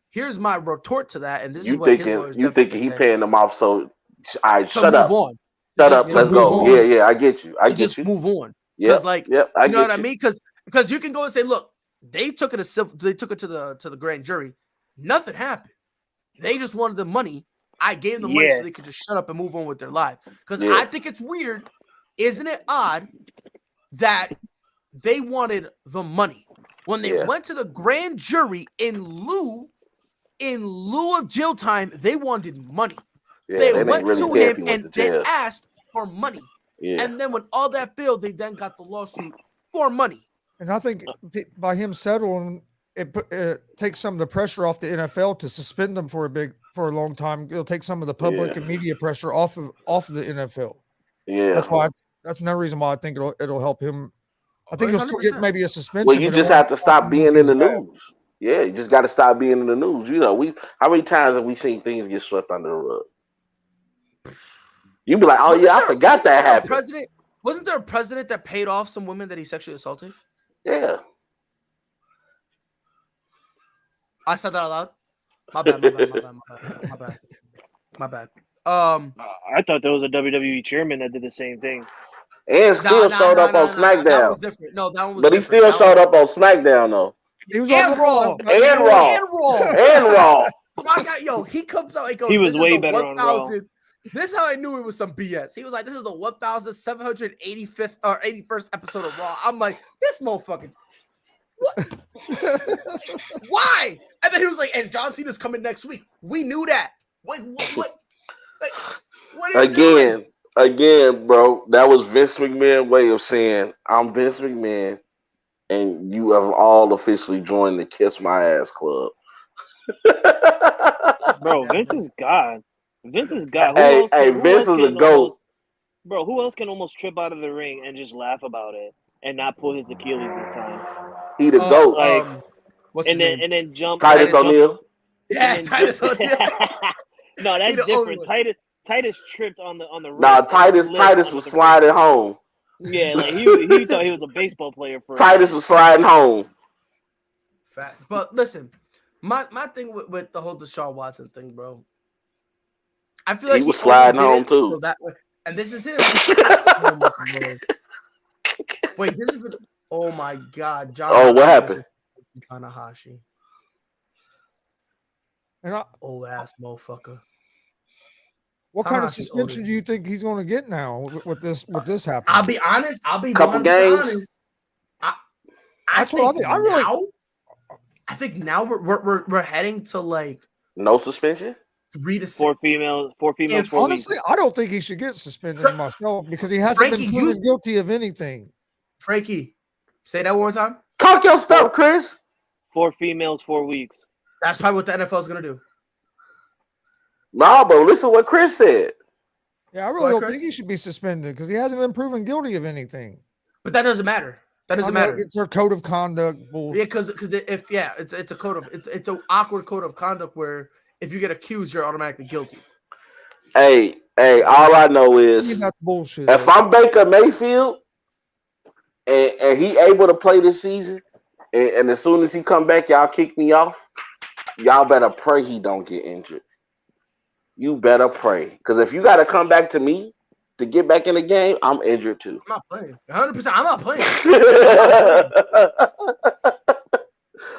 Here's my retort to that, and this is what his lawyers
you thinking he paying them off, so shut up.
On.
Shut up. Let's go. On. Yeah, I get you. I get you.
Move on.
Yeah,
you know what I mean? Because you can go and say, look, they took it to the grand jury. Nothing happened. They just wanted the money. I gave them the money so they could just shut up and move on with their life. Because I think it's weird. Isn't it odd that they wanted the money when they went to the grand jury in lieu of jail time? They wanted money.
Yeah,
they went
really
to him and they asked for money. Yeah. And then when all that failed, they then got the lawsuit for money.
And I think by him settling, it takes some of the pressure off the NFL to suspend them for a long time. It'll take some of the public and media pressure off of the NFL.
Yeah,
that's another reason why I think it'll help him. I think he'll still get maybe a suspension.
Well, you just have to stop being in the news. Yeah, you just got to stop being in the news. You know, how many times have we seen things get swept under the rug? You'd be like, oh I forgot that happened.
Wasn't there a president that paid off some women that he sexually assaulted?
Yeah.
I said that out loud. My bad.
I thought there was a WWE chairman that did the same thing.
And still showed up on SmackDown.
That was different. No, that one was
But he still showed up on SmackDown though.
He was
on Raw.
And Raw.
My God, he comes out and goes,
he was way better on Raw.
This is how I knew it was some BS. He was like, this is the 1,785th or 81st episode of Raw. I'm like, this motherfucker. What? Why? And then he was like, and John Cena's coming next week. We knew that. Wait, what? Like, what are you doing?
Again, bro, that was Vince McMahon's way of saying, I'm Vince McMahon, and you have all officially joined the Kiss My Ass Club.
Bro, Vince is God. Vince is God.
Vince is a GOAT.
Bro, who else can almost trip out of the ring and just laugh about it and not pull his Achilles this time?
He the GOAT.
What's his name?
And then jump
Titus O'Neil.
Yeah, Titus O'Neil.
No, that's different. Titus tripped on the rope.
Nah, Titus was sliding home.
Yeah, like he thought he was a baseball player for
Titus was sliding home.
Fact. But listen, my thing with the whole Deshaun Watson thing, bro. I feel like
he was sliding home too.
And this is him. Oh my Wait, this is oh my God, John.
Oh, what happened?
Tanahashi.
And
old ass motherfucker.
What kind of suspension do you think he's going to get now with this happening?
I'll be honest. I'll be
couple games.
Honest. I think now we're heading to like
no suspension.
3 to 6. 4 females. 4 weeks.
Honestly, I don't think he should get suspended myself because he hasn't been proven guilty of anything.
Frankie, say that one more time.
Talk your stuff, Chris.
4 females, 4 weeks.
That's probably what the NFL is gonna do.
No, but listen to what Chris said.
Yeah, I really don't think he should be suspended because he hasn't been proven guilty of anything.
But that doesn't matter. That doesn't matter.
It's their code of conduct.
Yeah, because it's a code of it's an awkward code of conduct where if you get accused, you're automatically guilty.
Hey, all I know is
that's bullshit.
If I'm Baker Mayfield and he able to play this season, and as soon as he come back, y'all kick me off, y'all better pray he don't get injured. You better pray. Because if you got to come back to me to get back in the game, I'm injured too.
I'm not playing. 100%. I'm not playing.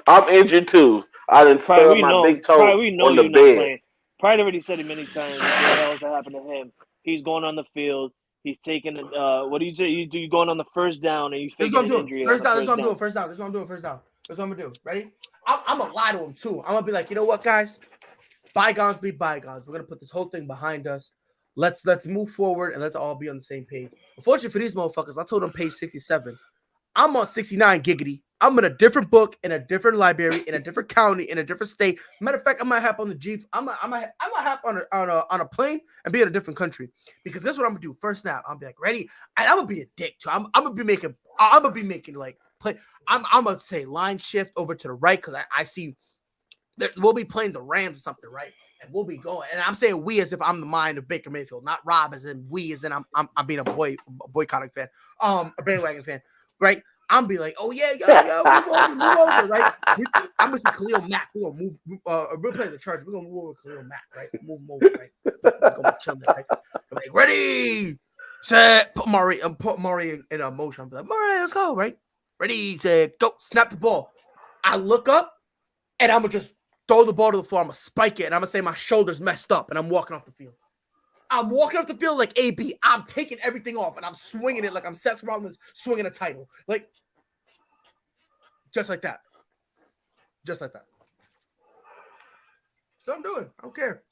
I'm injured too. I didn't feel my big toe on the bed.
Pride already said it many times. What the hell has happened to him? He's going on the field. He's taking what do you say? You going on the first down and you faking an injury.
First down. That's what I'm doing. First down. That's what I'm doing. First down. That's what I'm gonna do. Ready? I'm gonna lie to him too. I'm gonna be like, you know what, guys? Bygones be bygones. We're gonna put this whole thing behind us. Let's move forward and let's all be on the same page. Unfortunately for these motherfuckers, I told them page 67. I'm on 69 giggity. I'm in a different book, in a different library, in a different county, in a different state. Matter of fact, I might hop on the Jeep. I might hop on a plane and be in a different country. Because that's what I'm gonna do. First snap, I'm be like, ready, and I'm gonna be a dick too. I'm gonna be making like play. I'm gonna say line shift over to the right because I see that we'll be playing the Rams or something, right? And we'll be going. And I'm saying we as if I'm the mind of Baker Mayfield, not Rob as in we as in I'm being a boycotting fan, a bandwagon fan, right? I'm be like, oh yeah, move over, right? I'm gonna see Khalil Mack. We're gonna move. We're playing the Chargers. We're gonna move over Khalil Mack, right? Move him over, right? We're gonna chill there, right? I'm like, ready, set, put Murray in a motion. I'm like, Murray, let's go, right? Ready, set, go, snap the ball. I look up, and I'm gonna just throw the ball to the floor. I'm gonna spike it, and I'm gonna say my shoulder's messed up, and I'm walking off the field. I'm walking off the field like AB. I'm taking everything off, and I'm swinging it like I'm Seth Rollins swinging a title, like just like that. Just like that. That's what I'm doing. I don't care.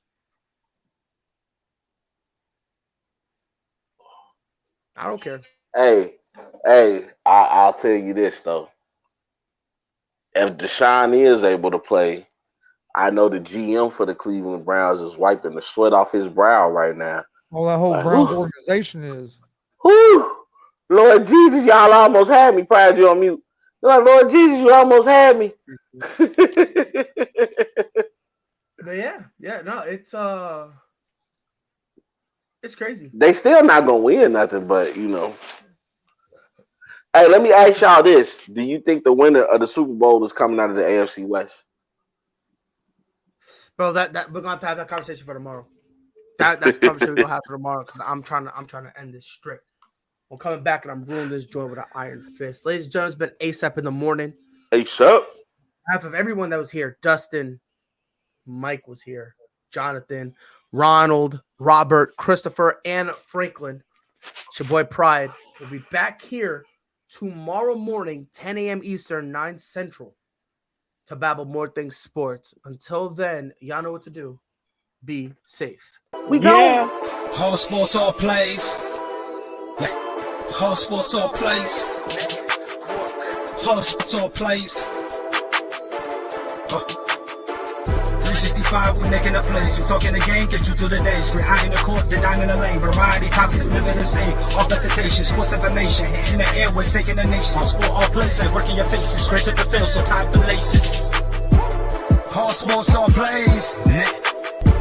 I don't care.
Hey, I'll tell you this though. If Deshaun is able to play, I know the GM for the Cleveland Browns is wiping the sweat off his brow right now.
Well, that whole Browns organization is.
Whew. Lord Jesus, y'all almost had me. Pride, you on mute. They're like, Lord Jesus, you almost had me.
But yeah, no, it's crazy.
They still not gonna win nothing, but you know. Hey, let me ask y'all this: do you think the winner of the Super Bowl is coming out of the AFC West?
Bro, that we're gonna have to have that conversation for tomorrow. That's the conversation we're gonna have for tomorrow because I'm trying to end this strict. I'm coming back and I'm ruling this joint with an iron fist. Ladies and gentlemen, it's been ASAP in the morning.
ASAP.
Half of everyone that was here: Dustin, Mike was here, Jonathan, Ronald, Robert, Christopher, and Franklin. It's your boy Pride. We'll be back here tomorrow morning, 10 a.m. Eastern, 9 Central, to babble more things sports. Until then, y'all know what to do. Be safe.
We go.
Whole sports all plays. Whole sports all plays. Whole sports all plays. 365, we making a plays. You talking the game, get you through the days. Behind the court, the dime in the lane. Variety topics living the same. All presentation, sports information. In the airways, taking the nation. Sport all plays, like working your faces. Grace at the field, so tie the laces. Whole sports all plays.